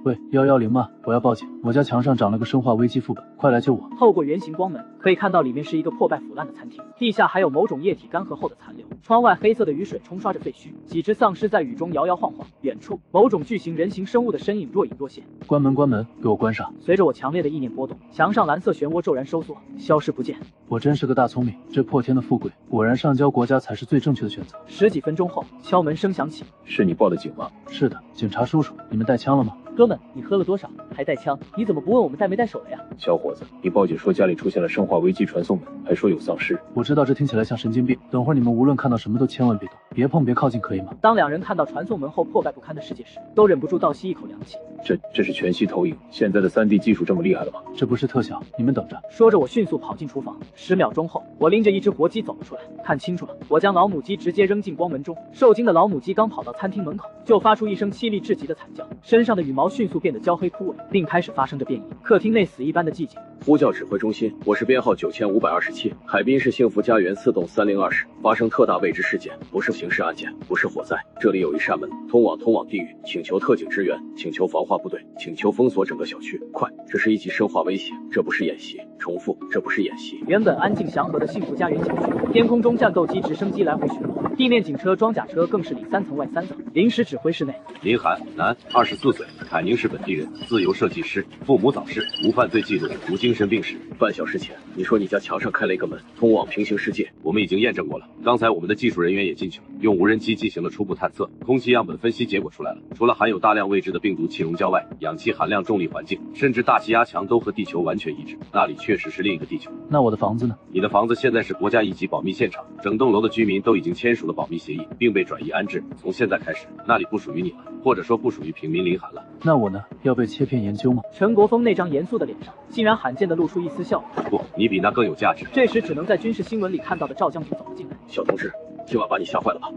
喂，110吗？我要报警，我家墙上长了个生化危机副本，快来救我！透过圆形光门，可以看到里面是一个破败腐烂的餐厅，地下还有某种液体干涸后的残留，窗外黑色的雨水冲刷着废墟，几只丧尸在雨中摇摇晃晃。远处，某种巨型人形生物的身影若隐若现。关门，关门，给我关上！随着我强烈的意念波动，墙上蓝色漩涡骤然收缩，消失不见。我真是个大聪明，这破天的富贵，果然上交国家才是最正确的选择。十几分钟后，敲门声响起。是你报的警吗？是的，警察叔叔，你们带枪了吗？哥们，你喝了多少？还带枪？你怎么不问我们带没带手了呀？小伙子，你报警说家里出现了生化危机传送门，还说有丧尸。我知道这听起来像神经病，等会儿你们无论看到什么都千万别动，别碰别靠近，可以吗？当两人看到传送门后破败不堪的世界时，都忍不住倒吸一口凉气。这是全息投影，现在的3D 技术这么厉害了吗？这不是特效，你们等着。说着，我迅速跑进厨房。10秒钟后，我拎着一只活鸡走了出来。看清楚了，我将老母鸡直接扔进光门中。受惊的老母鸡刚跑到餐厅门口，就发出一声凄厉至极的惨叫，身上的羽毛迅速变得焦黑枯萎，并开始发生着变异。客厅内死一般的寂静。呼叫指挥中心，我是编号9527，海滨市幸福家园4栋3020室，发生特大未知事件，不是刑事案件，不是火灾，这里有一扇门，通往地狱，请求特警支援，请求防化部队，请求封锁整个小区，快！这是一级生化威胁，这不是演习。重复，这不是演习。原本安静祥和的幸福家园小区，天空中战斗机、直升机来回巡逻，地面警车、装甲车更是里3层外3层。临时指挥室内，林涵，男，24岁，凯宁市本地人，自由设计师，父母早逝，无犯罪记录，无精神病史。半小时前，你说你家墙上开了一个门，通往平行世界。我们已经验证过了，刚才我们的技术人员也进去了，用无人机进行了初步探测，空气样本分析结果出来了，除了含有大量未知的病毒气溶胶外，氧气含量、重力环境，甚至大气压强都和地球完全一致，那里确实是另一个地球。那我的房子呢？你的房子现在是国家1级保密现场，整栋楼的居民都已经签署了保密协议，并被转移安置。从现在开始，那里不属于你了，或者说不属于平民林涵了。那我呢？要被切片研究吗？陈国峰那张严肃的脸上，竟然罕见的露出一丝笑容。不，你比那更有价值。这时，只能在军事新闻里看到的赵将军走了进来。小同志，今晚把你吓坏了吧？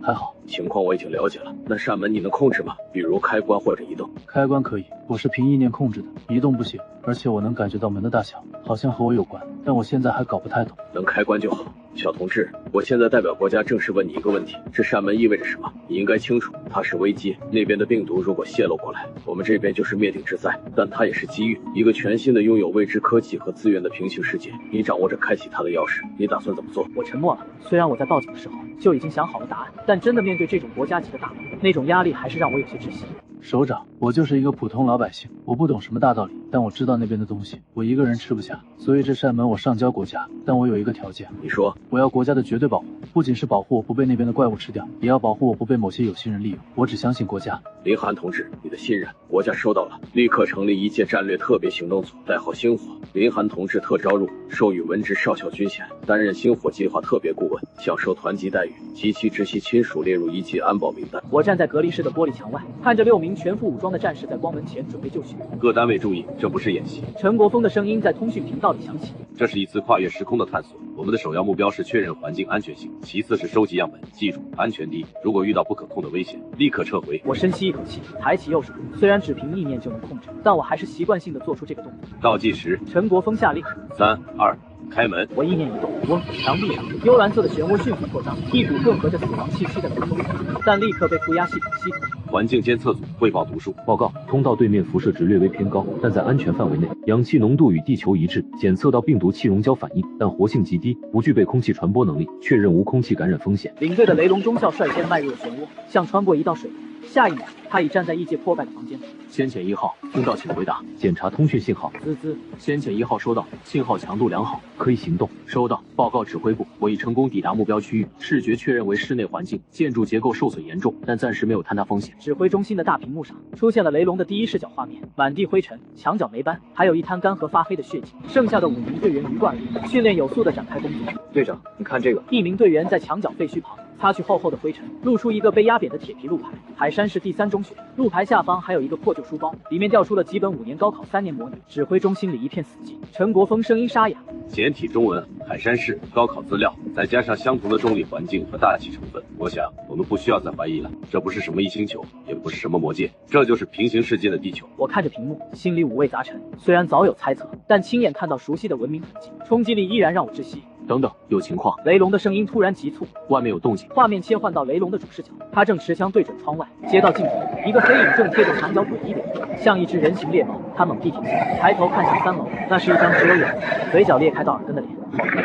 还好，情况我已经了解了。那扇门你能控制吗？比如开关或者移动？开关可以，我是凭意念控制的，移动不行。而且我能感觉到门的大小，好像和我有关，但我现在还搞不太懂。能开关就好。小同志，我现在代表国家正式问你一个问题：这扇门意味着什么？你应该清楚，它是危机。那边的病毒如果泄露过来，我们这边就是灭顶之灾。但它也是机遇，一个全新的拥有未知科技和资源的平行世界。你掌握着开启它的钥匙，你打算怎么做？我沉默了。虽然我在报警的时候就已经想好了答案，但真的面对这种国家级的大门，那种压力还是让我有些窒息。首长，我就是一个普通老百姓，我不懂什么大道理，但我知道那边的东西我一个人吃不下，所以这扇门我上交国家，但我有一个条件。你说？我要国家的绝对保护，不仅是保护我不被那边的怪物吃掉，也要保护我不被某些有心人利用。我只相信国家。林涵同志，你的信任国家收到了，立刻成立一届战略特别行动组，代号星火。林涵同志特招入，授予文职少校军衔，担任星火计划特别顾问，享受团级待遇，及其直系亲属列入一级安保名单。我站在隔离室的玻璃墙外，看着6名全副武装的战士在光门前准备就绪。各单位注意，这不是演习。陈国峰的声音在通讯频道里响起。这是一次跨越时空的探索，我们的首要目标是确认环境安全性，其次是收集样本。记住，安全第一。如果遇到不可控的危险，立刻撤回。我深吸一口气，抬起右手，虽然只凭意念就能控制，但我还是习惯性的做出这个动作。倒计时，陈国峰下令：3、2。开门！我意念一动，嗡！墙壁上幽蓝色的漩涡迅速扩张，一股混合着死亡气息在流动，但立刻被负压系统吸走。环境监测组汇报读数报告：通道对面辐射值略微偏高，但在安全范围内，氧气浓度与地球一致，检测到病毒气溶胶反应，但活性极低，不具备空气传播能力，确认无空气感染风险。领队的雷龙中校率先迈入了漩涡，像穿过一道水流。下一秒，他已站在异界破败的房间。先遣1号，听到请回答。检查通讯信号。滋滋。先遣1号收到，信号强度良好，可以行动。收到，报告指挥部，我已成功抵达目标区域，视觉确认为室内环境，建筑结构受损严重，但暂时没有坍塌风险。指挥中心的大屏幕上出现了雷龙的第一视角画面，满地灰尘，墙角霉斑，还有一滩干涸发黑的血迹。剩下的5名队员鱼贯而入，训练有素地展开工作。队长，你看这个。一名队员在墙角废墟旁擦去厚厚的灰尘，露出一个被压扁的铁皮路牌。海山市第3中学，路牌下方还有一个破旧书包，里面掉出了几本5年高考3年模拟。指挥中心里一片死寂。陈国峰声音沙哑：简体中文，海山市高考资料，再加上相同的重力环境和大气成分，我想我们不需要再怀疑了。这不是什么异星球，也不是什么魔界，这就是平行世界的地球。我看着屏幕，心里五味杂陈。虽然早有猜测，但亲眼看到熟悉的文明痕迹，冲击力依然让我窒息。等等，有情况！雷龙的声音突然急促，外面有动静。画面切换到雷龙的主视角，他正持枪对准窗外。接到镜头，一个黑影正贴着墙角诡异的影，像一只人形猎豹。他猛地停下，抬头看向3楼，那是一张只有眼睛、嘴角裂开到耳根的脸。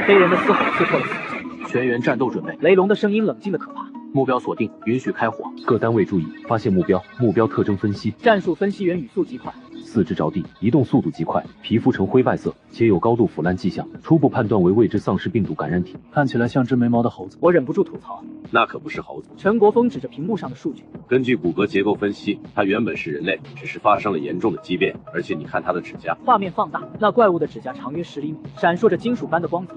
非人的嘶吼刺破了死寂。全员战斗准备。雷龙的声音冷静的可怕。目标锁定，允许开火。各单位注意，发现目标，目标特征分析。战术分析员语速极快，四肢着地，移动速度极快，皮肤呈灰白色，且有高度腐烂迹象，初步判断为未知丧尸病毒感染体，看起来像只没毛的猴子。我忍不住吐槽，那可不是猴子。陈国峰指着屏幕上的数据，根据骨骼结构分析，它原本是人类，只是发生了严重的畸变。而且你看它的指甲。画面放大，那怪物的指甲长约10厘米，闪烁着金属般的光泽。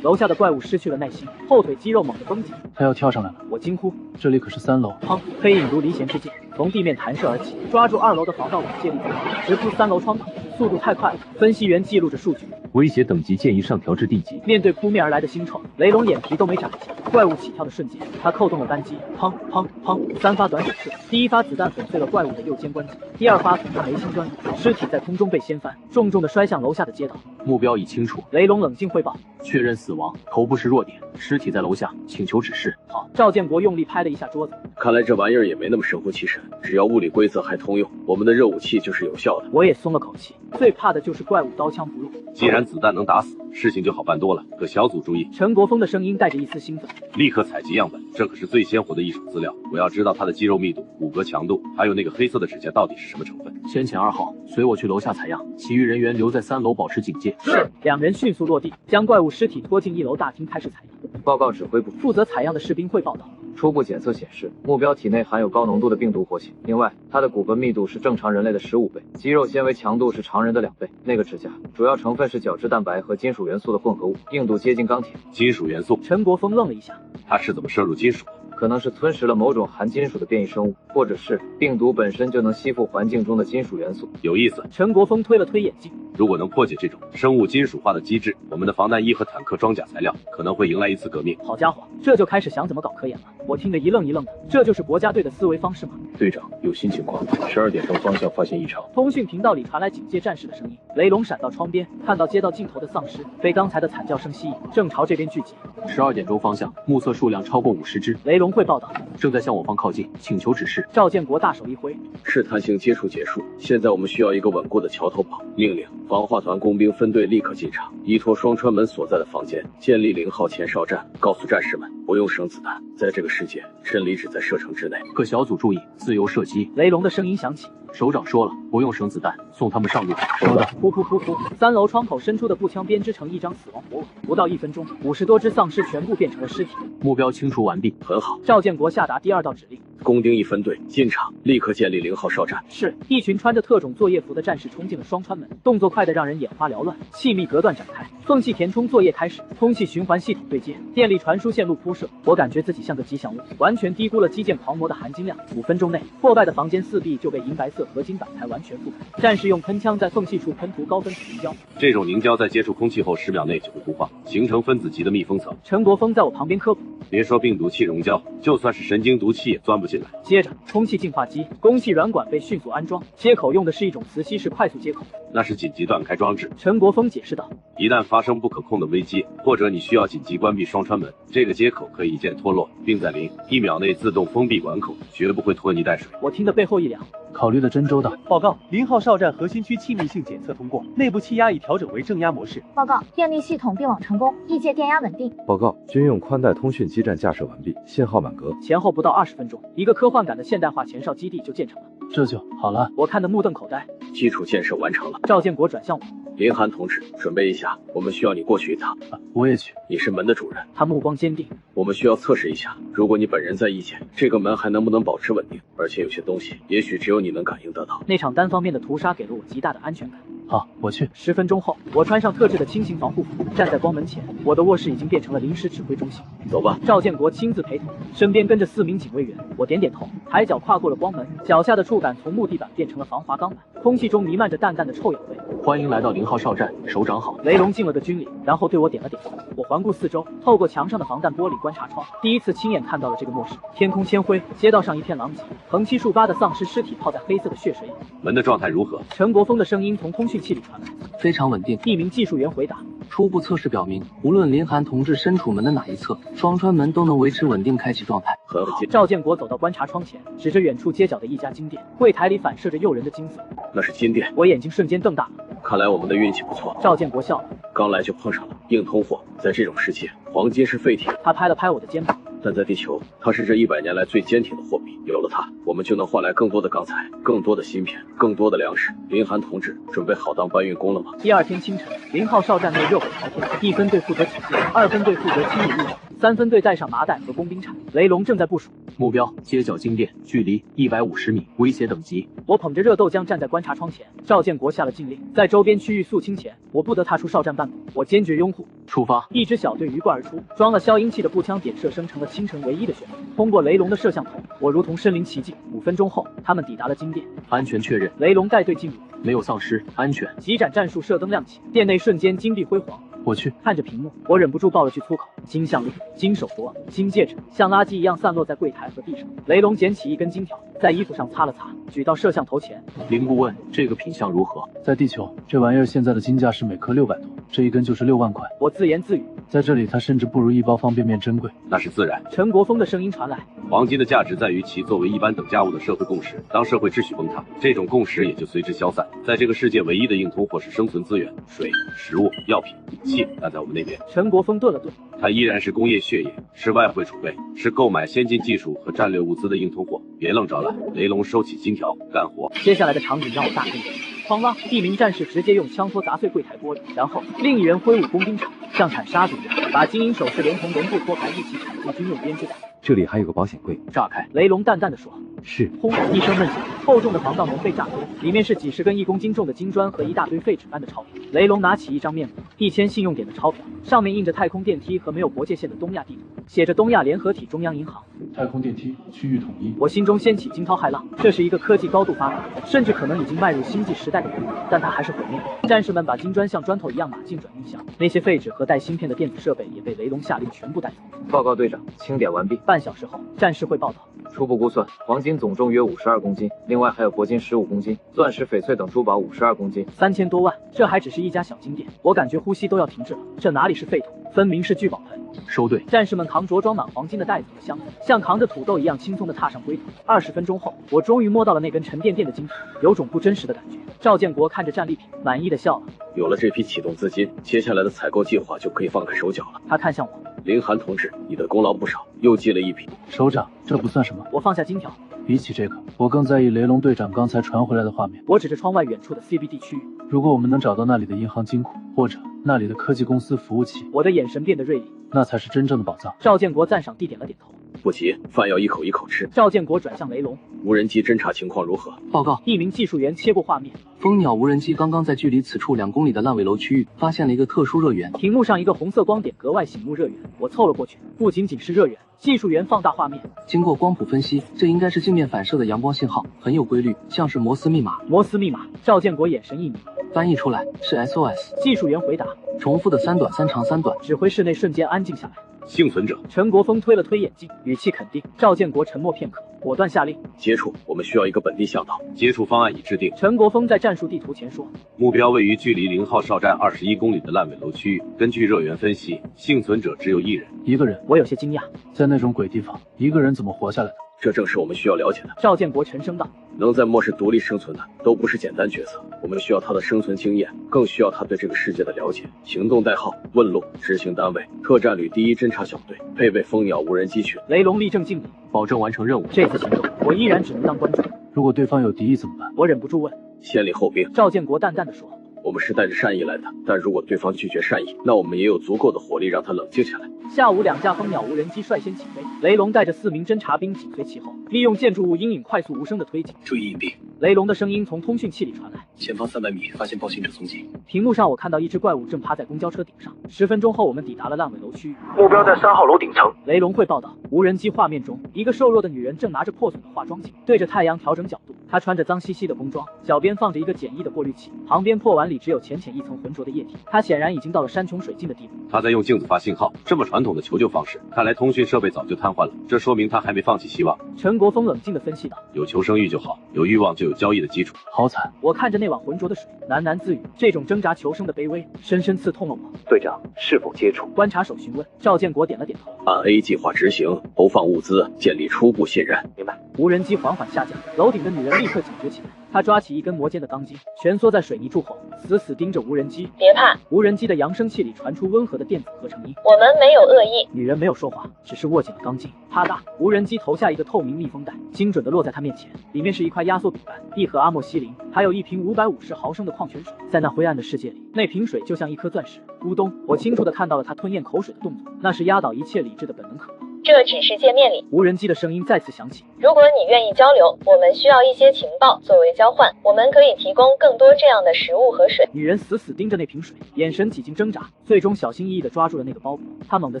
楼下的怪物失去了耐心，后腿肌肉猛地绷紧，它要跳上来了。我惊呼，这里可是3楼。砰！黑影如离弦之箭，从地面弹射而起，抓住2楼的防盗网，借力增强，直扑3楼窗口，速度太快了。分析员记录着数据，威胁等级建议上调至D级。面对扑面而来的腥臭，雷龙眼皮都没眨一下。怪物起跳的瞬间，他扣动了扳机，砰砰砰，3发短手射，第一发子弹粉碎了怪物的右肩关节，第2发捅他眉心钻入，尸体在空中被掀翻，重重的摔向楼下的街道。目标已清楚，雷龙冷静汇报，确认死亡，头部是弱点，尸体在楼下，请求指示。好，赵建国用力拍了一下桌子，看来这玩意儿也没那么神乎其神，只要物理规则还通用，我们的热武器就是有效的。我也松了口气，最怕的就是怪物刀枪不入。既然子弹能打死，事情就好办多了。可小组注意，陈国峰的声音带着一丝兴奋，立刻采集样本，这可是最鲜活的一手资料。我要知道它的肌肉密度、骨骼强度，还有那个黑色的指甲到底是什么成分。先遣2号，随我去楼下采样，其余人员留在3楼保持警戒。是。2人迅速落地，将怪物尸体拖进1楼大厅开始采样。报告指挥部，负责采样的士兵汇报道，初步检测显示，目标体内含有高浓度的病毒活性。另外，它的骨骼密度是正常人类的15倍，肌肉纤维强度是常人的2倍。那个指甲主要成分是角质蛋白和金属元素的混合物，硬度接近钢铁。金属元素？陈国峰愣了一下，它是怎么摄入金属的？可能是吞食了某种含金属的变异生物，或者是病毒本身就能吸附环境中的金属元素。有意思。陈国峰推了推眼镜，如果能破解这种生物金属化的机制，我们的防弹衣和坦克装甲材料可能会迎来一次革命。好家伙，这就开始想怎么搞科研了。我听得一愣一愣的，这就是国家队的思维方式吗？队长，有新情况，12点钟方向发现异常。通讯频道里传来警戒战士的声音。雷龙闪到窗边，看到街道尽头的丧尸被刚才的惨叫声吸引，正朝这边聚集。12点钟方向，目测数量超过50只。雷龙汇报道，正在向我方靠近，请求指示。赵建国大手一挥，试探性接触结束，现在我们需要一个稳固的桥头堡。命令防化团工兵分队立刻进场，依托双川门所在的房间建立0号前哨站，告诉战士们不用省子弹，在这个世界，真理只在射程之内。各小组注意，自由射击。雷龙的声音响起，首长说了，不用省子弹，送他们上路。收到。噗噗噗噗，3楼窗口伸出的步枪编织成一张死亡活吻，不到1分钟，50多只丧尸全部变成了尸体。目标清除完毕，很好。赵建国下达第2道指令，工丁1分队进场，立刻建立0号哨站。是。一群穿着特种作业服的战士冲进了双川门，动作快得让人眼花缭乱，气密隔断展开，缝隙填充作业开始，空气循环系统对接，电力传输线路铺设。我感觉自己像个吉祥物，完全低估了基建狂魔的含金量。5分钟内，破败的房间4壁就被银白色合金板材完全覆盖，战士用喷枪在缝隙处喷涂高分子凝胶，这种凝胶在接触空气后10秒内就会固化，形成分子级的密封层。陈国峰在我旁边科普，别说病毒气溶胶，就算是神经毒气也钻不进来。接着，空气净化机、供气软管被迅速安装，接口用的是一种磁吸式快速接口，那是紧急断开装置。陈国峰解释道，一旦发生不可控的危机，或者你需要紧急关闭双川门，这个接口可以一键脱落，并在1秒内自动封闭管口，绝不会拖泥带水。我听得背后一凉，考虑的真周到。报告，0号哨站核心区气密性检测通过，内部气压已调整为正压模式。报告，电力系统并网成功，异界电压稳定。报告，军用宽带通讯基站架设完毕，信号满格。前后不到20分钟，一个科幻感的现代化前哨基地就建成了。这就好了。我看得目瞪口呆。基础建设完成了。赵建国转向我，林寒同志，准备一下，我们需要你过去一趟。我也去。你是门的主人。他目光坚定。我们需要测试一下，如果你本人在意见，这个门还能不能保持稳定？而且有些东西，也许只有你能感应得到。那场单方面的屠杀给了我极大的安全感。好，我去。10分钟后，我穿上特制的轻型防护服，站在光门前。我的卧室已经变成了临时指挥中心。走吧。赵建国亲自陪同，身边跟着4名警卫员。我点点头，抬脚跨过了光门，脚下的触感从木地板变成了防滑钢板，空气中弥漫着淡淡的臭氧味。欢迎来到0号哨站，首长好。雷龙敬了个军礼，然后对我点了点头。我环顾四周，透过墙上的防弹玻璃观察窗，第一次亲眼看到了这个末世。天空铅灰，街道上一片狼藉，横七竖八的丧尸尸体泡在黑色的血水里。门的状态如何？陈国峰的声音从通讯器里传来。非常稳定。一名技术员回答。初步测试表明，无论林寒同志身处门的哪一侧，双川门都能维持稳定开启状态。很好。赵建国走到观察窗前，指着远处街角的一家金店，柜台里反射着诱人的金色。那是金店。我眼睛瞬间瞪大了。看来我们的运气不错。赵建国笑了。刚来就碰上了硬通货，在这种世界，黄金是废铁。他拍了拍我的肩膀。但在地球，它是这100年来最坚挺的货币。有了它，我们就能换来更多的钢材、更多的芯片、更多的粮食。林寒同志，准备好当搬运工了吗？第二天清晨，0号哨站内热火朝天，1分队负责起卸，2分队负责清理路障，3分队带上麻袋和工兵铲。雷龙正在部署。目标：街角金店，距离150米，威胁等级。我捧着热豆浆站在观察窗前。赵建国下了禁令，在周边区域肃清前，我不得踏出哨站半步。我坚决拥护。出发！一支小队鱼贯而出，装了消音器的步枪点射生成了清晨唯一的旋律。通过雷龙的摄像头，我如同身临其境。5分钟后，他们抵达了金店。安全确认。雷龙带队进入，没有丧尸，安全。几盏战术射灯亮起，店内瞬间金碧辉煌。我去。看着屏幕，我忍不住爆了句粗口：金项链、金手镯、金戒指，像垃圾一样散落在柜台和地上。雷龙捡起一根金条，在衣服上擦了擦，举到摄像头前。林顾问，这个品相如何？在地球，这玩意儿现在的金价是每颗600多，这一根就是6万块。我自言自语。在这里，它甚至不如一包方便面珍贵。那是自然。陈国峰的声音传来。黄金的价值在于其作为一般等价物的社会共识，当社会秩序崩塌，这种共识也就随之消散。在这个世界，唯一的硬通货是生存资源，水、食物、药品、武器，但在我们那边，陈国峰顿了顿，它依然是工业血液，是外汇储备，是购买先进技术和战略物资的硬通货。别愣着了，雷龙收起金条，干活。接下来的场景让我大震惊。哐啷！一名战士直接用枪托砸碎柜台玻璃，然后另一人挥舞工兵铲，像铲沙子一样，把金银首饰连同绒布托盘一起铲进军用编织袋。这里还有个保险柜，炸开！雷龙淡淡的说。是。轰！一声闷响，厚重的防盗门被炸开，里面是几十根1公斤重的金砖和一大堆废纸般的钞票。雷龙拿起一张面额，1000信用点的钞票，上面印着太空电梯和没有国界线的东亚地图，写着东亚联合体中央银行。太空电梯，区域统一。我心中掀起惊涛骇浪，这是一个科技高度发达，甚至可能已经迈入星际时代的国度，但它还是毁灭了。战士们把金砖像砖头一样码进转运箱，那些废纸和带芯片的电子设备也被雷龙下令全部带走。报告队长，清点完毕。半小时后，战士会报道。初步估算，黄金总重约52公斤，另外还有铂金15公斤，钻石、翡翠等珠宝52公斤，3000多万。这还只是一家小金店，我感觉呼吸都要停滞了。这哪里是废土，分明是聚宝盆。收队。战士们扛着装满黄金的袋子和箱子，像扛着土豆一样轻松地踏上归途。20分钟后，我终于摸到了那根沉甸甸的金条，有种不真实的感觉。赵建国看着战利品，满意的笑了。有了这批启动资金，接下来的采购计划就可以放开手脚了。他看向我，林寒同志，你的功劳不少，又记了一笔。首长，这不算什么。我放下金条。比起这个，我更在意雷龙队长刚才传回来的画面。我指着窗外远处的 CBD 区域。如果我们能找到那里的银行金库，或者那里的科技公司服务器，我的眼神变得锐利，那才是真正的宝藏。赵建国赞赏地点了点头。不急，饭要一口一口吃。赵建国转向雷龙，无人机侦察情况如何？报告。一名技术员切过画面。蜂鸟无人机刚刚在距离此处2公里的烂尾楼区域发现了一个特殊热源，屏幕上一个红色光点格外醒目。热源，我凑了过去，不仅仅是热源。技术员放大画面，经过光谱分析，这应该是镜面反射的阳光信号，很有规律，像是摩斯密码。摩斯密码。赵建国眼神一迷，翻译出来是 SOS。技术员回答，重复的3短3长3短。指挥室内瞬间安静下来。幸存者。陈国峰推了推眼镜，语气肯定。赵建国沉默片刻，果断下令接触。我们需要一个本地向导。接触方案已制定。陈国峰在战术地图前说，目标位于距离0号哨站21公里的烂尾楼区域。根据热源分析，幸存者只有1人。1个人。我有些惊讶，在那种鬼地方，1个人怎么活下来的？这正是我们需要了解的。赵建国沉声道，能在末世独立生存的都不是简单角色，我们需要他的生存经验，更需要他对这个世界的了解。行动代号：问路。执行单位：特战旅第1侦察小队，配备蜂鸟无人机群。雷龙立正敬礼，保证完成任务。这次行动，我依然只能当观众。如果对方有敌意怎么办？我忍不住问。先礼后兵。赵建国淡淡的说，我们是带着善意来的，但如果对方拒绝善意，那我们也有足够的火力让他冷静下来。下午2架蜂鸟无人机率先起飞，雷龙带着4名侦察兵紧随其后，利用建筑物阴影快速无声的推进。注意隐蔽。雷龙的声音从通讯器里传来，前方300米发现暴行者踪迹。屏幕上我看到一只怪物正趴在公交车顶上。10分钟后，我们抵达了烂尾楼区域，目标在3号楼顶层。雷龙会报道，无人机画面中，一个瘦弱的女人正拿着破损的化妆镜，对着太阳调整角度。他穿着脏兮兮的工装，脚边放着一个简易的过滤器，旁边破碗里只有浅浅一层浑浊的液体。他显然已经到了山穷水尽的地步。他在用镜子发信号，这么传统的求救方式，看来通讯设备早就瘫痪了，这说明他还没放弃希望。陈国峰冷静地分析道：“有求生欲就好，有欲望就有交易的基础。”好惨！我看着那碗浑浊的水，喃喃自语，这种挣扎求生的卑微，深深刺痛了我。队长是否接触？观察手询问。赵建国点了点头。按 A 计划执行，投放物资，建立初步信任。明白。无人机缓缓下降，楼顶的女人立刻警觉起来。她抓起一根磨尖的钢筋，蜷缩在水泥柱后，死死盯着无人机。别怕。无人机的扬声器里传出温和的电子合成音。我们没有恶意。女人没有说话，只是握紧了钢筋。啪嗒，无人机投下一个透明密封袋，精准地落在她面前，里面是一块压缩饼干、一盒阿莫西林，还有一瓶550毫升的矿泉水。在那灰暗的世界里，那瓶水就像一颗钻石。咕咚，我清楚地看到了她吞咽口水的动作，那是压倒一切理智的本能渴望。这只是界面里。无人机的声音再次响起。如果你愿意交流，我们需要一些情报作为交换，我们可以提供更多这样的食物和水。女人死死盯着那瓶水，眼神几经挣扎，最终小心翼翼地抓住了那个包裹。她猛地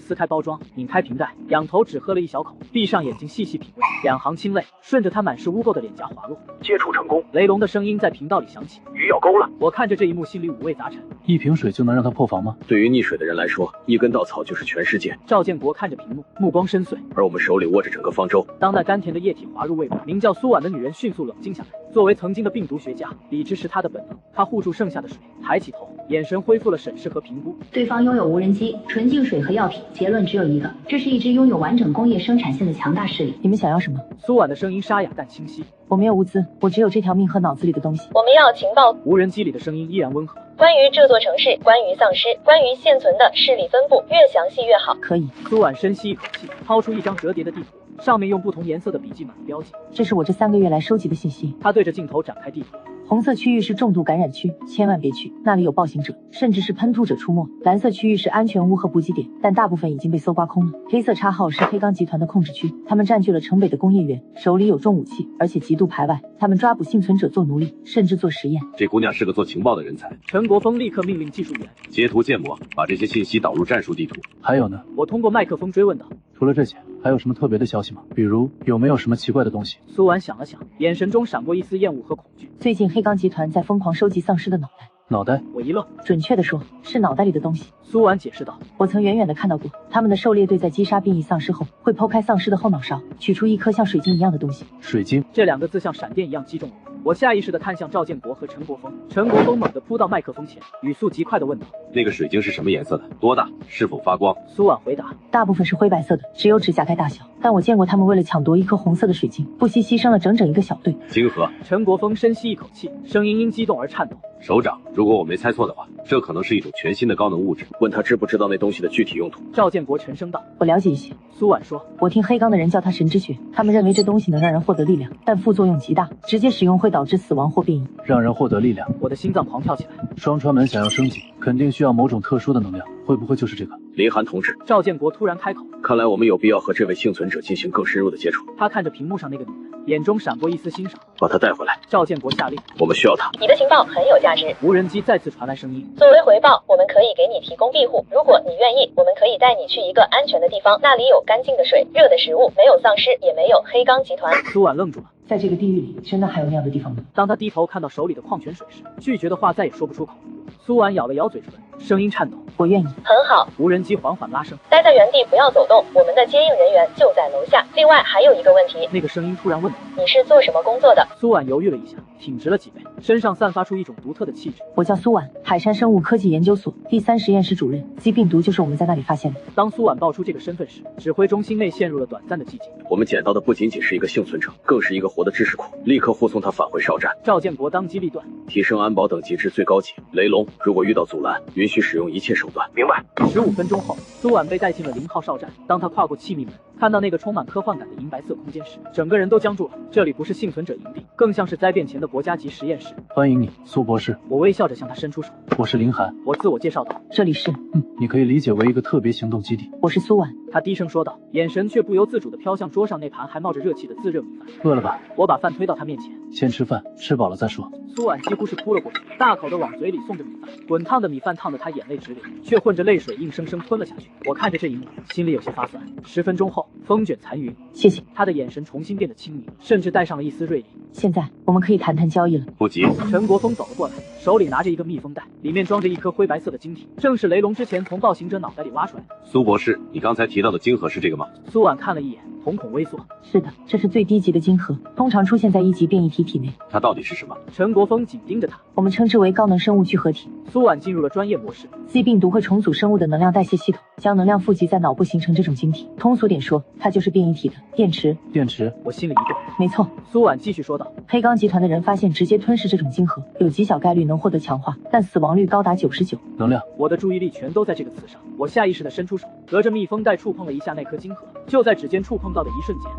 撕开包装，拧开瓶盖，仰头只喝了一小口，闭上眼睛细细品味，两行清泪顺着她满是污垢的脸颊滑落。接触成功。雷龙的声音在频道里响起。鱼咬钩了。我看着这一幕，心里五味杂陈。一瓶水就能让他破防吗？对于溺水的人来说，一根稻草就是全世界。赵建国看着屏幕，目光深邃，而我们手里握着整个方舟。当那甘甜的液体滑入胃部，名叫苏婉的女人迅速冷静下来。作为曾经的病毒学家，理智是她的本能。她护住剩下的水，抬起头，眼神恢复了审视和评估。对方拥有无人机、纯净水和药品，结论只有一个：这是一支拥有完整工业生产线的强大势力。你们想要什么？苏婉的声音沙哑但清晰。我没有物资，我只有这条命和脑子里的东西。我们要情报。无人机里的声音依然温和。关于这座城市，关于丧尸，关于现存的势力分布，越详细越好。可以。苏婉深吸一口气，掏出一张折叠的地图，上面用不同颜色的笔记满了标记。这是我这3个月来收集的信息。他对着镜头展开地图。红色区域是重度感染区，千万别去，那里有暴行者，甚至是喷吐者出没。蓝色区域是安全屋和补给点，但大部分已经被搜刮空了。黑色叉号是黑钢集团的控制区，他们占据了城北的工业园，手里有重武器，而且极度排外。他们抓捕幸存者做奴隶，甚至做实验。这姑娘是个做情报的人才。陈国峰立刻命令技术员截图建模，把这些信息导入战术地图。还有呢？我通过麦克风追问道。除了这些，还有什么特别的消息吗？比如有没有什么奇怪的东西？苏婉想了想，眼神中闪过一丝厌恶和恐惧。最近黑钢集团在疯狂收集丧尸的脑袋。脑袋？我一愣。准确的说，是脑袋里的东西。苏婉解释道。我曾远远的看到过，他们的狩猎队在击杀变异丧尸后，会剖开丧尸的后脑勺，取出一颗像水晶一样的东西。水晶这2个字像闪电一样击中了我。我下意识地看向赵建国和陈国峰。陈国峰猛地扑到麦克风前，语速极快地问道：“那个水晶是什么颜色的？多大？是否发光？”苏婉回答：“大部分是灰白色的，只有指甲盖大小。但我见过他们为了抢夺一颗红色的水晶，不惜牺牲了整整一个小队。”晶核。陈国峰深吸一口气，声音因激动而颤抖。首长，如果我没猜错的话，这可能是一种全新的高能物质。问他知不知道那东西的具体用途？赵建国沉声道：“我了解一些。”苏婉说：“我听黑钢的人叫它神之血，他们认为这东西能让人获得力量，但副作用极大，直接使用会导致死亡或变异。”让人获得力量，我的心脏狂跳起来。双川门想要升级，肯定需要某种特殊的能量，会不会就是这个？林寒同志，赵建国突然开口，看来我们有必要和这位幸存者进行更深入的接触。他看着屏幕上那个女人，眼中闪过一丝欣赏。把她带回来。赵建国下令。我们需要她。你的情报很有价值。无人机再次传来声音。作为回报，我们可以给你提供庇护。如果你愿意，我们可以带你去一个安全的地方，那里有干净的水、热的食物，没有丧尸，也没有黑钢集团。苏婉愣住了。在这个地狱里，真的还有那样的地方吗？当他低头看到手里的矿泉水时，拒绝的话再也说不出口。苏婉咬了咬嘴唇，声音颤抖：“我愿意。”很好。无人机缓缓拉升，待在原地不要走动，我们的接应人员就在楼下。另外还有一个问题，那个声音突然问道：“你是做什么工作的？”苏婉犹豫了一下，挺直了脊背，身上散发出一种独特的气质。我叫苏婉，海山生物科技研究所第3实验室主任。鸡病毒就是我们在那里发现的。当苏婉报出这个身份时，指挥中心内陷入了短暂的寂静。我们捡到的不仅仅是一个幸存者，更是一个活的知识库，立刻护送他返回哨站。赵建国当机立断，提升安保等级至最高级。雷龙，如果遇到阻拦，允许使用一切手段。明白。15分钟后，苏婉被带进了0号哨站。当他跨过气密门，看到那个充满科幻感的银白色空间时，整个人都僵住了。这里不是幸存者营地，更像是灾变前的国家级实验室。欢迎你，苏博士。我微笑着向他伸出手。我是林寒。我自我介绍道。这里是……你可以理解为一个特别行动基地。我是苏婉。他低声说道，眼神却不由自主地飘向桌上那盘还冒着热气的自热米饭。饿了吧？我把饭推到他面前。先吃饭，吃饱了再说。苏婉几乎是扑了过去，大口地往嘴里送着米饭。滚烫的米饭烫得他眼泪直流，却混着泪水硬生生吞了下去。我看着这一幕，心里有些发酸。10分钟后，风卷残云。谢谢。他的眼神重新变得清明，甚至带上了一丝锐利。现在我们可以谈谈交易了。不急。陈国峰走了过来，手里拿着一个密封袋，里面装着一颗灰白色的晶体，正是雷龙之前从暴行者脑袋里挖出来的。苏博士，你刚才提到的晶核是这个吗？苏婉看了一眼，瞳孔微缩。是的，这是最低级的晶核，通常出现在一级变异体体内。它到底是什么？陈国峰紧盯着他。我们称之为高能生物聚合体。苏婉进入了专业模式。Z 病毒会重组生物的能量代谢系统，将能量富集在脑部，形成这种晶体。通俗点说，它就是变异体的电池。电池，我心里一动。没错，苏婉继续说道。黑钢集团的人发现，直接吞噬这种晶核，有极小概率能获得强化，但死亡率高达99%。能量，我的注意力全都在这个词上。我下意识地伸出手，隔着密封袋触碰了一下那颗晶核。就在指尖触碰到的一瞬间，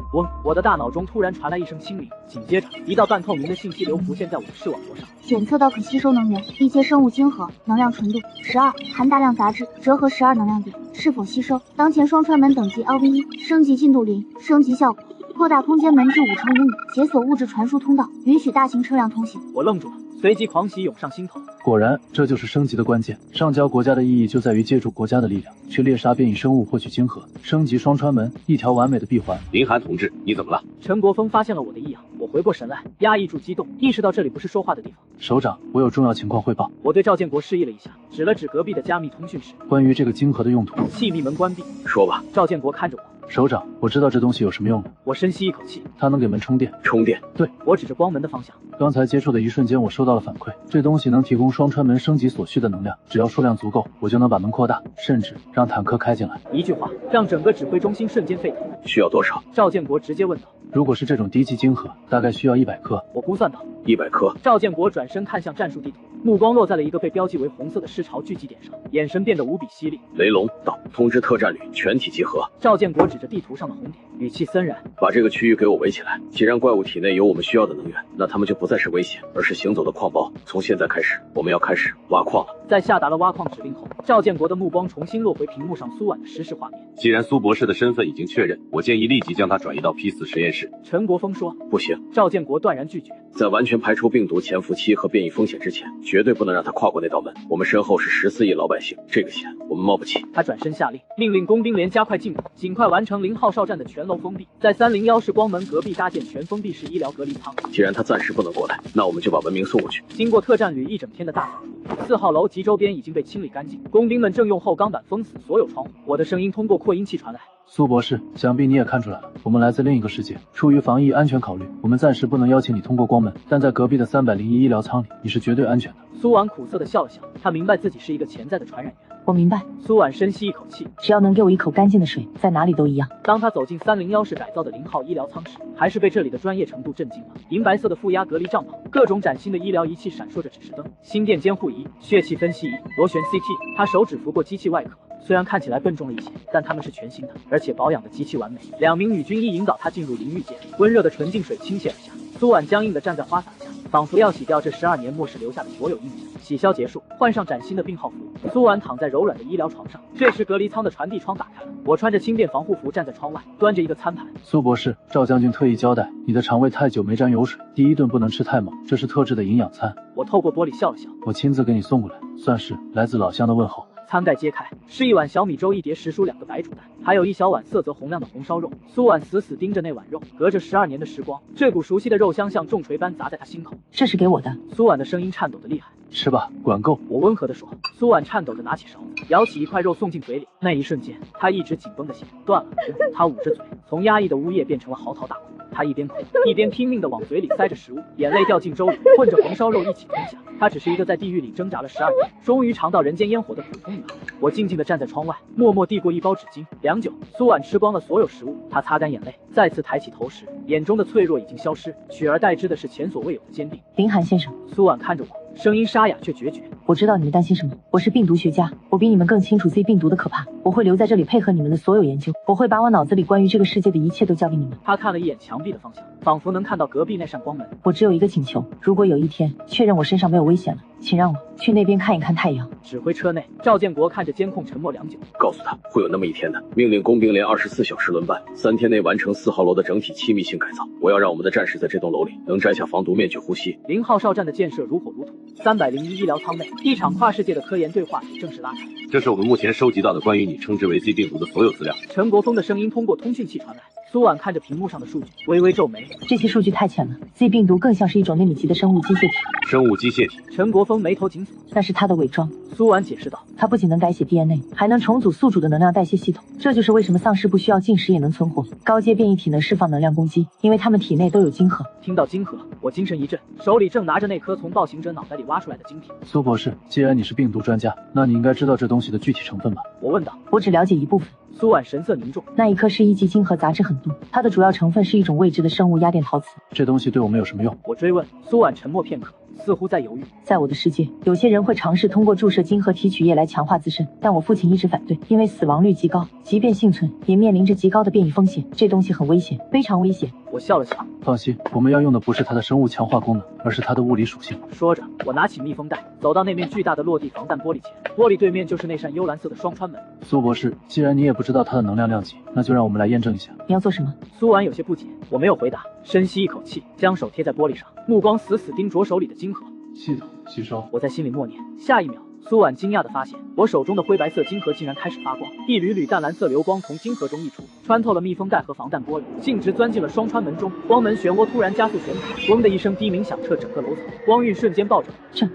我的大脑中突然传来一声清明，紧接着一道半透明的信息流浮现在我的视网膜上。检测到可吸收能源，一阶生物晶核，能量纯度12，含大量杂质，折合12能量点，是否吸收？当前双川门等级 LV1，升级进度0，升级效果扩大空间门至5乘以5，解锁物质传输通道，允许大型车辆通行。我愣住了，随即狂喜涌上心头。果然，这就是升级的关键。上交国家的意义就在于借助国家的力量，去猎杀变异生物，获取晶核，升级双川门，一条完美的闭环。林寒同志，你怎么了？陈国峰发现了我的异样，我回过神来，压抑住激动，意识到这里不是说话的地方。首长，我有重要情况汇报。我对赵建国示意了一下，指了指隔壁的加密通讯室。关于这个晶核的用途，气密门关闭。说吧。赵建国看着我。首长，我知道这东西有什么用的。我深吸一口气，它能给门充电。充电？对，我指着光门的方向。刚才接触的一瞬间，我收到了反馈，这东西能提供双川门升级所需的能量，只要数量足够，我就能把门扩大，甚至让坦克开进来。一句话让整个指挥中心瞬间沸腾。需要多少？赵建国直接问道。如果是这种低级晶核，大概需要100颗。我估算道。100颗。赵建国转身看向战术地图，目光落在了一个被标记为红色的尸潮聚集点上，眼神变得无比犀利。雷龙到，通知特战旅全体集合。赵建国指着地图上的红点，语气森然。把这个区域给我围起来。既然怪物体内有我们需要的能源，那他们就不再是威胁，而是行走的矿包。从现在开始，我们要开始挖矿了。在下达了挖矿指令后，赵建国的目光重新落回屏幕上苏婉的实时画面。既然苏博士的身份已经确认，我建议立即将他转移到 P4实验室。陈国峰说。不行。赵建国断然拒绝。在完全排除病毒潜伏期和变异风险之前，绝对不能让他跨过那道门。我们身后是14亿老百姓，这个险我们冒不起。他转身下令，命令工兵连加快进度，尽快完成0号哨站的全楼封闭，在301室光门隔壁搭建全封闭式医疗隔离舱。既然他暂时不能过来，那我们就把文明送过去。经过特战旅一整天的大扫除，4号楼及周边已经被清理干净，工兵们正用厚钢板封死所有窗户。我的声音通过扩音器传来。苏博士，想必你也看出来了，我们来自另一个世界。出于防疫安全考虑，我们暂时不能邀请你通过光门，但在隔壁的301医疗舱里，你是绝对安全的。苏婉苦涩地笑了笑，她明白自己是一个潜在的传染源。我明白。苏婉深吸一口气，只要能给我一口干净的水，在哪里都一样。当他走进301室改造的0号医疗舱时，还是被这里的专业程度震惊了。银白色的负压隔离帐篷，各种崭新的医疗仪器闪烁着指示灯，心电监护仪、血气分析仪、螺旋 CT。他手指拂过机器外壳，虽然看起来笨重了一些，但它们是全新的，而且保养的极其完美。2名女军医引导他进入淋浴间，温热的纯净水倾泻而下。苏婉僵硬地站在花洒下，仿佛要洗掉这12年末世留下的所有印象。洗消结束，换上崭新的病号服，苏婉躺在柔软的医疗床上。这时隔离舱的传递窗打开了，我穿着轻便防护服站在窗外，端着一个餐盘。苏博士，赵将军特意交代，你的肠胃太久没沾油水，第一顿不能吃太猛，这是特制的营养餐。我透过玻璃笑了笑，我亲自给你送过来，算是来自老乡的问候。餐盖揭开，是一碗小米粥，一碟时蔬，2个白煮蛋，还有一小碗色泽红亮的红烧肉。苏婉死死盯着那碗肉，隔着12年的时光，这股熟悉的肉香像重锤般砸在他心口。这是给我的。苏婉的声音颤抖得厉害。吃吧，管够。我温和地说。苏婉颤抖着拿起勺子，舀起一块肉送进嘴里。那一瞬间，她一直紧绷的心断了。她捂着嘴，从压抑的呜咽变成了嚎啕大哭。她一边哭一边拼命地往嘴里塞着食物，眼泪掉进粥里，混着红烧肉一起吞下。她只是一个在地狱里挣扎了12年，终于尝到人间烟火的普通女孩。我静静地站在窗外，默默递过一包纸巾、良酒。苏婉吃光了所有食物，她擦干眼泪，再次抬起头时，眼中的脆弱已经消失，取而代之的是前所未有的坚定。林寒先生，苏婉看着我，声音沙哑却决绝。我知道你们担心什么，我是病毒学家，我比你们更清楚 Z 病毒的可怕。我会留在这里配合你们的所有研究，我会把我脑子里关于这个世界的一切都交给你们。他看了一眼墙壁的方向，仿佛能看到隔壁那扇光门。我只有一个请求，如果有一天确认我身上没有危险了，请让我去那边看一看太阳。指挥车内，赵建国看着监控沉默良久，告诉他会有那么一天的。命令工兵连24小时轮班，3天内完成4号楼的整体气密性改造。我要让我们的战士在这栋楼里能摘下防毒面具呼吸。0号哨站的建设如火如荼， 301医疗舱内，一场跨世界的科研对话也正式拉开。这是我们目前收集到的关于你称之为 Z 病毒的所有资料。陈国峰的声音通过通讯器传来。苏婉看着屏幕上的数据，微微皱眉。这些数据太浅了 ，Z 病毒更像是一种内米级的生物机械体。生物机械体？陈国峰眉头紧锁。那是它的伪装。苏婉解释道。它不仅能改写 DNA， 还能重组宿主的能量代谢系统。这就是为什么丧尸不需要进食也能存活。高阶变异体能释放能量攻击，因为它们体内都有晶核。听到晶核，我精神一振，手里正拿着那颗从暴行者脑袋里挖出来的晶体。苏博士，既然你是病毒专家，那你应该知道这东西的具体成分吧？我问道。我只了解一部分。苏婉神色凝重。那一颗是1级晶核杂质很多，它的主要成分是一种未知的生物压电陶瓷。这东西对我们有什么用？我追问。苏婉沉默片刻，似乎在犹豫。在我的世界，有些人会尝试通过注射晶核提取液来强化自身，但我父亲一直反对，因为死亡率极高，即便幸存，也面临着极高的变异风险。这东西很危险，非常危险。我笑了笑。放心，我们要用的不是它的生物强化功能，而是它的物理属性。说着，我拿起密封袋，走到那面巨大的落地防弹玻璃前，玻璃对面就是那扇幽蓝色的双穿门。苏博士，既然你也不知道它的能量量级，那就让我们来验证一下。你要做什么？苏婉有些不解，我没有回答，深吸一口气，将手贴在玻璃上，目光死死盯着手里的晶核。系统吸收。我在心里默念。下一秒，苏婉惊讶地发现，我手中的灰白色晶核竟然开始发光，一缕缕淡蓝色流光从晶核中溢出，穿透了密封袋和防弹玻璃，径直钻进了双穿门中。光门漩涡突然加速旋转，嗡的一声低鸣响彻整个楼层，光晕瞬间暴涨。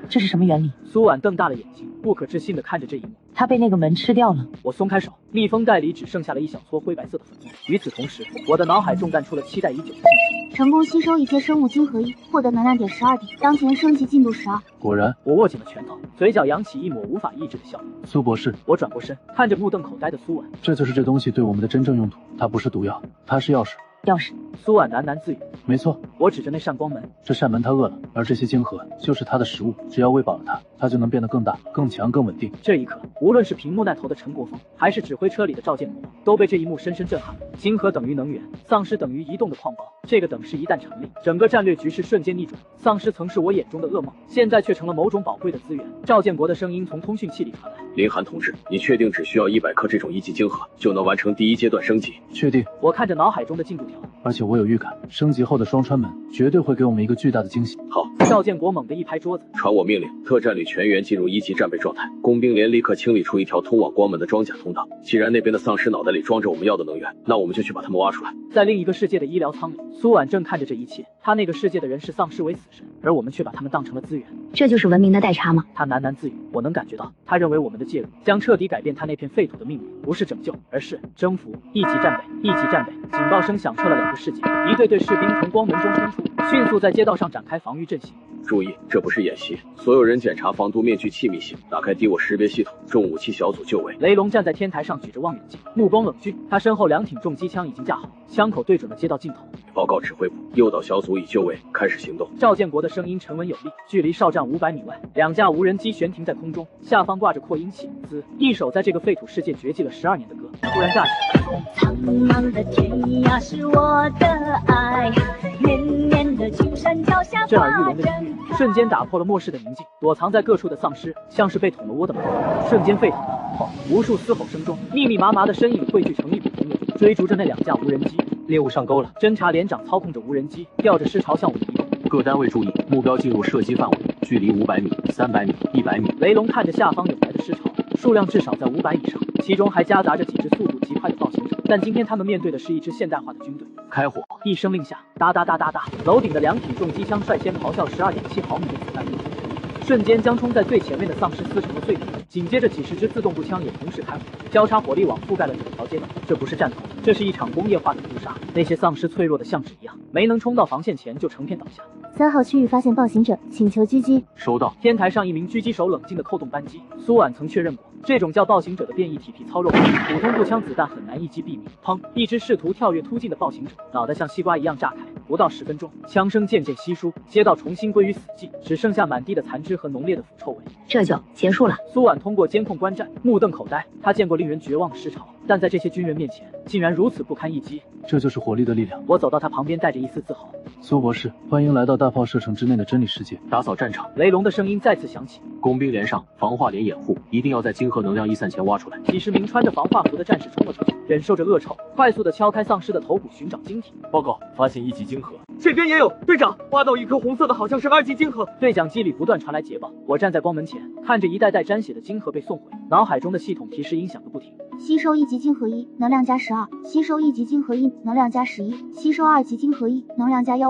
这是什么原理？苏婉瞪大了眼睛，不可置信地看着这一幕。它被那个门吃掉了。我松开手，密封袋里只剩下了一小撮灰白色的粉末。与此同时，我的脑海中弹出了期待已久的信息：成功吸收一阶生物晶核1，获得能量点12点，当前升级进度12。果然，我握紧了拳头，嘴角扬起一抹无法抑制的笑容。苏博士，我转过身，看着目瞪口呆的苏婉。这就是这东西对我们的真正用途，它不是毒药，它是钥匙。钥匙。苏婉喃喃自语。没错，我指着那扇光门。这扇门它饿了，而这些晶核就是它的食物，只要喂饱了它，它就能变得更大、更强、更稳定。这一刻，无论是屏幕那头的陈国峰，还是指挥车里的赵建国，都被这一幕深深震撼了。晶核等于能源，丧尸等于移动的矿包，这个等式一旦成立，整个战略局势瞬间逆转。丧尸曾是我眼中的噩梦，现在却成了某种宝贵的资源。赵建国的声音从通讯器里传来：林寒同志，你确定只需要100颗这种1级晶核就能完成第1阶段升级？确定。我看着脑海中的进度条，而且我有预感，升级后的双穿门绝对会给我们一个巨大的惊喜。好，赵建国猛地一拍桌子，传我命令，特战旅全员进入1级战备状态，工兵连立刻清理出一条通往光门的装甲通道。既然那边的丧尸脑袋里装着我们要的能源，那我们就去把他们挖出来。在另一个世界的医疗舱里，苏婉正看着这一切。他那个世界的人视丧尸为死神，而我们却把他们当成了资源。这就是文明的代差吗？他喃喃自语，我能感觉到，他认为我们的介入将彻底改变他那片废土的命运，不是拯救，而是征服。1级战备，1级战备！警报声响彻了2个世界，一队队士兵从光门中冲出，迅速在街道上展开防御阵型。注意，这不是演习，所有人检查防毒面具气密性，打开敌我识别系统，重武器小组就位。雷龙站在天台上，举着望远镜，目光冷峻。他身后2挺重机枪已经架好，枪口对准了街道尽头。报告指挥部，诱导小组已就位，开始行动。赵建国的声音沉稳有力。距离哨站500米外，2架无人机悬停在空中，下方挂着扩音器。一首在这个废土世界绝迹了12年的歌突然炸起来。苍茫的天涯是我的爱，绵绵的青山脚下。震耳欲聋的音乐瞬间打破了末世的宁静，躲藏在各处的丧尸像是被捅了窝的蚂蚁，瞬间沸腾了。后，无数嘶吼声中，密密麻麻的身影汇聚成一股洪流，追逐着那2架无人机。猎物上钩了，侦察连长操控着无人机，调着尸朝向我们移动。各单位注意，目标进入射击范围，距离500米、300米、100米。雷龙看着下方涌来的尸潮，数量至少在500以上，其中还夹杂着几只速度极快的暴行者。但今天他们面对的是一支现代化的军队。开火！一声令下，哒哒哒哒哒，楼顶的2挺重机枪率先咆哮12.7毫米的子弹入侵，瞬间将冲在最前面的丧尸撕成了碎片。紧接着几十支自动步枪也同时开火，交叉火力网覆盖了整条街道。这不是战斗，这是一场工业化的屠杀。那些丧尸脆弱的像纸一样，没能冲到防线前就成片倒下。3号区域发现暴行者，请求狙击。收到。天台上一名狙击手冷静地扣动扳机。苏婉曾确认过，这种叫暴行者的变异体皮糙肉厚，普通步枪子弹很难一击毙命。砰！一只试图跳跃突进的暴行者，脑袋像西瓜一样炸开。不到10分钟，枪声渐渐稀疏，街道重新归于死寂，只剩下满地的残肢和浓烈的腐臭味。这就结束了。苏婉通过监控观战，目瞪口呆。他见过令人绝望的尸潮，但在这些军人面前，竟然如此不堪一击。这就是火力的力量。我走到他旁边，带着一丝自豪。苏博士，欢迎来到大炮射程之内的真理世界。打扫战场，雷龙的声音再次响起。工兵连上，防化连掩护，一定要在晶核能量一散前挖出来。几十名穿着防化服的战士冲了出来，忍受着恶臭，快速的敲开丧尸的头骨，寻找晶体。报告，发现1级晶核。这边也有，队长，挖到一颗红色的，好像是2级晶核。对讲机里不断传来捷报，我站在光门前，看着一袋袋沾血的晶核被送回，脑海中的系统提示音响个不停。吸收1级晶核1，能量加12；吸收1级晶核1，能量加11；吸收2级晶核1，能量加150。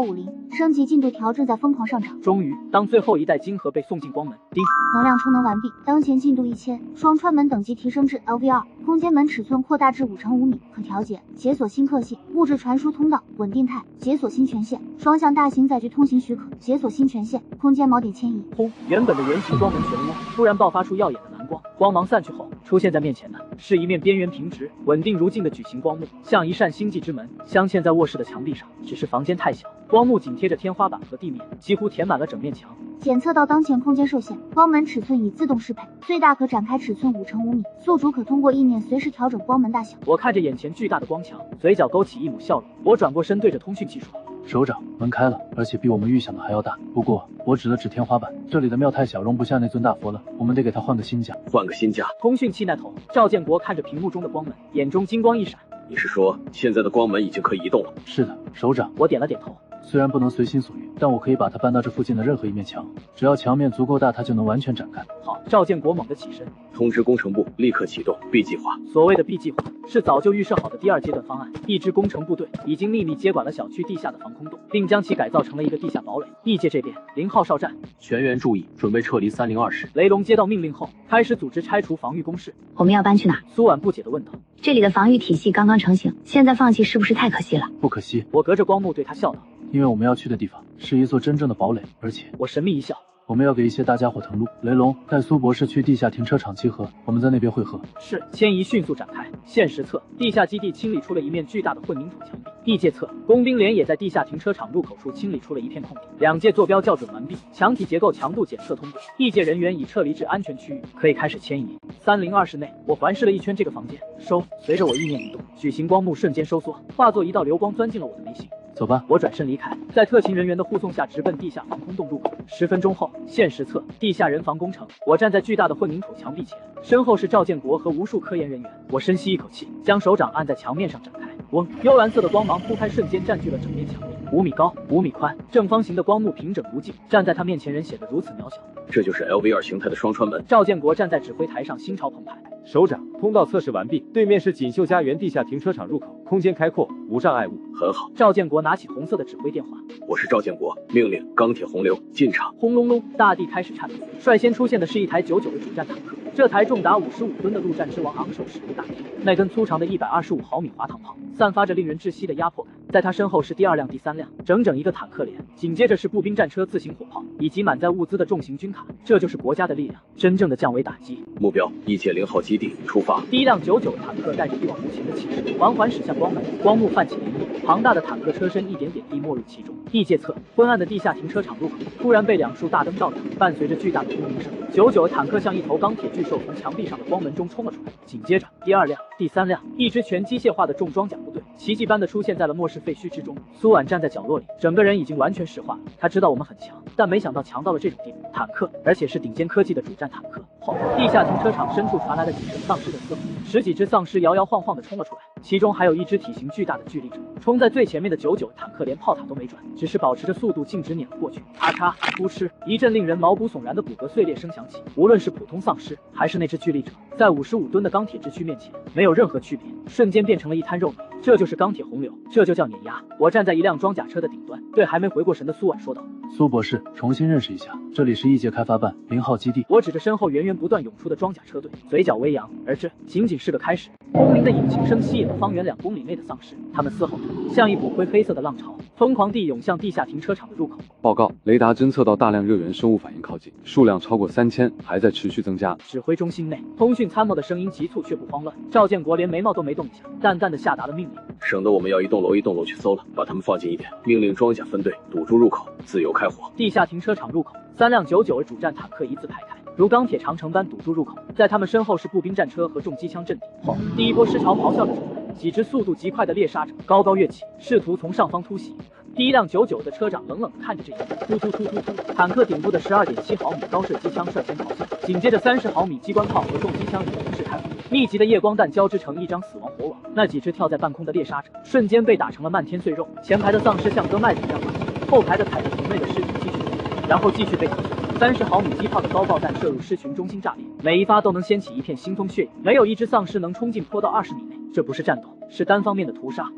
升级进度条正在疯狂上涨。终于，当最后一袋晶核被送进光门，叮，能量充能完毕，当前进度1000，双穿门等级提升至 LV2，空间门尺寸扩大至5乘5米，可调节，解锁新克系，物质传输通道，稳定态，解锁新权限，双向大型载具通行许可，解锁新权限，空间锚点迁移。轰！原本的圆形光门漩涡突然爆发出耀眼的蓝光，光芒散去后，出现在面前的是一面边缘平直、稳定如镜的矩形光幕，像一扇星际之门，镶嵌在卧室的墙壁上。只是房间太小，光幕紧贴着天花板和地面，几乎填满了整面墙。检测到当前空间受限，光门尺寸已自动适配，最大可展开尺寸5乘5米，宿主可通过意念随时调整光门大小。我看着眼前巨大的光墙，嘴角勾起一抹笑容。我转过身对着通讯器说：“首长，门开了，而且比我们预想的还要大。不过我指了指天花板，这里的庙太小，容不下那尊大佛了，我们得给他换个新家。”换个新家？通讯器那头，赵建国看着屏幕中的光门，眼中金光一闪。你是说现在的光门已经可以移动了？是的，首长。我点了点头。虽然不能随心所欲，但我可以把它搬到这附近的任何一面墙，只要墙面足够大，它就能完全展开。好，赵建国猛地起身，通知工程部立刻启动 B 计划。所谓的 B 计划是早就预设好的第2阶段方案，一支工程部队已经秘密接管了小区地下的防空洞，并将其改造成了一个地下堡垒。异界这边，0号哨站，全员注意，准备撤离302室。雷龙接到命令后，开始组织拆除防御工事。我们要搬去哪？苏婉不解地问道。这里的防御体系刚刚成型，现在放弃是不是太可惜了？不可惜。我隔着光幕对他笑道。因为我们要去的地方是一座真正的堡垒，而且我神秘一笑，我们要给一些大家伙腾路。雷龙，带苏博士去地下停车场集合，我们在那边会合。是。迁移迅速展开。现实侧，地下基地清理出了一面巨大的混凝土墙壁。异界侧，工兵连也在地下停车场入口处清理出了一片空地。2界坐标校准完毕，墙体结构强度检测通过，异界人员已撤离至安全区域，可以开始迁移。302室内，我环视了一圈这个房间，收。随着我意念一动，矩形光幕瞬间收缩，化作一道流光钻进了我的眉心。走吧，我转身离开，在特勤人员的护送下直奔地下防空洞入口。10分钟后，现实侧地下人防工程，我站在巨大的混凝土墙壁前，身后是赵建国和无数科研人员。我深吸一口气，将手掌按在墙面上展开。嗡，幽蓝色的光芒铺开，瞬间占据了整面墙面，5米高，5米宽，正方形的光幕平整如镜，站在他面前人显得如此渺小。这就是 LV2 形态的双穿门。赵建国站在指挥台上，心潮澎湃。首长，通道测试完毕，对面是锦绣家园地下停车场入口，空间开阔，无障碍物。很好。赵建国拿起红色的指挥电话。我是赵建国，命令钢铁洪流进场。轰隆隆，大地开始颤抖。率先出现的是一台99的主战坦克，这台重达55吨的陆战之王昂首驶入大厅，那根粗长的125毫米滑膛炮散发着令人窒息的压迫感。在他身后是第2辆、第3辆，整整一个坦克连，紧接着是步兵战车、自行火炮以及满载物资的重型军卡。这就是国家的力量，真正的降维打击。目标异界0号基地出发。第1辆99坦克带着一往无前的气势，缓缓驶向光门，光幕泛起涟漪，庞大的坦克车身一点点地没入其中。异界侧昏暗的地下停车场入口突然被2束大灯照亮，伴随着巨大的轰鸣声，99坦克像一头钢铁巨兽从墙壁上的光门中冲了出来。紧接着，第2辆、第3辆，一支全机械化的重装甲部队奇迹般的出现在了末世废墟之中。苏婉站在角落里，整个人已经完全石化了。他知道我们很强，但没想到强到了这种地步。坦克，而且是顶尖科技的主战坦克。后，地下停车场深处传来了几声丧尸的嘶吼，10几只丧尸摇摇晃晃地冲了出来，其中还有一只体型巨大的巨力者。冲在最前面的99坦克连炮塔都没转，只是保持着速度径直碾了过去。咔嚓，噗嗤，一阵令人毛骨悚然的骨骼碎裂声响起。无论是普通丧尸，还是那只巨力者，在55吨的钢铁之躯面前，没有任何区别，瞬间变成了一滩肉泥。这就是钢铁洪流，这就叫碾压。我站在一辆装甲车的顶端，对还没回过神的苏婉说道：“苏博士，重新认识一下，这里是异界开发办0号基地。”我指着身后源源不断涌出的装甲车队，嘴角微扬，而这仅仅是个开始。轰鸣的引擎声吸引了方圆2公里内的丧尸，他们嘶吼着，像一股灰黑色的浪潮，疯狂地涌向地下停车场的入口。报告，雷达侦测到大量热源生物反应靠近，数量超过3000，还在持续增加。指挥中心内，通讯参谋的声音急促却不慌乱。赵建国连眉毛都没动一下，淡淡的下达了命令，省得我们要一栋楼一栋楼去搜了，把他们放近一点。命令装甲分队堵住入口，自由开火。地下停车场入口，3辆99主战坦克一字排开，如钢铁长城般堵住入口。在他们身后是步兵战车和重机枪阵地。后，第一波尸潮咆哮着冲来，几只速度极快的猎杀者高高跃起，试图从上方突袭。第一辆99的车长冷冷地看着这一幕，突突突突突，坦克顶部的12.7毫米高射机枪率先咆哮，紧接着30毫米机关炮和重机枪也同时开火，密集的夜光弹交织成一张死亡火网。那几只跳在半空的猎杀者瞬间被打成了漫天碎肉，前排的丧尸像割麦子一样滑行，后排的踩着同类的尸体继续飞，然后继续被打碎。30毫米机炮的高爆弹射入狮群中心炸裂，每一发都能掀起一片腥风血雨，没有一只丧尸能冲进坡到20米内。这不是战斗，是单方面的屠杀。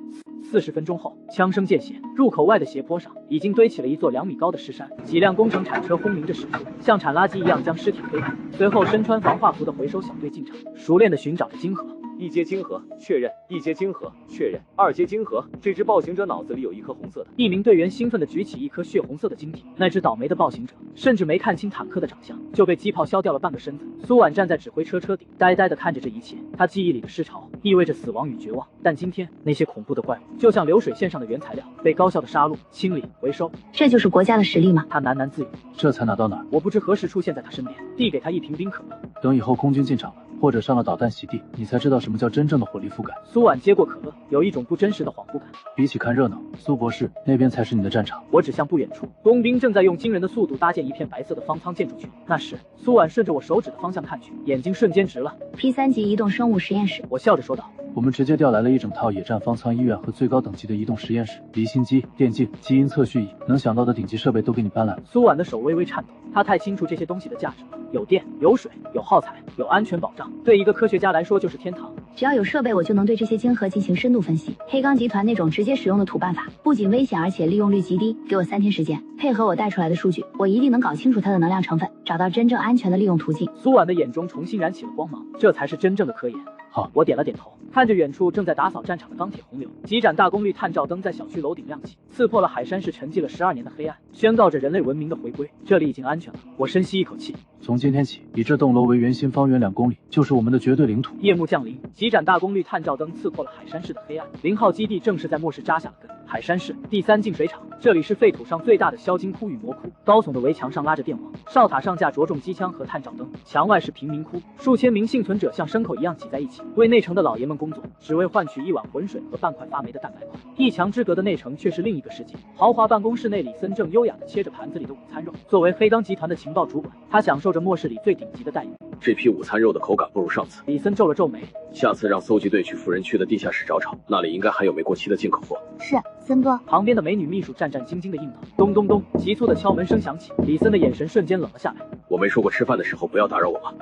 40分钟后，枪声渐歇，入口外的斜坡上已经堆起了一座2米高的尸山，几辆工程铲车轰鸣着驶出，像铲垃圾一样将尸体推开。随后，身穿防化服的回收小队进场，熟练地寻找着晶核。一阶晶核确认，一阶晶核确认，二阶晶核。这只暴行者脑子里有一颗红色的。一名队员兴奋地举起一颗血红色的晶体，那只倒霉的暴行者甚至没看清坦克的长相，就被机炮削掉了半个身子。苏婉站在指挥车车顶，呆呆地看着这一切。他记忆里的尸潮意味着死亡与绝望，但今天那些恐怖的怪物就像流水线上的原材料，被高效的杀戮、清理、回收。这就是国家的实力吗？他喃喃自语。这才哪到哪儿？我不知何时出现在他身边，递给他一瓶冰可乐。等以后空军进场了，或者上了导弹洗地，你才知道什么叫真正的火力覆盖。苏婉接过可乐，有一种不真实的恍惚感。比起看热闹，苏博士，那边才是你的战场。我指向不远处，工兵正在用惊人的速度搭建一片白色的方舱建筑群。那时，苏婉顺着我手指的方向看去，眼睛瞬间直了。P3级移动生物实验室，我笑着说道。我们直接调来了一整套野战方舱医院和最高等级的移动实验室，离心机、电镜、基因测序仪，能想到的顶级设备都给你搬来了。苏婉的手微微颤抖，她太清楚这些东西的价值了。有电，有水，有耗材，有安全保障，对一个科学家来说就是天堂。只要有设备，我就能对这些晶核进行深度分析。黑钢集团那种直接使用的土办法，不仅危险，而且利用率极低。给我3天时间，配合我带出来的数据，我一定能搞清楚它的能量成分，找到真正安全的利用途径。苏婉的眼中重新燃起了光芒，这才是真正的科研。好，我点了点头，看着远处正在打扫战场的钢铁洪流，几盏大功率探照灯在小区楼顶亮起，刺破了海山市沉寂了12年的黑暗，宣告着人类文明的回归。这里已经安全了。我深吸一口气。从今天起，以这栋楼为圆心，方圆2公里就是我们的绝对领土。夜幕降临，几盏大功率探照灯刺破了海山市的黑暗。0号基地正式在末世扎下了根。海山市第3净水厂，这里是废土上最大的销金窟与魔窟。高耸的围墙上拉着电网，哨塔上架着重机枪和探照灯，墙外是贫民窟，数千名幸存者像牲口一样挤在一起，为内城的老爷们工作，只为换取一碗浑水和半块发霉的蛋白块。一墙之隔的内城却是另一个世界。豪华办公室内，李森正优雅地切着盘子里的午餐肉。作为黑钢集团的情报主管，他享受着末世里最顶级的待遇。这批午餐肉的口感不如上次。李森皱了皱眉，下次让搜集队去富人区的地下室找找，那里应该还有没过期的进口货。是，森哥。旁边的美女秘书战战兢兢地应道。咚咚咚，急促的敲门声响起，李森的眼神瞬间冷了下来。我没说过吃饭的时候不要打扰我吗？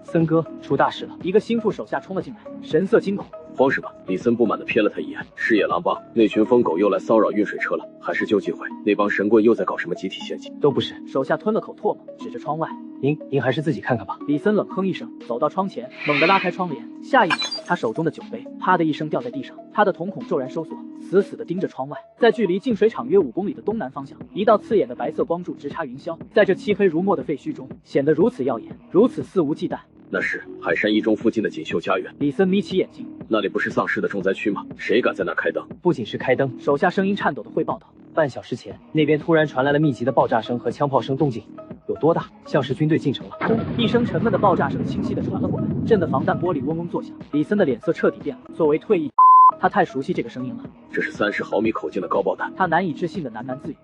森哥，出大事了！一个心腹手下冲了进来，神色惊恐。慌什么？李森不满地瞥了他一眼。是野狼帮那群疯狗又来骚扰运水车了，还是救济会那帮神棍又在搞什么集体献祭？都不是。手下吞了口唾沫，指着窗外。您还是自己看看吧。李森冷哼一声，走到窗前，猛地拉开窗帘。下一秒，他手中的酒杯啪的一声掉在地上，他的瞳孔骤然收缩，死死地盯着窗外。在距离净水厂约5公里的东南方向，一道刺眼的白色光柱直插云霄，在这漆黑如墨的废墟中，显得如此耀眼，如此肆无忌惮。那是海山一中附近的锦绣家园。李森眯起眼睛，那里不是丧尸的重灾区吗？谁敢在那儿开灯？不仅是开灯，手下声音颤抖地汇报道。半小时前，那边突然传来了密集的爆炸声和枪炮声，动静有多大？像是军队进城了。轰！一声沉闷的爆炸声清晰地传了过来，震得防弹玻璃嗡嗡作响。李森的脸色彻底变了。作为退役，他太熟悉这个声音了。这是30毫米口径的高爆弹。他难以置信地喃喃自语。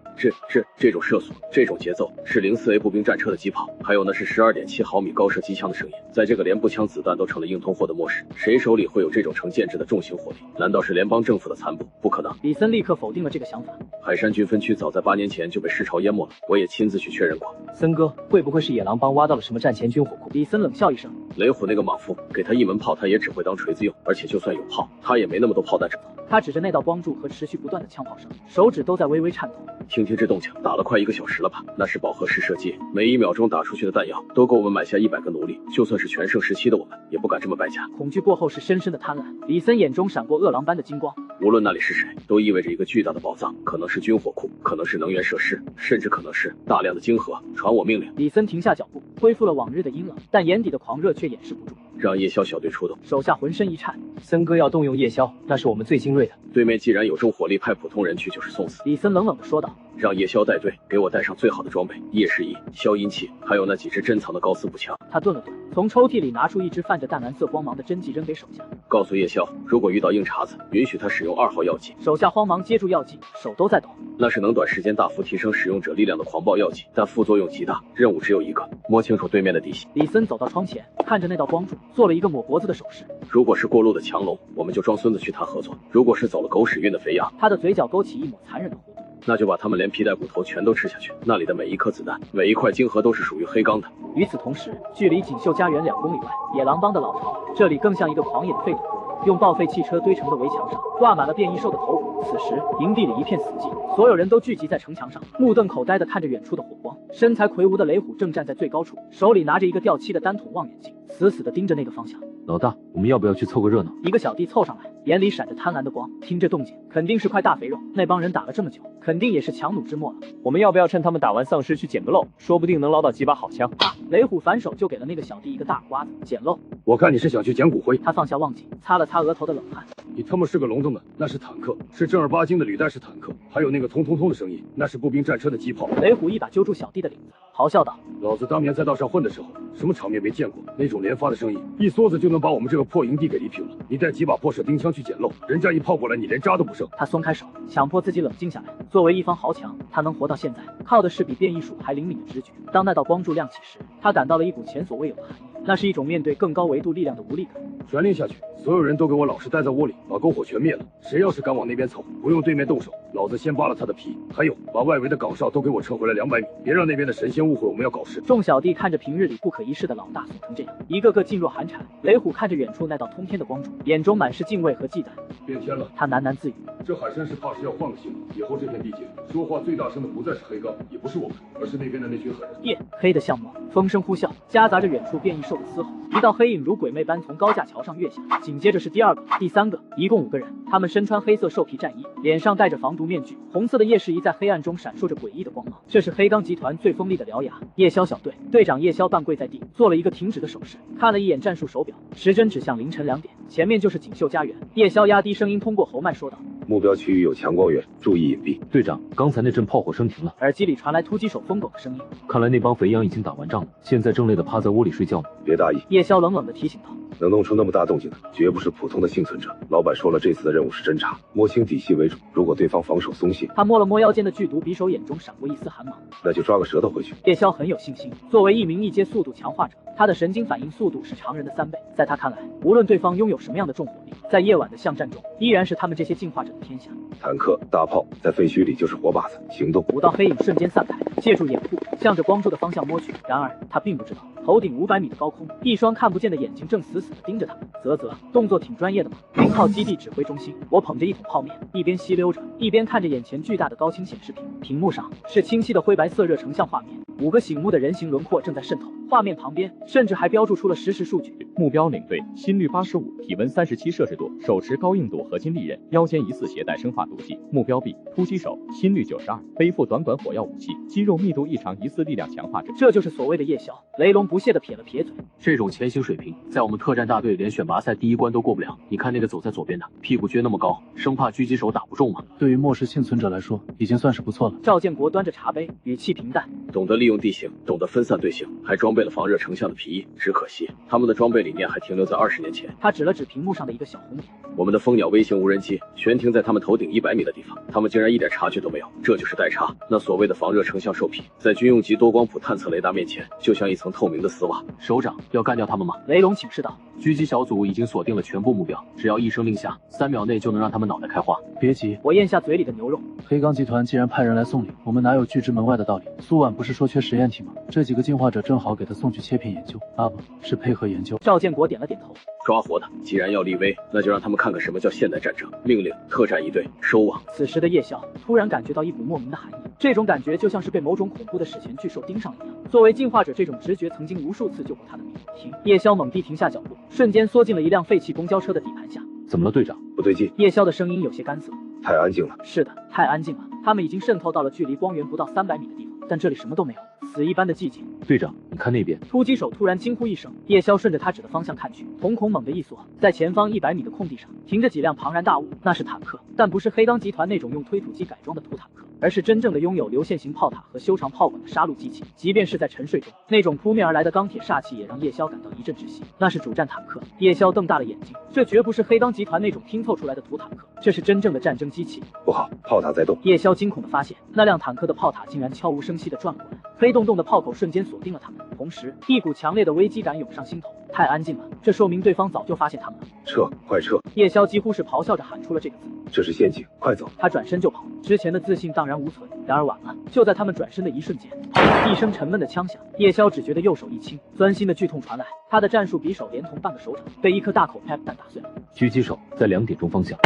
这种射速，这种节奏，是04A 步兵战车的机炮，还有那是12.7毫米高射机枪的声音。在这个连步枪子弹都成了硬通货的末世，谁手里会有这种成建制的重型火力？难道是联邦政府的残部？不可能！李森立刻否定了这个想法。海山军分区早在8年前就被尸潮淹没了，我也亲自去确认过。森哥，会不会是野狼帮挖到了什么战前军火库？李森冷笑一声。雷虎那个莽夫，给他一门炮，他也只会当锤子用，而且就算有炮，他也没那么多炮弹整。他指着那道光柱和持续不断的枪炮声，手指都在微微颤抖。听这动静，打了快1个小时了吧？那是饱和式射击，每1秒钟打出去的弹药都够我们买下100个奴隶，就算是全盛时期的我们，也不敢这么败家。恐惧过后是深深的贪婪。李森眼中闪过饿狼般的金光。无论那里是谁，都意味着一个巨大的宝藏，可能是军火库，可能是能源设施，甚至可能是大量的晶核。传我命令。李森停下脚步，恢复了往日的阴冷，但眼底的狂热却掩饰不住。让夜宵小队出动。手下浑身一颤。森哥要动用夜宵，那是我们最精锐的。对面既然有重火力，派普通人去就是送死。李森冷冷地说道。让夜宵带队给我带上最好的装备，夜视仪、消音器，还有那几支珍藏的高斯步枪。他顿了顿，从抽屉里拿出一支泛着淡蓝色光芒的针剂扔给手下，告诉夜宵，如果遇到硬茬子，允许他使用2号药剂。手下慌忙接住药剂，手都在抖。那是能短时间大幅提升使用者力量的狂暴药剂，但副作用极大。任务只有一个，摸清楚对面的底细。李森走到窗前，看着那道光柱，做了一个抹脖子的手势。如果是过路的强龙，我们就装孙子去谈合作；如果是走了狗屎运的肥羊，他的嘴角勾起一抹残忍的弧度。那就把他们连皮带骨头全都吃下去。那里的每一颗子弹，每一块晶核都是属于黑钢的。与此同时，距离锦绣家园2公里外，野狼帮的老巢，这里更像一个狂野的废土堆，用报废汽车堆成的围墙上挂满了变异兽的头骨。此时，营地里一片死寂，所有人都聚集在城墙上，目瞪口呆地看着远处的火光。身材魁梧的雷虎正站在最高处，手里拿着一个掉漆的单筒望远镜，死死地盯着那个方向。老大，我们要不要去凑个热闹？一个小弟凑上来，眼里闪着贪婪的光，听这动静，肯定是块大肥肉。那帮人打了这么久，肯定也是强弩之末了。我们要不要趁他们打完丧尸去捡个漏，说不定能捞到几把好枪。雷虎反手就给了那个小弟一个大耳刮子，捡漏。我看你是想去捡骨灰。他放下忘记，擦了擦额头的冷汗。你他妈是个聋子吗？那是坦克，是正儿八经的履带式坦克，还有那个通通通的声音，那是步兵战车的机炮。雷虎一把揪住小弟的领子，咆哮道：老子当年在道上混的时候，什么场面没见过？那种连发的声音，一梭子就能把我们这个破营地给离平了。你带几把破射钉枪去捡漏，人家一炮过来，你连渣都不剩。他松开手，强迫自己冷静下来。作为一方豪强，他能活到现在，靠的是比变异鼠还灵敏的直觉。当那道光柱亮起时，他感到了一股前所未有的寒意，那是一种面对更高维度力量的无力感。传令下去，所有人都给我老实待在窝里，把篝火全灭了。谁要是敢往那边凑，不用对面动手，老子先扒了他的皮。还有，把外围的岗哨都给我撤回来200米，别让那边的神仙误会我们要搞事。众小弟看着平日里不可一世的老大怂成这样，一个个噤若寒蝉。雷虎看着远处那道通天的光柱，眼中满是敬畏和忌惮。变天了，他喃喃自语：这海参是怕是要换个性了。以后这片地界，说话最大声的不再是黑钢，也不是我们，而是那边的那群狠人。夜黑的像魔，风声呼啸，夹杂着远处变异兽的嘶吼。一道黑影如鬼魅般从高架桥上跃下，紧接着是第2个、第3个，一共5个人。他们身穿黑色兽皮战衣，脸上戴着防毒面具，红色的夜视仪在黑暗中闪烁着诡异的光芒。这是黑钢集团最锋利的獠牙。夜宵小队队长夜宵半跪在地，做了一个停止的手势，看了一眼战术手表，时针指向凌晨2点，前面就是锦绣家园。夜宵压低声音通过喉麦说道：目标区域有强光源，注意隐蔽。队长，刚才那阵炮火声停了。耳机里传来突击手疯狗的声音。看来那帮肥羊已经打完仗了，现在正累得趴在窝里睡觉呢。别大意。夜宵冷冷地提醒道：能弄出那么大动静的，绝不是普通的幸存者。老板说了，这次的任务是侦查，摸清底细为主。如果对方防守松懈，他摸了摸腰间的剧毒匕首，眼中闪过一丝寒芒。那就抓个舌头回去。夜宵很有信心，作为一名异阶速度强化者，他的神经反应速度是常人的3倍。在他看来，无论对方拥有什么样的重火力，在夜晚的巷战中，依然是他们这些进化者的天下。坦克、大炮在废墟里就是活靶子，行动。5道黑影瞬间散开，借助掩护，向着光柱的方向摸去。然而他并不知道，头顶500米的高空，一双看不见的眼睛正死死地盯着他。啧，动作挺专业的嘛。0号基地指挥中心，我捧着一桶泡面，一边吸溜着，一边看着眼前巨大的高清显示屏。屏幕上是清晰的灰白色热成像画面，5个醒目的人形轮廓正在渗透。画面旁边甚至还标注出了实时数据。目标领队，心率85，体温37摄氏度，手持高硬度合金利刃，腰间疑似携带生化毒剂。目标 B， 突击手，心率92，背负短管火药武器，肌肉密度异常，疑似力量强化者。这就是所谓的夜宵。雷龙不屑地撇了撇嘴，这种前行水平，在我们特战大队连选拔赛第1关都过不了。你看那个走在左边的，屁股撅那么高，生怕狙击手打不中吗？对于末世幸存者来说，已经算是不错了。赵建国端着茶杯，语气平淡，懂得利用地形，懂得分散队形，还装备了防热成像的皮衣。只可惜他们的装备理念还停留在20年前。他指了指屏幕上的一个小红点，我们的蜂鸟微型无人机悬停在他们头顶100米的地方，他们竟然一点察觉都没有，这就是代差。那所谓的防热成像兽皮，在军用级多光谱探测雷达面前，就像一层透明的丝袜。首长要干掉他们吗？雷龙请示道。狙击小组已经锁定了全部目标，只要一声令下，3秒内就能让他们脑袋开花。别急，我咽下嘴里的牛肉。黑钢集团既然派人来送礼，我们哪有拒之门外的道理？苏婉不是说缺实验体吗？这几个进化者正好给他送去切片研究，啊不是配合研究。赵建国点了点头。抓活的，既然要立威，那就让他们看看什么叫现代战争。命令特战一队收网。此时的夜宵突然感觉到一股莫名的寒意，这种感觉就像是被某种恐怖的史前巨兽盯上了一样。作为进化者，这种直觉曾经无数次救过他的命。停！夜宵猛地停下脚步，瞬间缩进了一辆废弃公交车的底盘下。怎么了，队长？不对劲。夜宵的声音有些干涩。太安静了。是的，太安静了。他们已经渗透到了距离光源不到300米的地方，但这里什么都没有。死一般的寂静。队长，你看那边。突击手突然惊呼一声，叶宵顺着他指的方向看去，瞳孔猛地一缩，在前方100米的空地上停着几辆庞然大物，那是坦克，但不是黑钢集团那种用推土机改装的土坦克，而是真正的拥有流线型炮塔和修长炮管的杀戮机器。即便是在沉睡中，那种扑面而来的钢铁煞气也让叶宵感到一阵窒息。那是主战坦克。叶宵瞪大了眼睛，这绝不是黑钢集团那种拼凑出来的土坦克，这是真正的战争机器。不好，炮塔在动！叶宵惊恐地发现，那辆坦克的炮塔竟然悄无声息地转了过来，黑洞洞的炮口瞬间锁定了他们，同时一股强烈的危机感涌上心头。太安静了，这说明对方早就发现他们了。撤，快撤！叶宵几乎是咆哮着喊出了这个字。这是陷阱，快走！他转身就跑，之前的自信荡然无存。然而晚了，就在他们转身的一瞬间，一声沉闷的枪响，叶宵只觉得右手一轻，钻心的剧痛传来，他的战术匕首连同半个手掌被一颗大口 pep 弹打碎了。狙击手在2点钟方向。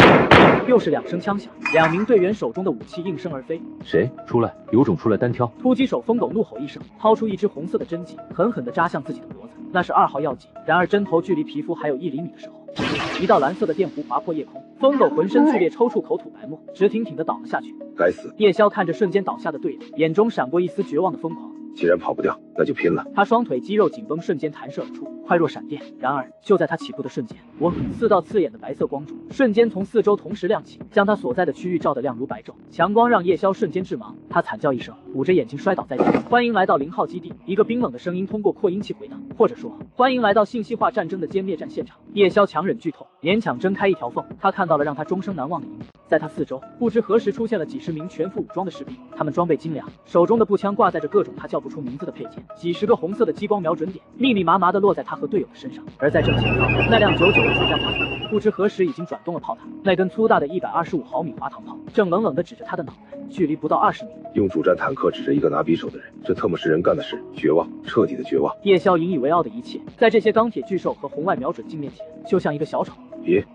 又是2声枪响，2名队员手中的武器应声而飞。谁出来？有种出来单挑！突击手疯狗怒吼一声，掏出一支红色的针剂，狠狠地扎向自己的脖子。那是2号药剂，然而针头距离皮肤还有1厘米的时候，一道蓝色的电弧划破夜空，疯狗浑身剧烈抽搐，口吐白沫，直挺挺地倒了下去。该死！叶宵看着瞬间倒下的队友，眼中闪过一丝绝望的疯狂。既然跑不掉，那就拼了！他双腿肌肉紧绷，瞬间弹射而出，快若闪电。然而就在他起步的瞬间，4道刺眼的白色光柱瞬间从四周同时亮起，将他所在的区域照得亮如白昼。强光让叶宵瞬间致盲，他惨叫一声，捂着眼睛摔倒在地。欢迎来到0号基地，一个冰冷的声音通过扩音器回荡，或者说，欢迎来到信息化战争的歼灭战现场。叶宵强忍剧痛，勉强睁开一条缝，他看到了让他终生难忘的一幕。在他四周，不知何时出现了几十名全副武装的士兵，他们装备精良，手中的步枪挂载着各种他叫不出名字的配件，几十个红色的激光瞄准点密密麻麻地落在他和队友的身上。而在正前方，那辆99的主战坦克不知何时已经转动了炮塔，那根粗大的125毫米滑膛炮正冷冷地指着他的脑袋，距离不到20米。用主战坦克指着一个拿匕首的人，这特么是人干的事！绝望，彻底的绝望！叶宵引以为傲的一切，在这些钢铁巨兽和红外瞄准镜面前，就像一个小丑。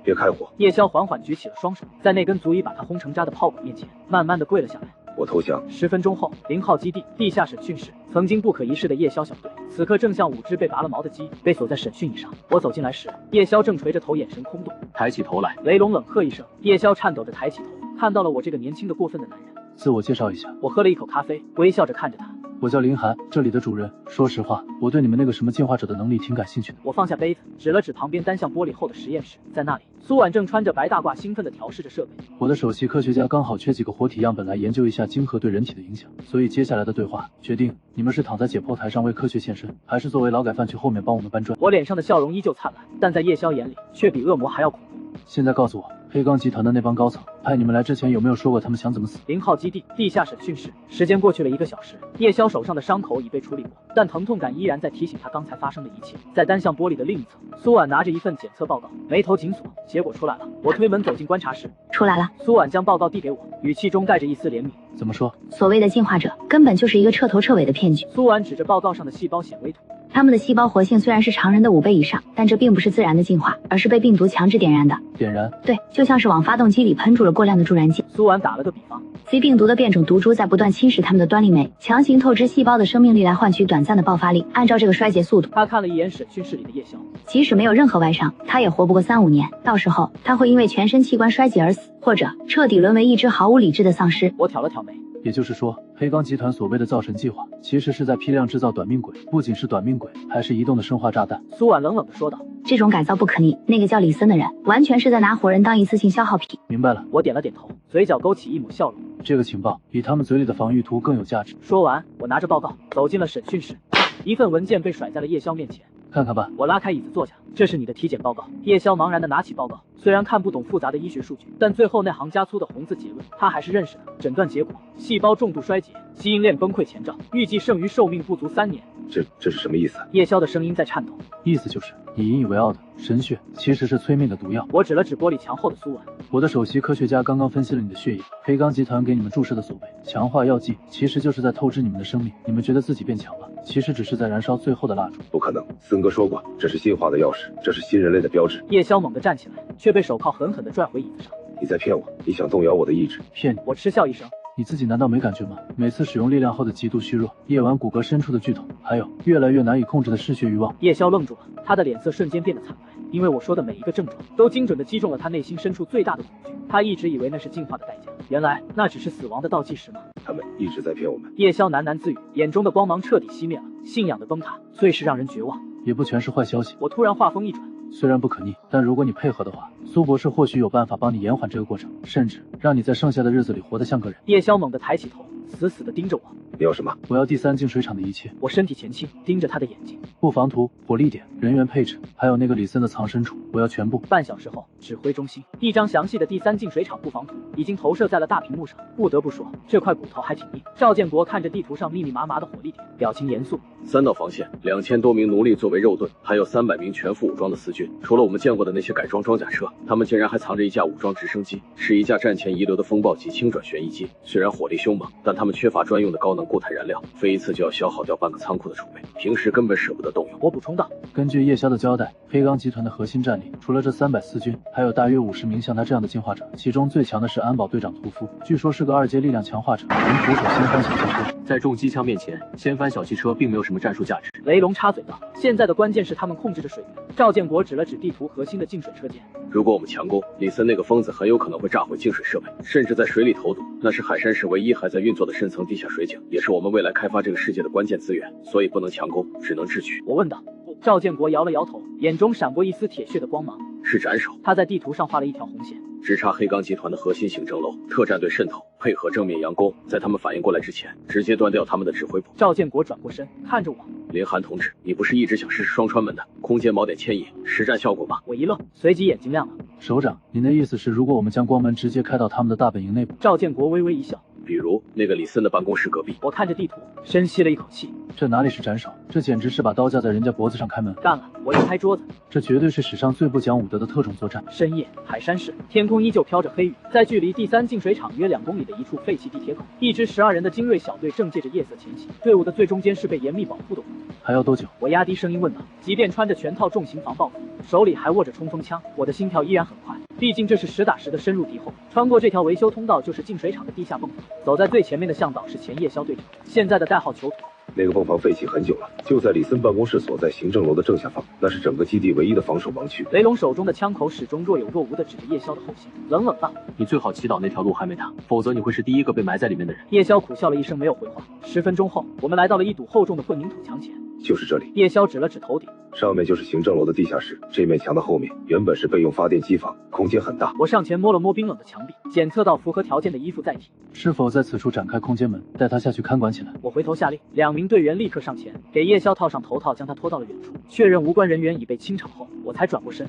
别开火！叶宵缓缓举起了双手，在那根足以把他轰成渣的炮管面前，慢慢地跪了下来。我投降。10分钟后，0号基地地下审讯室，曾经不可一世的叶宵小队，此刻正像5只被拔了毛的鸡，被锁在审讯椅上。我走进来时，叶宵正垂着头，眼神空洞。抬起头来！雷龙冷喝一声，叶宵颤抖着抬起头，看到了我这个年轻的过分的男人。自我介绍一下，我喝了一口咖啡，微笑着看着他。我叫林寒，这里的主人。说实话，我对你们那个什么进化者的能力挺感兴趣的。我放下杯子，指了指旁边单向玻璃后的实验室，在那里，苏婉正穿着白大褂，兴奋地调试着设备。我的首席科学家刚好缺几个活体样本来研究一下晶核对人体的影响，所以接下来的对话决定你们是躺在解剖台上为科学献身，还是作为劳改犯去后面帮我们搬砖。我脸上的笑容依旧灿烂，但在叶宵眼里却比恶魔还要恐怖。现在告诉我，黑钢集团的那帮高层派你们来之前有没有说过他们想怎么死？0号基地地下审讯室，时间过去了1个小时，叶宵手上的伤口已被处理过，但疼痛感依然在提醒他刚才发生的一切。在单向玻璃的另一侧，苏婉拿着一份检测报告，眉头紧锁。结果出来了，我推门走进观察室。出来了。苏婉将报告递给我，语气中带着一丝怜悯。怎么说？所谓的进化者根本就是一个彻头彻尾的骗局。苏婉指着报告上的细胞显微图。他们的细胞活性虽然是常人的5倍以上，但这并不是自然的进化，而是被病毒强制点燃的。点燃？对，就像是往发动机里喷注了过量的助燃剂。苏婉打了个比方 ，C 病毒的变种毒株在不断侵蚀它们的端粒酶，强行透支细胞的生命力来换取短暂的爆发力。按照这个衰竭速度，他看了一眼审讯室里的叶宵，即使没有任何外伤，他也活不过3-5年。到时候他会因为全身器官衰竭而死，或者彻底沦为一只毫无理智的丧尸。我挑了挑眉。也就是说，黑钢集团所谓的造神计划，其实是在批量制造短命鬼，不仅是短命鬼，还是移动的生化炸弹。苏婉冷冷地说道：“这种改造不可逆，那个叫李森的人，完全是在拿活人当一次性消耗品。”明白了，我点了点头，嘴角勾起一抹笑容。这个情报比他们嘴里的防御图更有价值。说完，我拿着报告走进了审讯室，一份文件被甩在了叶宵面前。看看吧，我拉开椅子坐下。这是你的体检报告。叶宵茫然地拿起报告，虽然看不懂复杂的医学数据，但最后那行加粗的红字结论他还是认识的。诊断结果：细胞重度衰竭，基因链崩溃前兆，预计剩余寿命不足3年。这是什么意思？叶宵的声音在颤抖。意思就是你引以为傲的神血，其实是催命的毒药。我指了指玻璃墙后的苏婉。我的首席科学家刚刚分析了你的血液，黑钢集团给你们注射的所谓强化药剂，其实就是在透支你们的生命。你们觉得自己变强了，其实只是在燃烧最后的蜡烛。不可能，森哥说过，这是进化的钥匙，这是新人类的标志。叶宵猛地站起来，却被手铐狠狠地拽回椅子上。你在骗我，你想动摇我的意志？骗你！我嗤笑一声。你自己难道没感觉吗？每次使用力量后的极度虚弱，夜晚骨骼深处的剧痛，还有越来越难以控制的嗜血欲望。叶宵愣住了，他的脸色瞬间变得惨白。因为我说的每一个症状都精准地击中了他内心深处最大的恐惧。他一直以为那是进化的代价，原来那只是死亡的倒计时吗？他们一直在骗我们。叶萧喃喃自语，眼中的光芒彻底熄灭了，信仰的崩塌最是让人绝望。也不全是坏消息。我突然话锋一转，虽然不可逆，但如果你配合的话，苏博士或许有办法帮你延缓这个过程，甚至让你在剩下的日子里活得像个人。叶萧猛地抬起头，死死地盯着我。你要什么？我要第3净水厂的一切。我身体前倾，盯着他的眼睛。布防图、火力点、人员配置，还有那个李森的藏身处，我要全部。半小时后，指挥中心，一张详细的第3净水厂布防图已经投射在了大屏幕上。不得不说，这块骨头还挺硬。赵建国看着地图上密密麻麻的火力点，表情严肃。3道防线，2000多名奴隶作为肉盾，还有300名全副武装的私军。除了我们见过的那些改装装甲车，他们竟然还藏着一架武装直升机，是一架战前遗留的风暴级轻转旋翼机。虽然火力凶猛，但他们缺乏专用的高能固态燃料，飞一次就要消耗掉半个仓库的储备，平时根本舍不得动用。我补充道，根据叶萧的交代，黑钢集团的核心战力除了这300私军，还有大约50名像他这样的进化者，其中最强的是安保队长屠夫，据说是个2阶力量强化者，能徒手掀翻小汽车。在重机枪面前，掀翻小汽车并没有什么战术价值。雷龙插嘴道，现在的关键是他们控制着水源。赵建国指了指地图核心的净水车间，如果我们强攻，李森那个疯子很有可能会炸毁净水设备，甚至在水里投毒。那是海山市唯一还在运作的深层地下水井，也是我们未来开发这个世界的关键资源，所以不能强攻，只能智取。我问道。赵建国摇了摇头，眼中闪过一丝铁血的光芒。是斩首。他在地图上画了一条红线，直插黑钢集团的核心行政楼，特战队渗透，配合正面佯攻，在他们反应过来之前，直接断掉他们的指挥部。赵建国转过身看着我，林寒同志，你不是一直想试试双川门的空间锚点牵引实战效果吗？我一愣，随即眼睛亮了。首长，您的意思是，如果我们将光门直接开到他们的大本营内部？赵建国微微一笑。比如那个李森的办公室隔壁。我看着地图，深吸了一口气。这哪里是斩首，这简直是把刀架在人家脖子上开门。干了！我一拍桌子，这绝对是史上最不讲武德的特种作战。深夜，海山市天空依旧飘着黑雨，在距离第3净水厂约2公里的一处废弃地铁口，一支12人的精锐小队正借着夜色前行。队伍的最中间是被严密保护的我。还要多久？我压低声音问道。即便穿着全套重型防爆服，手里还握着冲锋枪，我的心跳依然很快。毕竟这是实打实的深入敌后，穿过这条维修通道就是净水厂的地下泵房。走在最前面的向导是前夜宵队长，现在的代号囚徒。那个泵房废弃很久了，就在李森办公室所在行政楼的正下方，那是整个基地唯一的防守盲区。雷龙手中的枪口始终若有若无地指着夜宵的后心，冷冷道：“你最好祈祷那条路还没塌，否则你会是第一个被埋在里面的人。”夜宵苦笑了一声，没有回话。10分钟后，我们来到了一堵厚重的混凝土墙前。就是这里。夜宵指了指头顶，上面就是行政楼的地下室。这面墙的后面原本是备用发电机房，空间很大。我上前摸了摸冰冷的墙壁，检测到符合条件的衣服载体。是否在此处展开空间门，带他下去看管起来？我回头下令，2名队员立刻上前，给夜宵套上头套，将他拖到了远处，确认无关人员已被清场后，我才转过身。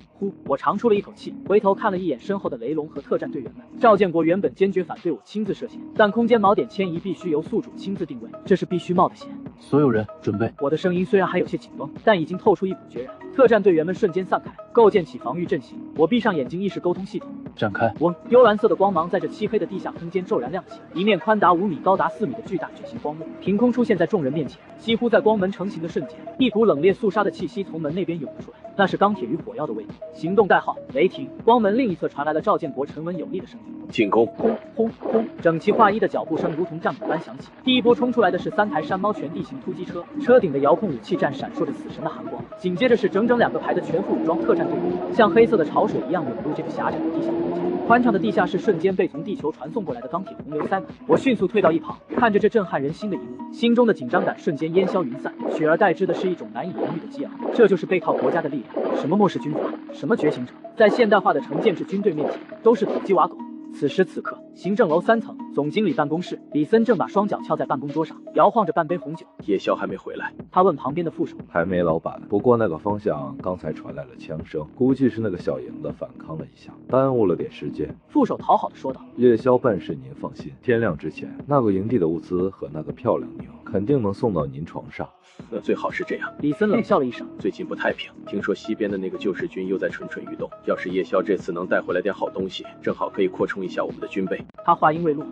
我长出了一口气，回头看了一眼身后的雷龙和特战队员们。赵建国原本坚决反对我亲自涉险，但空间锚点迁移必须由宿主亲自定位，这是必须冒的险。所有人准备。我的声音虽然还有些紧绷，但已经透出一股决然。特战队员们瞬间散开，构建起防御阵型。我闭上眼睛，意识沟通系统展开。幽蓝色的光芒在这漆黑的地下空间骤然亮起，一面宽达5米、高达4米的巨大矩形光幕凭空出现在众人面前。几乎在光门成型的瞬间，一股冷冽肃杀的气息从门那边涌了出来，那是钢铁与火药的味道。行动代号雷霆。光门另一侧传来了赵建国沉稳有力的声音：进攻！轰轰轰！整齐划一的脚步声如同战鼓般响起。第一波冲出来的是3台山猫全地形突击车，车顶的遥控武器站闪烁着死神的寒光。紧接着是整整2个排的全副武装特战队员，像黑色的潮水一样涌入这个狭窄的地下空间。宽敞的地下室瞬间被从地球传送过来的钢铁洪流塞满。我迅速退到一旁，看着这震撼人心的一幕，心中的紧张感瞬间烟消云散，取而代之的是一种难以言喻的激昂。这就是背靠国家的力量，什么末世军阀，什么觉醒者，在现代化的成建制军队面前，都是土鸡瓦狗。此时此刻，行政楼3层总经理办公室，李森正把双脚翘在办公桌上，摇晃着半杯红酒。夜宵还没回来，他问旁边的副手。还没，老板。不过那个方向刚才传来了枪声，估计是那个小营的反抗了一下，耽误了点时间。副手讨好的说道。夜宵办事您放心，天亮之前，那个营地的物资和那个漂亮妞肯定能送到您床上。那最好是这样。李森冷笑了一声。最近不太平，听说西边的那个救世军又在蠢蠢欲动。要是夜宵这次能带回来点好东西，正好可以扩充一下我们的军备。他话音未落，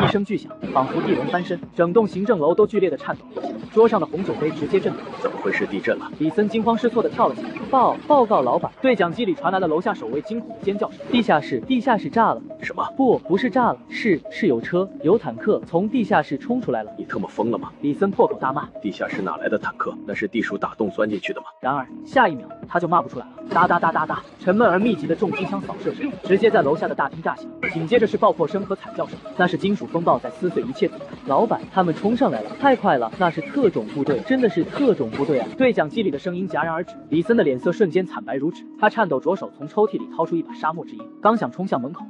一声巨响，仿佛地龙翻身，整栋行政楼都剧烈的颤抖了一下，桌上的红酒杯直接震动。怎么会是地震了？李森惊慌失措的跳了起来。报告老板！对讲机里传来了楼下守卫惊恐的尖叫声。地下室炸了！什么？不是炸了，是有车有坦克从地下室冲出来了！你他妈疯了吗？李森破口大骂。地下室哪来的坦克？那是地鼠打洞钻进去的吗？然而下一秒，他就骂不出来了。哒哒哒哒哒，沉闷而密集的重机枪扫射声直接在楼下的大厅炸响，紧接着是爆破声和惨叫声，那是金属风暴在撕碎一切阻碍。老板，他们冲上来了，太快了，那是特种部队，真的是特种部队啊！对讲机里的声音戛然而止，李森的脸色瞬间惨白如纸，他颤抖着手从抽屉里掏出一把沙漠之鹰，刚想冲向门口，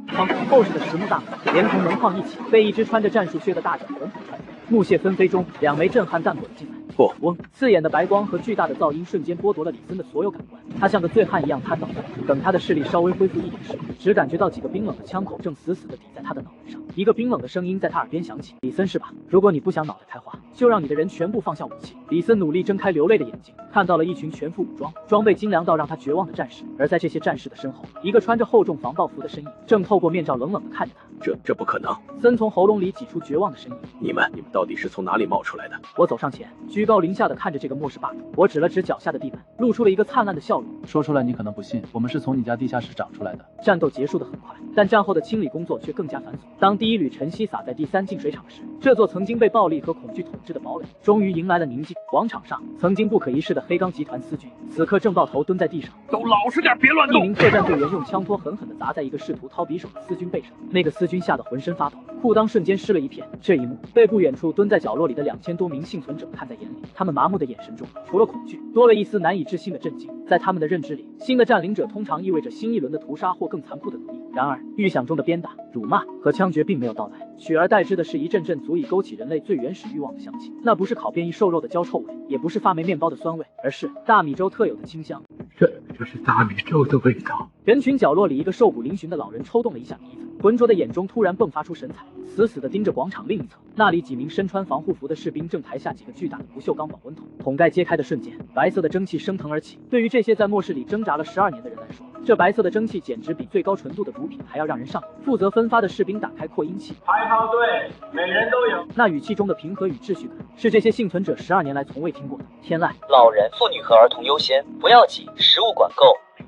后视的实木大门连同门框一起被一只穿着战术靴的大脚狠狠踹开。木屑纷飞中，2枚震撼弹滚进来。嗡！刺眼的白光和巨大的噪音瞬间剥夺了李森的所有感官，他像个醉汉一样瘫倒在地。等他的视力稍微恢复一点时，只感觉到几个冰冷的枪口正死死地抵在他的脑门上。一个冰冷的声音在他耳边响起：“李森是吧？如果你不想脑袋开花，就让你的人全部放下武器。”李森努力睁开流泪的眼睛，看到了一群全副武装、装备精良到让他绝望的战士，而在这些战士的身后，一个穿着厚重防爆服的身影正透过面罩冷冷地看着他。这不可能！森从喉咙里挤出绝望的声音：“你们到底是从哪里冒出来的？”我走上前，居高临下的看着这个末世霸主，我指了指脚下的地板，露出了一个灿烂的笑容。说出来你可能不信，我们是从你家地下室长出来的。战斗结束的很快，但战后的清理工作却更加繁琐。当第一缕晨曦洒在第3净水厂时，这座曾经被暴力和恐惧统治的堡垒，终于迎来了宁静。广场上，曾经不可一世的黑钢集团司军，此刻正抱头蹲在地上。都老实点，别乱动！一名特战队员用枪托狠狠地砸在一个试图掏匕首的司军背上，那个司军吓得浑身发抖，裤裆瞬间湿了一片。这一幕被不远处蹲在角落里的2000多名幸存者看在眼里，他们麻木的眼神中，除了恐惧，多了一丝难以置信的震惊。在他们的认知里，新的占领者通常意味着新一轮的屠杀或更残酷的奴役。然而，预想中的鞭打、辱骂和枪决并没有到来，取而代之的是一阵阵足以勾起人类最原始欲望的香气。那不是烤变异瘦肉的焦臭味，也不是发霉面包的酸味，而是大米粥特有的清香。这是大米粥的味道。人群角落里，一个瘦骨嶙峋的老人抽动了一下鼻子，浑浊的眼中突然迸发出神采，死死地盯着广场另一侧。那里几名身穿防护服的士兵正抬下几个巨大的不锈钢保温桶，桶盖揭开的瞬间，白色的蒸汽升腾而起。对于这些在末世里挣扎了12年的人来说，这白色的蒸汽简直比最高纯度的毒品还要让人上瘾。负责分发的士兵打开扩音器，排好队，每人都有。那语气中的平和与秩序感，是这些幸存者12年来从未听过的。天籁，老人、妇女和儿童优先，不要挤，食物管够。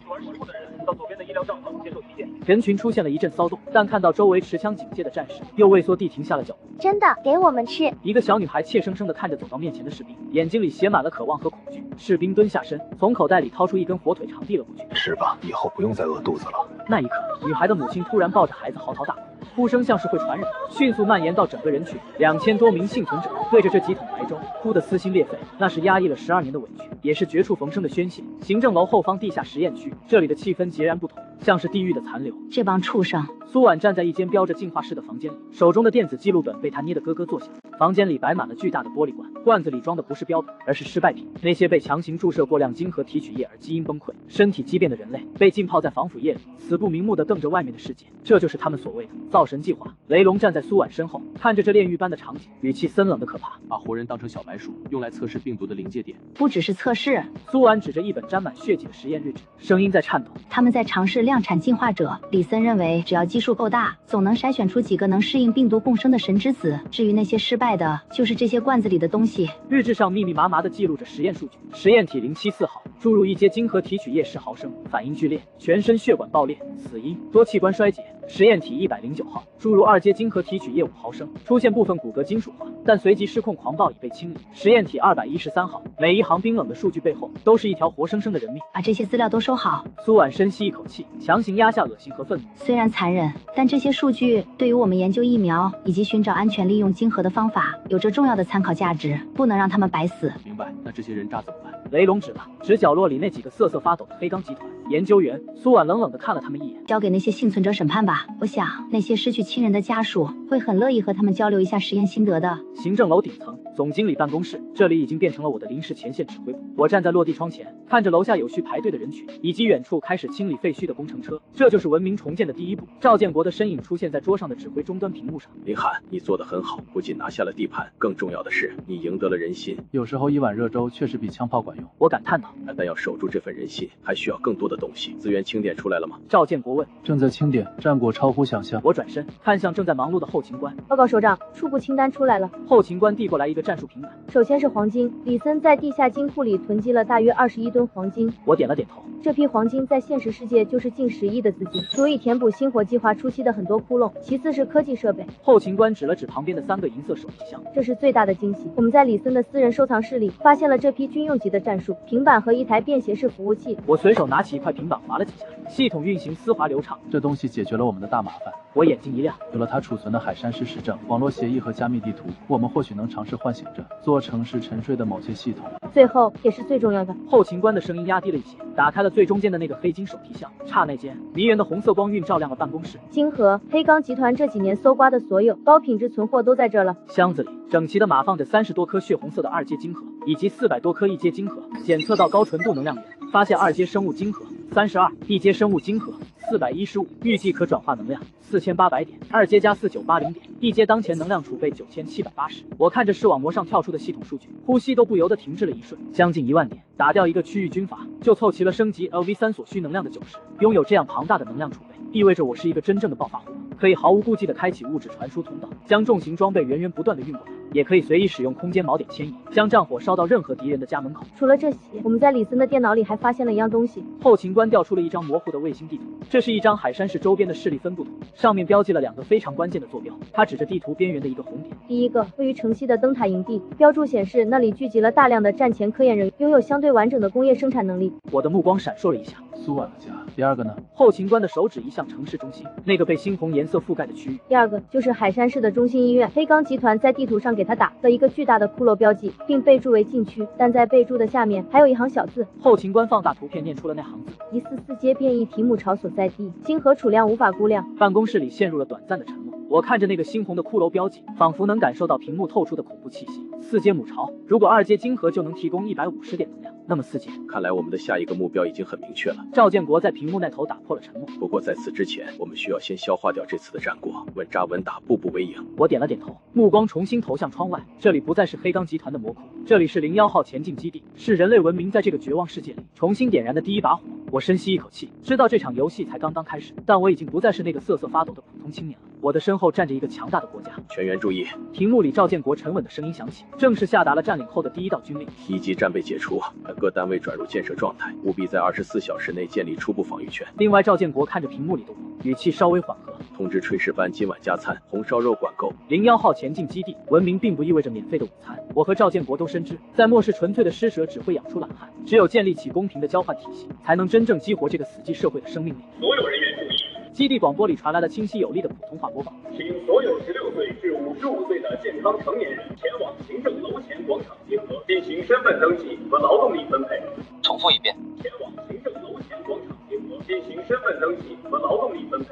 玩食物的人到左边的医疗帐篷接受体检。人群出现了一阵骚动，但看到周围持枪警戒的战士，又畏缩地停下了脚步。真的，给我们吃！一个小女孩怯生生地看着走到面前的士兵，眼睛里写满了渴望和恐惧。士兵蹲下身，从口袋里掏出一根火腿肠递了过去。吃吧，以后不用再饿肚子了。那一刻，女孩的母亲突然抱着孩子嚎啕大哭，哭声像是会传染，迅速蔓延到整个人群。2000多名幸存者对着这几桶白粥哭得撕心裂肺，那是压抑了12年的委屈，也是绝处逢生的宣泄。行政楼后方地下实验区，这里的气氛截然不同，像是地狱的残留。这帮畜生！苏婉站在一间标着进化室的房间里，手中的电子记录本被他捏得咯咯作响。房间里摆满了巨大的玻璃罐，罐子里装的不是标本，而是失败品。那些被强行注射过量晶和提取液而基因崩溃、身体畸变的人类，被浸泡在防腐液里，死不瞑目地瞪着外面的世界。这就是他们所谓的造神计划。雷龙站在苏婉身后，看着这炼狱般的场景，语气森冷的可怕。把活人当成小白鼠，用来测试病毒的临界点。不只是测试。苏婉指着一本沾满血迹的实验日志，声音在颤抖。他们在尝试量产进化者。李森认为，只要基数够大，总能筛选出几个能适应病毒共生的神之子。至于那些失败的，就是这些罐子里的东西。日志上密密麻麻地记录着实验数据：实验体074号，注入1阶晶和提取液10毫升，反应剧烈，全身血管爆裂，死因多器官衰竭。实验体109号，注入2阶晶和提取液5毫升，出现部分骨骼金属化，但随即失控狂暴已被清理。实验体213号，每一行冰冷的数据背后都是一条活生生的人命。把这些资料都收好。苏婉深吸一口气，强行压下恶心和愤怒。虽然残忍，但这些数据对于我们研究疫苗以及寻找安全利用晶核的方法有着重要的参考价值，不能让他们白死。明白。那这些人渣怎么办？雷龙指角落里那几个瑟瑟发抖的黑钢集团研究员。苏婉冷冷地看了他们一眼，交给那些幸存者审判吧。我想那些失去亲人的家属会很乐意和他们交流一下实验心得的。行政楼顶层，总经理办公室，这里已经变成了我的临时前线指挥部。我站在落地窗前，看着楼下有序排队的人群，以及远处开始清理废墟的工程车。这就是文明重建的第一步。赵建国的身影出现在桌上的指挥终端屏幕上。林涵，你做得很好，不仅拿下了地盘，更重要的是你赢得了人心。有时候一碗热粥确实比枪炮管用。我感叹道。但要守住这份人心，还需要更多的的东西。资源清点出来了吗？赵建国问。正在清点，战果超乎想象。我转身看向正在忙碌的后勤官。报告首长，初步清单出来了。后勤官递过来一个战术平板。首先是黄金，李森在地下金库里囤积了大约21吨黄金。我点了点头。这批黄金在现实世界就是近10亿的资金，足以填补星火计划初期的很多窟窿。其次是科技设备。后勤官指了指旁边的3个银色手提箱。这是最大的惊喜，我们在李森的私人收藏室里发现了这批军用级的战术平板和一台便携式服务器。我随手拿起一块平板划了几下，系统运行丝滑流畅。这东西解决了我们的大麻烦。我眼睛一亮，有了它储存的海山市市政、网络协议和加密地图，我们或许能尝试唤醒这座城市沉睡的某些系统。最后也是最重要的，后勤官的声音压低了一些，打开了最中间的那个黑金手提箱，刹那间，迷人的红色光晕照亮了办公室。金河黑钢集团这几年搜刮的所有高品质存货都在这了。箱子里整齐的码放着30多颗血红色的2阶晶核，以及400多颗1阶晶核。检测到高纯度能量源，发现2阶生物晶核32，1阶生物晶核415，预计可转化能量4800点，2阶加4980点，1阶当前能量储备9780。我看着视网膜上跳出的系统数据，呼吸都不由得停滞了一瞬。将近1万点，打掉一个区域军阀，就凑齐了升级 LV3所需能量的90。拥有这样庞大的能量储备，意味着我是一个真正的暴发户，可以毫无顾忌地开启物质传输通道，将重型装备源源不断地运过来，也可以随意使用空间锚点牵引，将战火烧到任何敌人的家门口。除了这些，我们在李森的电脑里还发现了一样东西。后勤官调出了一张模糊的卫星地图，这是一张海山市周边的势力分布图，上面标记了2个非常关键的坐标。他指着地图边缘的一个红点，第一个位于城西的灯塔营地，标注显示那里聚集了大量的战前科研人员，拥有相对完整的工业生产能力。我的目光闪烁了一下，苏婉的家。第二个呢？后勤官的手指移向城市中心，那个被猩红颜色覆盖的区域。第二个就是海山市的中心医院，黑钢集团在地图上给它打了一个巨大的骷髅标记，并备注为禁区，但在备注的下面还有一行小字。后勤官放大图片念出了那行字：疑似4阶变异题目潮所在地，金核储量无法估量。办公室里陷入了短暂的沉默。我看着那个猩红的骷髅标记，仿佛能感受到屏幕透出的恐怖气息。4阶母巢，如果2阶晶核就能提供150点能量，那么4阶，看来我们的下一个目标已经很明确了。赵建国在屏幕那头打破了沉默。不过在此之前，我们需要先消化掉这次的战果，稳扎稳打，步步为营。我点了点头，目光重新投向窗外。这里不再是黑钢集团的魔窟，这里是01号前进基地，是人类文明在这个绝望世界里重新点燃的第一把火。我深吸一口气，知道这场游戏才刚刚开始，但我已经不再是那个瑟瑟发抖的普通青年了。我的身后站着一个强大的国家。全员注意！屏幕里赵建国沉稳的声音响起，正式下达了占领后的第一道军令：1级战备解除，各单位转入建设状态，务必在24小时内建立初步防御圈。另外，赵建国看着屏幕里的我，语气稍微缓和。通知炊事班今晚加餐，红烧肉管够。01号前进基地，文明并不意味着免费的午餐。我和赵建国都深知，在末世纯粹的施舍只会养出懒汉，只有建立起公平的交换体系，才能真正激活这个死寂社会的生命力。所有人员注意！基地广播里传来了清晰有力的普通话播报，请所有16岁至55岁的健康成年人前往行政楼前广场集合，进行身份登记和劳动力分配。重复一遍。前往行政楼前广场集合，进行身份登记和劳动力分配。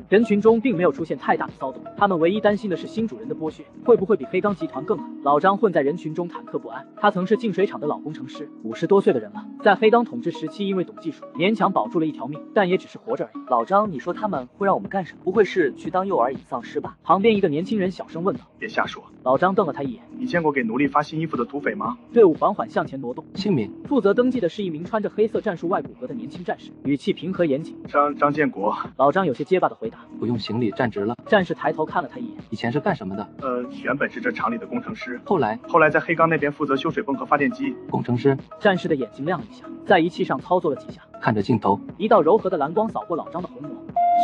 人群中并没有出现太大的骚动，他们唯一担心的是新主人的剥削会不会比黑钢集团更狠。老张混在人群中忐忑不安，他曾是净水厂的老工程师，50多岁的人了，在黑钢统治时期因为懂技术，勉强保住了一条命，但也只是活着而已。老张，你说他们会让我们干什么？不会是去当诱饵引丧尸吧？旁边一个年轻人小声问道。别瞎说。老张瞪了他一眼。你见过给奴隶发新衣服的土匪吗？队伍缓缓向前挪动，姓名。负责登记的是一名穿着黑色战术外骨骼的年轻战士，语气平和严谨。张建国。老张有些结巴的回答。不用行礼，站直了。战士抬头看了他一眼。以前是干什么的？原本是这厂里的工程师，后来在黑钢那边负责修水泵和发电机。工程师。战士的眼睛亮了一下，在仪器上操作了几下，看着镜头，一道柔和的蓝光扫过老张的虹膜。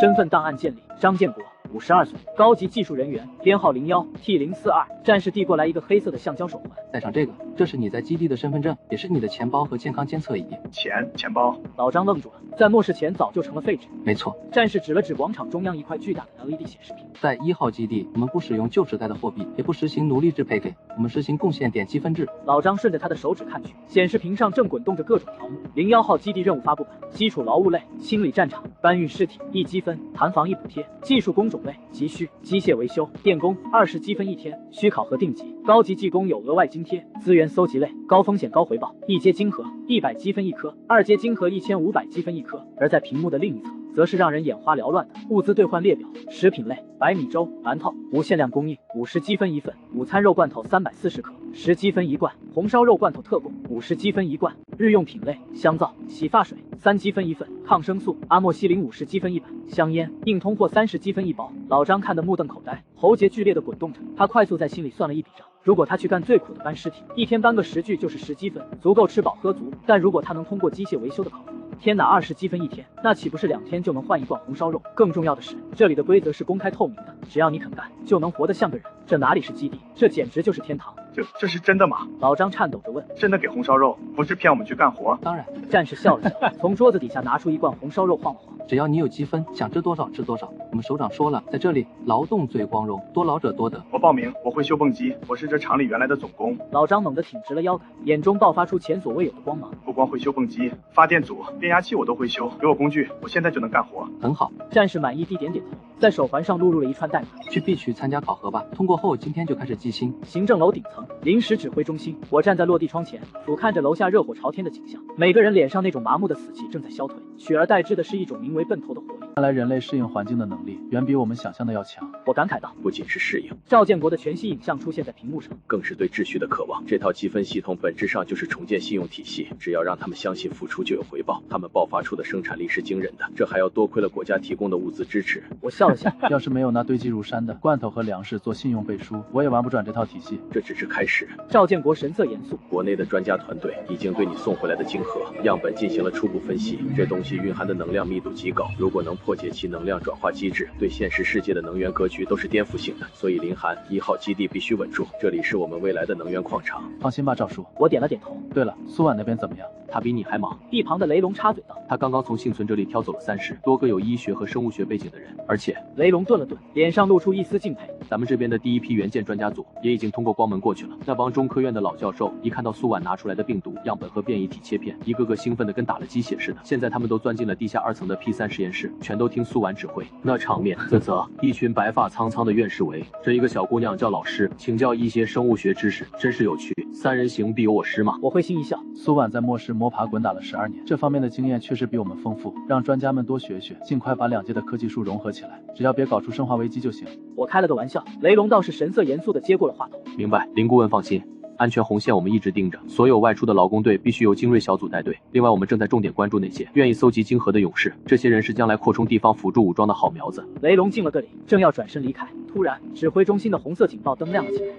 身份档案建立，张建国，52岁，高级技术人员，编号01T042。战士递过来一个黑色的橡胶手环，带上这个，这是你在基地的身份证，也是你的钱包和健康监测仪。钱包。老张愣住了，在末世前早就成了废纸。没错。战士指了指广场中央一块巨大的 LED 显示屏。在1号基地，我们不使用旧时代的货币，也不实行奴隶制配给，我们实行贡献点积分制。老张顺着他的手指看去，显示屏上正滚动着各种条目。01号基地任务发布版：基础劳务类，清理战场，搬运尸体1积分，谈防疫补贴；技术工种类，急需，机械维修，电工20积分1天，需考核定级；高级技工有额外津贴，资源元搜集类，高风险高回报，一阶晶核100积分一颗，二阶晶核1500积分一颗。而在屏幕的另一侧，则是让人眼花缭乱的物资兑换列表。食品类，白米粥、馒头，无限量供应，50积分一份；午餐肉罐头340克，10积分一罐；红烧肉罐头特供，50积分一罐。日用品类，香皂、洗发水3积分一份，抗生素阿莫西林50积分一板，香烟硬通货30积分一包。老张看得目瞪口呆，喉结剧烈的滚动着，他快速在心里算了一笔账。如果他去干最苦的搬尸体，一天搬个10具就是10积分，足够吃饱喝足。但如果他能通过机械维修的考核，天哪，20积分一天，那岂不是2天就能换一罐红烧肉？更重要的是，这里的规则是公开透明的，只要你肯干，就能活得像个人。这哪里是基地，这简直就是天堂。这是真的吗？老张颤抖着问。真的给红烧肉，不是骗我们去干活？当然。战士笑了笑，从桌子底下拿出一罐红烧肉晃了晃。只要你有积分，想吃多少吃多少。我们首长说了，在这里劳动最光荣，多劳者多得。我报名，我会修蹦机，我是这厂里原来的总工。老张猛地挺直了腰杆，眼中爆发出前所未有的光芒。不光会修蹦机，发电组、变压器我都会修。给我工具，我现在就能干活。很好。战士满意地点点头，在手环上录入了一串代码。去 B 区参加考核吧，通过后今天就开始计薪。行政楼顶层临时指挥中心，我站在落地窗前，俯瞰着楼下热火朝天的景象。每个人脸上那种麻木的死气正在消退，取而代之的是一种名为奔头的活力。看来人类适应环境的能力远比我们想象的要强。我感慨道。不仅是适应，赵建国的全息影像出现在屏幕上，更是对秩序的渴望。这套积分系统本质上就是重建信用体系，只要让他们相信付出就有回报，他们爆发出的生产力是惊人的。这还要多亏了国家提供的物资支持。我笑了笑，要是没有那堆积如山的罐头和粮食做信用背书，我也玩不转这套体系。这只是开始。赵建国神色严肃。国内的专家团队已经对你送回来的晶核样本进行了初步分析，这东西蕴含的能量密度极高，如果能破解其能量转化机制，对现实世界的能源格局都是颠覆性的。所以林寒1号基地必须稳住，这里是我们未来的能源矿场。放心吧，赵叔。我点了点头。对了，苏婉那边怎么样？他比你还忙。一旁的雷龙插嘴道。他刚刚从幸存这里挑走了30多个有医学和生物学背景的人，而且……雷龙顿了顿，脸上露出一丝敬佩。咱们这边的第一批元件专家组也已经通过光门过去了。那帮中科院的老教授一看到苏婉拿出来的病毒样本和变异体切片，一个个兴奋的跟打了鸡血似的。现在他们都钻进了地下2层的 P3实验室，全都听苏婉指挥。那场面，一群白发苍苍的院士围着一个小姑娘叫老师，请教一些生物学知识，真是有趣。3人行必有我师嘛。我会心一笑。苏婉在末世摸爬滚打了12年，这方面的经验确实比我们丰富，让专家们多学学，尽快把2届的科技树融合起来，只要别搞出生化危机就行。我开了个玩笑，雷龙倒是神色严肃地接过了话头。明白，林顾问放心。安全红线我们一直盯着，所有外出的劳工队必须由精锐小组带队。另外，我们正在重点关注那些愿意搜集晶核的勇士，这些人是将来扩充地方辅助武装的好苗子。雷龙敬了个礼，正要转身离开，突然指挥中心的红色警报灯亮了起来。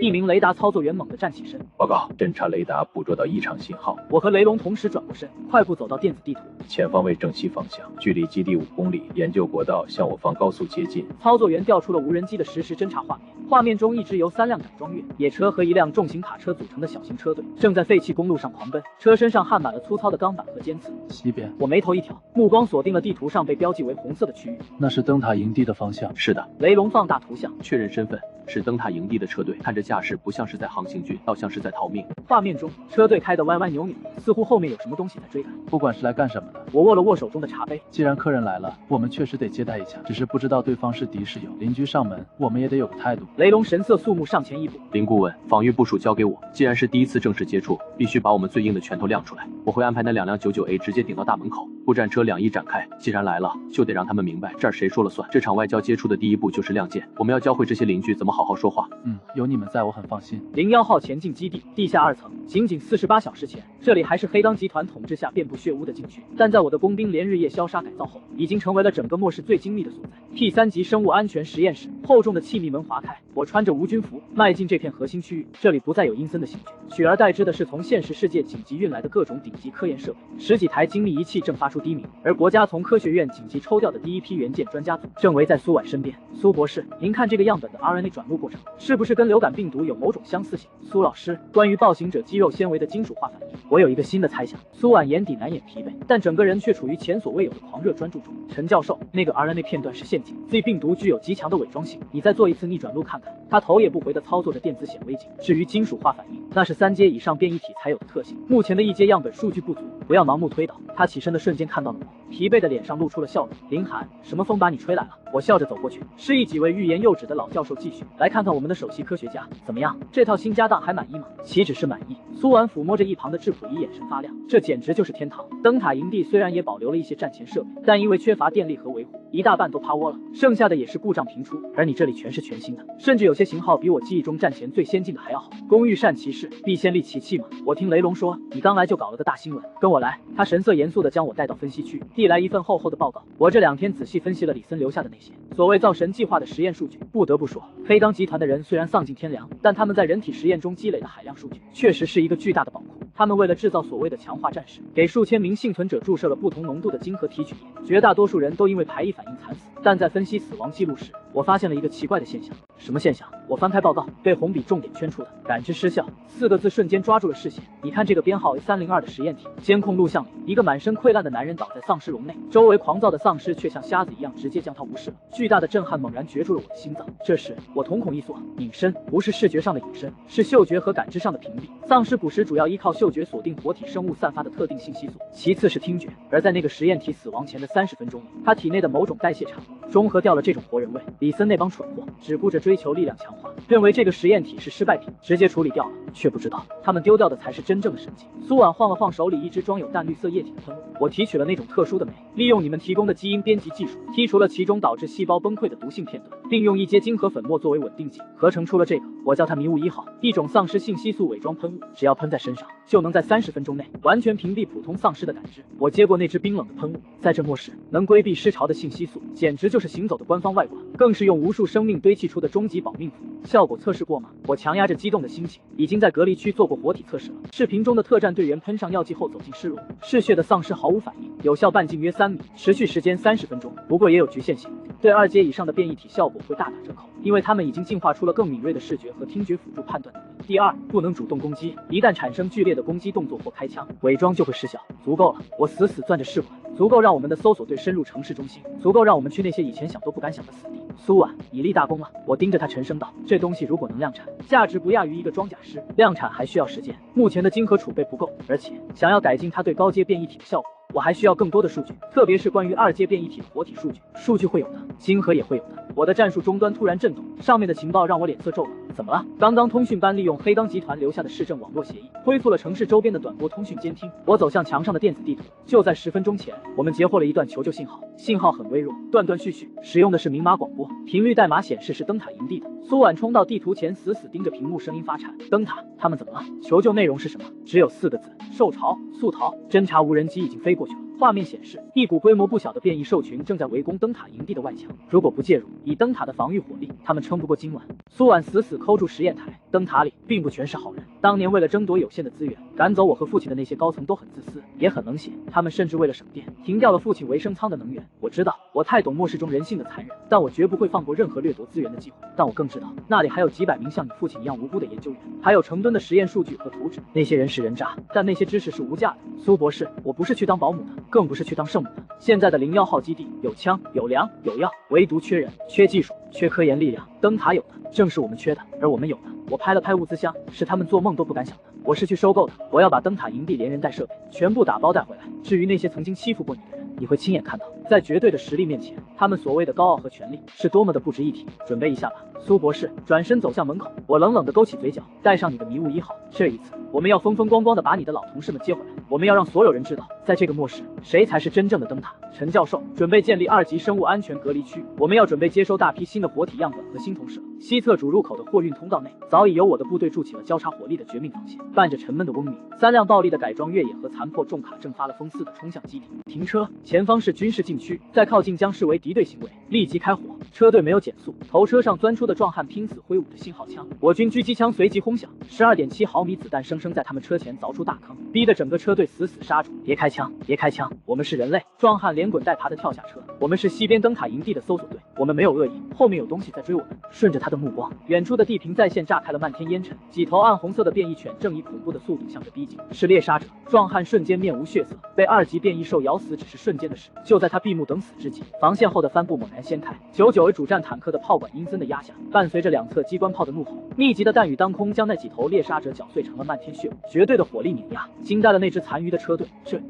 一名雷达操作员猛地站起身，报告，侦察雷达捕捉到异常信号。我和雷龙同时转过身，快步走到电子地图前方为正西方向，距离基地5公里，研究国道向我方高速接近。操作员调出了无人机的实时侦察画面，画面中一直由3辆改装越野车和一辆重型卡车组成的小型车队，正在废弃公路上狂奔，车身上焊满了粗糙的钢板和尖刺。西边，我眉头一挑，目光锁定了地图上被标记为红色的区域，那是灯塔营地的方向。是的，雷龙放大图像，确认身份。是灯塔营地的车队，看着架势不像是在航行军，倒像是在逃命。画面中，车队开得歪歪扭扭，似乎后面有什么东西在追赶。不管是来干什么的，我握了握手中的茶杯。既然客人来了，我们确实得接待一下，只是不知道对方是敌是友。邻居上门，我们也得有个态度。雷龙神色肃穆，上前一步。林顾问，防御部署交给我。既然是第一次正式接触，必须把我们最硬的拳头亮出来。我会安排那2辆99A 直接顶到大门口，步战车2翼展开。既然来了，就得让他们明白这儿谁说了算。这场外交接触的第一步就是亮剑，我们要教会这些邻居怎么好好说话。有你们在，我很放心。01号前进基地地下2层，仅48小时前，这里还是黑钢集团统治下遍布血污的禁区，但在我的工兵连日夜消杀改造后，已经成为了整个末世最精密的所在。P3级生物安全实验室，厚重的气密门划开，我穿着无菌服迈进这片核心区域，这里不再有阴森的刑具，取而代之的是从现实世界紧急运来的各种顶级科研设备，10几台精密仪器正发出低鸣，而国家从科学院紧急抽调的第一批元件专家组正围在苏婉身边。苏博士，您看这个样本的 RNA 转录过程，是不是跟流感病毒有某种相似性？苏老师，关于暴行者肌肉纤维的金属化反应，我有一个新的猜想。苏婉眼底难掩疲惫，但整个人却处于前所未有的狂热专注中。陈教授，那个 RNA 片段是陷阱 ，Z 病毒具有极强的伪装性，你再做一次逆转录看看。他头也不回地操作着电子显微镜。至于金属化反应，那是3阶以上变异体才有的特性，目前的1阶样本数据不足，不要盲目推导。他起身的瞬间看到了我，疲惫的脸上露出了笑容。林寒，什么风把你吹来了？我笑着走过去，示意几位欲言又止的老教授继续来看看我们的首席科学家怎么样？这套新家当还满意吗？岂止是满意。苏婉抚摸着一旁的质朴仪，眼神发亮，这简直就是天堂。灯塔营地虽然也保留了一些战前设备，但因为缺乏电力和维护，一大半都趴窝了，剩下的也是故障频出。而你这里全是全新的，甚至有些型号比我记忆中战前最先进的还要好。工欲善其事，必先利其器嘛。我听雷龙说你刚来就搞了个大新闻，跟我来。他神色严肃地将我带到分析区，递来一份厚厚的报告。我这2天仔细分析了李森留下的那些所谓造神计划的实验数据，不得不说，黑钢集团的人虽然丧尽天良，但他们在人体实验中积累的海量数据，确实是一个巨大的宝库。他们为了制造所谓的强化战士，给数千名幸存者注射了不同浓度的晶核提取液，绝大多数人都因为排异反应惨死。但在分析死亡记录时，我发现了一个奇怪的现象。什么现象？我翻开报告，被红笔重点圈出的“感知失效”4个字瞬间抓住了视线。你看这个编号 A302 的实验体，监控录像里，一个满身溃烂的男人倒在丧尸笼内，周围狂躁的丧尸却像瞎子一样直接将他无视了。巨大的震撼猛然攫住了我的心脏。这时我瞳孔一缩，隐身不是视觉上的隐身，是嗅觉和感知上的屏蔽。丧尸捕食主要依靠嗅觉锁定活体生物散发的特定信息素，其次是听觉。而在那个实验体死亡前的30分钟里，他体内的某种代谢产物中和掉了这种活人味。李森那帮蠢货只顾着追求力量强化，认为这个实验体是失败品，直接处理掉了，却不知道他们丢掉的才是真正的神迹。苏婉晃了晃手里一只装有淡绿色液体的喷雾，我提取了那种特殊的酶，利用你们提供的基因编辑技术，剔除了其中导致细胞崩溃的毒性片段，并用一阶晶核粉末作为稳定剂，合成出了这个，我叫它迷雾1号，一种丧尸信息素伪装喷雾，只要喷在身上，就能在30分钟内完全屏蔽普通丧尸的感知。我接过那只冰冷的喷雾，在这末世能规避尸潮的信息素，简直就是行走的官方外挂，更是用无数生命堆砌出的终极保命符。效果测试过吗？我强压着激动的心情，已经在隔离区做过活体测试了。视频中的特战队员喷上药剂后走进尸笼，嗜血的丧尸毫无反应，有效半径约3米，持续时间30分钟。不过也有局限性，对2阶以上的变异体效果会大打折扣，因为他们已经进化出了更敏锐的视觉和听觉辅助判断能力。第二，不能主动攻击，一旦产生剧烈的攻击动作或开枪，伪装就会失效。足够了，我死死攥着试管，足够让我们的搜索队深入城市中心，足够让我们去那些以前想都不敢想的死地。苏婉，你立大功了！我盯着他沉声道，这东西如果能量产，价值不亚于一个装甲师，量产还需要时间，目前的晶核储备不够，而且想要改进它对高阶变异体的效果，我还需要更多的数据，特别是关于2阶变异体的活体数据。数据会有的，晶核也会有的。我的战术终端突然震动，上面的情报让我脸色骤冷。怎么了？刚刚通讯班利用黑钢集团留下的市政网络协议，恢复了城市周边的短波通讯监听。我走向墙上的电子地图，就在10分钟前，我们截获了一段求救信号，信号很微弱，断断续续，使用的是明码广播，频率代码显示是灯塔营地的。苏婉冲到地图前，死死盯着屏幕，声音发颤。灯塔，他们怎么了？求救内容是什么？只有4个字：受潮，速逃。侦察无人机已经飞过去了。画面显示，一股规模不小的变异兽群正在围攻灯塔营地的外墙。如果不介入，以灯塔的防御火力，他们撑不过今晚。苏婉死死抠住实验台。灯塔里并不全是好人，当年为了争夺有限的资源，赶走我和父亲的那些高层都很自私，也很冷血。他们甚至为了省电，停掉了父亲维生舱的能源。我知道，我太懂末世中人性的残忍，但我绝不会放过任何掠夺资源的机会。但我更知道，那里还有几百名像你父亲一样无辜的研究员，还有成吨的实验数据和图纸。那些人是人渣，但那些知识是无价的。苏博士，我不是去当保姆的，更不是去当圣母的。现在的01号基地有枪、有粮、有药，唯独缺人、缺技术、缺科研力量。灯塔有的正是我们缺的，而我们有的。我拍了拍物资箱，是他们做梦都不敢想的。我是去收购的，我要把灯塔营地连人带设备全部打包带回来。至于那些曾经欺负过你的人，你会亲眼看到，在绝对的实力面前，他们所谓的高傲和权力是多么的不值一提。准备一下吧，苏博士。转身走向门口，我冷冷地勾起嘴角，带上你的迷雾1号。这一次，我们要风风光光地把你的老同事们接回来。我们要让所有人知道，在这个末世，谁才是真正的灯塔。陈教授，准备建立2级生物安全隔离区，我们要准备接收大批新的活体样本和新同事。西侧主入口的货运通道内，早已由我的部队筑起了交叉火力的绝命防线，伴着沉闷的嗡鸣，3辆暴力的改装越野和残破重卡正发了疯似的冲向基地。停车，前方是军事禁区，再靠近将视为敌对行为，立即开火。车队没有减速，头车上钻出的壮汉拼死挥舞着信号枪，我军狙击枪随即轰响，12.7毫米子弹生生在他们车前凿出大坑，逼得整个车队死死刹住。别开枪，别开枪，我们是人类！壮汉连滚带爬的跳下车，我们是西边灯塔营地的搜索队，我们没有恶意，后面有东西在追我们。顺着他的的目光，远处的地平在线炸开了漫天烟尘，几头暗红色的变异犬正以恐怖的速度向着逼近。是猎杀者，壮汉瞬间面无血色，被2级变异兽咬死只是瞬间的事。就在他闭目等死之际，防线后的帆布猛然掀开，99A主战坦克的炮管阴森的压下，伴随着两侧机关炮的怒吼，密集的弹雨当空将那几头猎杀者搅碎成了漫天血雾，绝对的火力碾压，惊呆了那支残余的车队。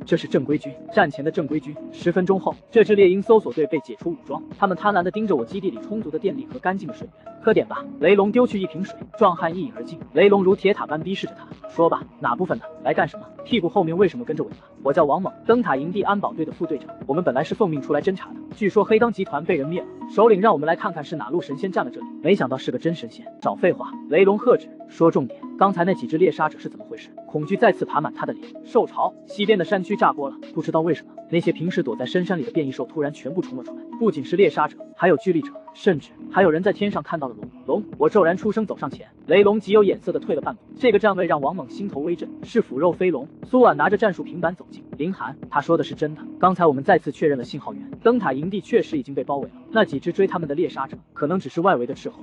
这是正规军，战前的正规军。10分钟后，这支猎鹰搜索队被解除武装，他们贪婪地盯着我基地里充足的电力和干净的水源。喝点吧。雷龙丢去一瓶水，壮汉一饮而尽。雷龙如铁塔般逼视着他，说吧，哪部分的？来干什么？屁股后面为什么跟着尾巴？我叫王猛，灯塔营地安保队的副队长。我们本来是奉命出来侦查的，据说黑钢集团被人灭了，首领让我们来看看是哪路神仙占了这里，没想到是个真神仙。少废话，雷龙喝止，说重点。刚才那几只猎杀者是怎么回事？恐惧再次爬满他的脸。受潮，西边的山区炸锅了，不知道为什么，那些平时躲在深山里的变异兽突然全部冲了出来，不仅是猎杀者，还有巨力者，甚至还有人在天上看到了龙。我骤然出声走上前，雷龙极有眼色的退了半步。这个站位让王猛心头微震，是腐肉飞龙。苏婉拿着战术平板走近，林寒，他说的是真的。刚才我们再次确认了信号源，灯塔营地确实已经被包围了。那几只追他们的猎杀者，可能只是外围的斥候。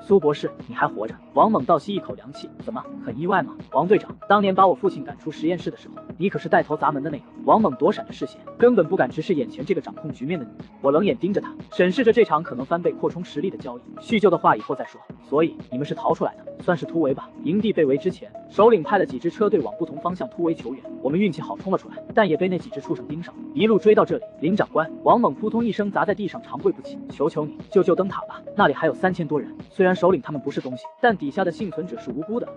苏博士，你还活着？王猛倒吸一口凉气，怎么很意外吗？王队长，当年把我父亲赶出实验室的时候，你可是带头砸门的那个。王猛躲闪着视线，根本不敢直视眼前这个掌控局面的女人。我冷眼盯着她，审视着这场可能翻倍扩充实力的交易。叙旧的话以后再说。所以你们是逃出来的，算是突围吧。营地被围之前，首领派了几支车队往不同方向突围求援，我们运气好冲了出来，但也被那几只畜生盯上，一路追到这里。林长官，王猛扑通一声砸在地上，长跪不起，求求你救灯塔吧，那里还有3000多人。虽然首领他们不是东西，但底下的幸存者是无辜的，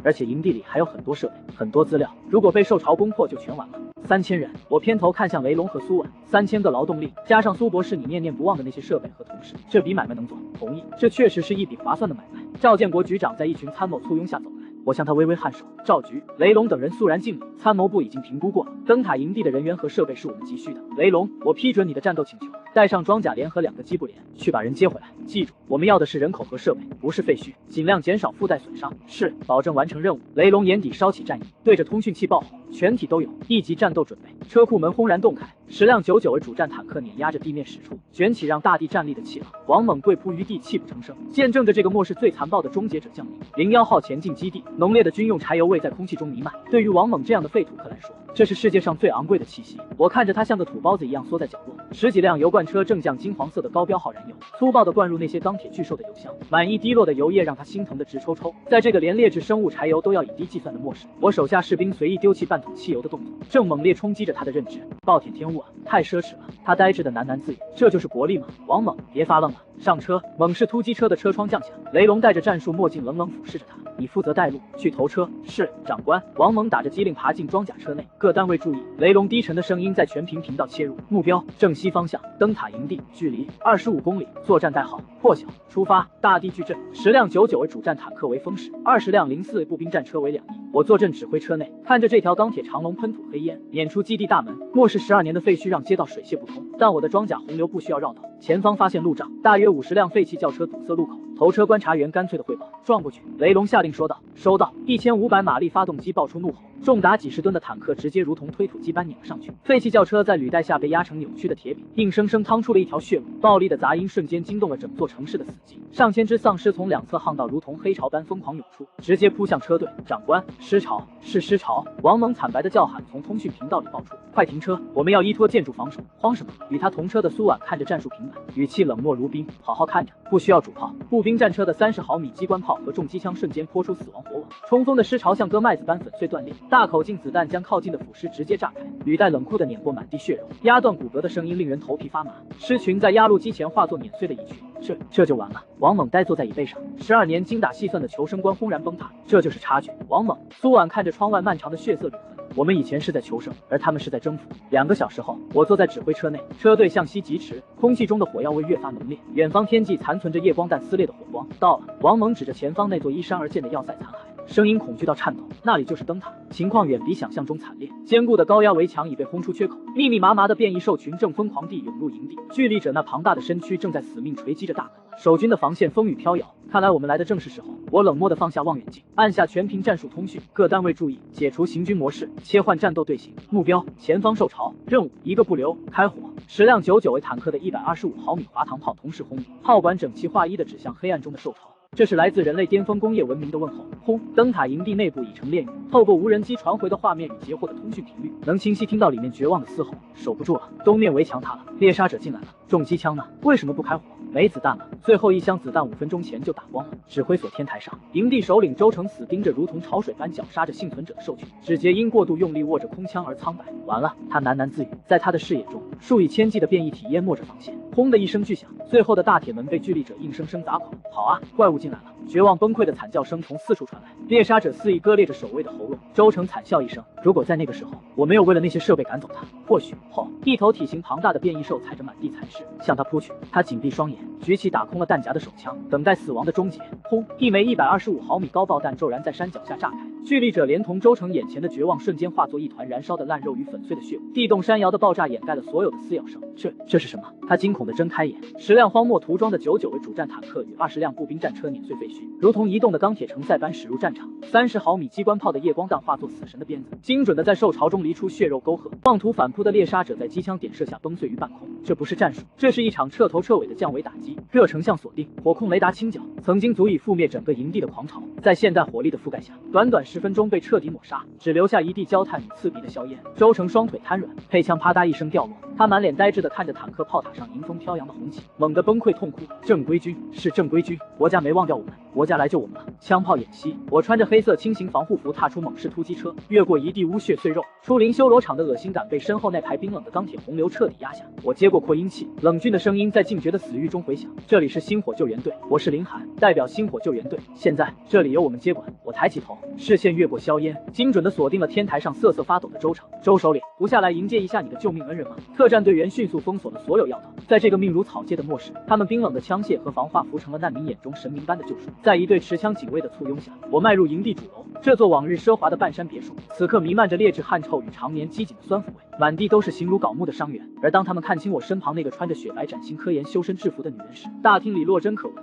而且营地里还有很多设备，很多资料，如果被受潮攻破就全完了。3000人，我偏头看向雷龙和苏婉，3000个劳动力，加上苏博士你念念不忘的那些设备和同事，这笔买卖能做？同意，这确实是一笔划算的买卖。赵建国局长在一群参谋簇拥下走来，我向他微微颔首。赵局、雷龙等人肃然敬礼。参谋部已经评估过了，灯塔营地的人员和设备是我们急需的。雷龙，我批准你的战斗请求，带上装甲连和2个机步连，去把人接回来。记住，我们要的是人口和设备，不是废墟，尽量减少附带损伤。是，保证完成任务。雷龙眼底烧起战意，对着通讯器爆吼，全体都有，1级战斗准备。车库门轰然洞开，10辆99A主战坦克碾压着地面驶出，卷起让大地站立的气浪。王猛跪扑于地，泣不成声，见证着这个末世最残暴的终结者降临。01号前进基地，浓烈的军用柴油味在空气中弥漫。对于王猛这样的废土客来说，这是世界上最昂贵的气息。我看着他像个土包子一样缩在角落，10几辆油罐车正将金黄色的高标号燃油粗暴地灌入那些钢铁巨兽的油箱，满溢滴落的油液让他心疼得直抽抽。在这个连劣质生物柴油都要以滴计算的末世，我手下士兵随意丢弃半桶汽油的动作，正猛烈冲击着他的认知。暴殄天物啊，太奢侈了。他呆滞的喃喃自语，这就是国力吗？王猛，别发愣了，上车。猛士突击车的车窗降下，雷龙戴着战术墨镜冷冷俯视着他，你负责带路，去头车。是，长官。王猛打着机灵爬进装甲车内，各单位注意。雷龙低沉的声音在全屏频道切入，目标正西方向，灯塔营地，距离25公里，作战代号破晓，出发。大地矩阵，10辆99A主战坦克为风势，20辆04步兵战车为2翼。我坐镇指挥车内，看着这条钢铁长龙喷吐黑烟，撵出基地大门。末世12年的废墟让街道水泄不通，但我的装甲洪流不需要绕道。前方发现路障，大约50辆废弃轿车堵塞路口。头车观察员干脆的汇报，撞过去。雷龙下令说道，收到。1500马力发动机爆出怒吼，重达几十吨的坦克直接如同推土机般碾了上去。废弃轿车在履带下被压成扭曲的铁饼，硬生生趟出了一条血路。暴力的杂音瞬间惊动了整座城市的死寂，上千只丧尸从两侧巷道如同黑潮般疯狂涌出，直接扑向车队。长官，尸潮，是尸潮！王猛惨白的叫喊从通讯频道里爆出，快停车，我们要依托建筑防守。慌什么？与他同车的苏婉看着战术平板，语气冷漠如冰，好好看着，不需要主炮。步兵战车的30毫米机关炮和重机枪瞬间泼出死亡火网，冲锋的尸潮像割麦子般粉碎断裂，大口径子弹将靠近的腐尸直接炸开，履带冷酷的碾过满地血肉，压断骨骼的声音令人头皮发麻。尸群在压路机前化作碾碎的蚁群，这就完了。王猛呆坐在椅背上，12年精打细算的求生观轰然崩塌，这就是差距。王猛，苏婉看着窗外漫长的血色旅痕，我们以前是在求生，而他们是在征服。2个小时后，我坐在指挥车内，车队向西疾驰，空气中的火药味越发浓烈，远方天际残存着夜光弹撕裂的火光。到了，王猛指着前方那座依山而建的要塞残骸，声音恐惧到颤抖，那里就是灯塔，情况远比想象中惨烈。坚固的高压围墙已被轰出缺口，密密麻麻的变异兽群正疯狂地涌入营地，巨力者那庞大的身躯正在死命锤击着大门。守军的防线风雨飘摇，看来我们来的正是时候。我冷漠地放下望远镜，按下全屏战术通讯，各单位注意，解除行军模式，切换战斗队形，目标前方受潮，任务一个不留，开火。10辆99为坦克的125毫米滑膛炮同时轰鸣，炮管整齐划一地指向黑暗中的受潮。这是来自人类巅峰工业文明的问候。轰！灯塔营地内部已成炼狱，透过无人机传回的画面与截获的通讯频率，能清晰听到里面绝望的嘶吼。守不住了，东面围墙塌了，猎杀者进来了，重机枪呢？为什么不开火？没子弹了，最后一箱子弹5分钟前就打光了。指挥所天台上，营地首领周成死盯着如同潮水般绞杀着幸存者的兽群，指节因过度用力握着空枪而苍白。完了，他喃喃自语，在他的视野中，数以千计的变异体淹没着防线。轰的一声巨响，最后的大铁门被巨力者硬生生砸垮。好啊，怪物进来了！绝望崩溃的惨叫声从四处传来，猎杀者肆意割裂着守卫的喉咙。周成惨笑一声，如果在那个时候，我没有为了那些设备赶走他，或许后一头体型庞大的变异兽踩着满地残尸向他扑去，他紧闭双眼，举起打空了弹夹的手枪，等待死亡的终结。轰！一枚125毫米高爆弹骤然在山脚下炸开，巨力者连同周成眼前的绝望瞬间化作一团燃烧的烂肉与粉碎的血雾。地动山摇的爆炸掩盖了所有的撕咬声。这是什么？他惊恐地睁开眼，10辆荒漠涂装的99为主战坦克与20辆步兵战车碾碎废墟，如同移动的钢铁承载般驶入战场。30毫米机关炮的夜光弹化作死神的鞭子，精准地在兽巢中犁出血肉沟壑。妄图反扑的猎杀者在机枪点射下崩碎于半空。这不是战术，这是一场彻头彻尾的降维打击。热成像锁定，火控雷达清剿，曾经足以覆灭整个营地的狂潮，在现代火力的覆盖下，短短10分钟被彻底抹杀，只留下一地焦炭与刺鼻的硝烟。周成双腿瘫软，配枪啪嗒一声掉落，他满脸呆滞地看着坦克炮塔上迎风飘扬的红旗，猛地崩溃痛哭。正规军是正规军，国家没忘掉我们，国家来救我们了。枪炮演习，我穿着黑色轻型防护服踏出猛士突击车，越过一地污血碎肉，出灵修罗场的恶心感被身后那排冰冷的钢铁洪流彻底压下。我接过扩音器，冷峻的声音在劲绝的死域中回响，这里是星火救援队，我是林寒，代表星火救援队，现在这里由我们接管。我抬起头，视线越过硝烟，精准地锁定了天台上瑟瑟发抖的周成。周首领，不下来迎接一下你的救命恩人吗？特战队员迅速封锁了所有要道，在这个命如草芥的末世，他们冰冷的枪械和防化服成了难民眼中神明般的救赎。在一队持枪警卫的簇拥下，我迈入营地主楼。这座往日奢华的半山别墅，此刻弥漫着劣质汗臭与常年积紧的酸腐味，满地都是形如槁木的伤员。而当他们看清我身旁那个穿着雪白崭新科研修身制服的女人时，大厅里落针可闻。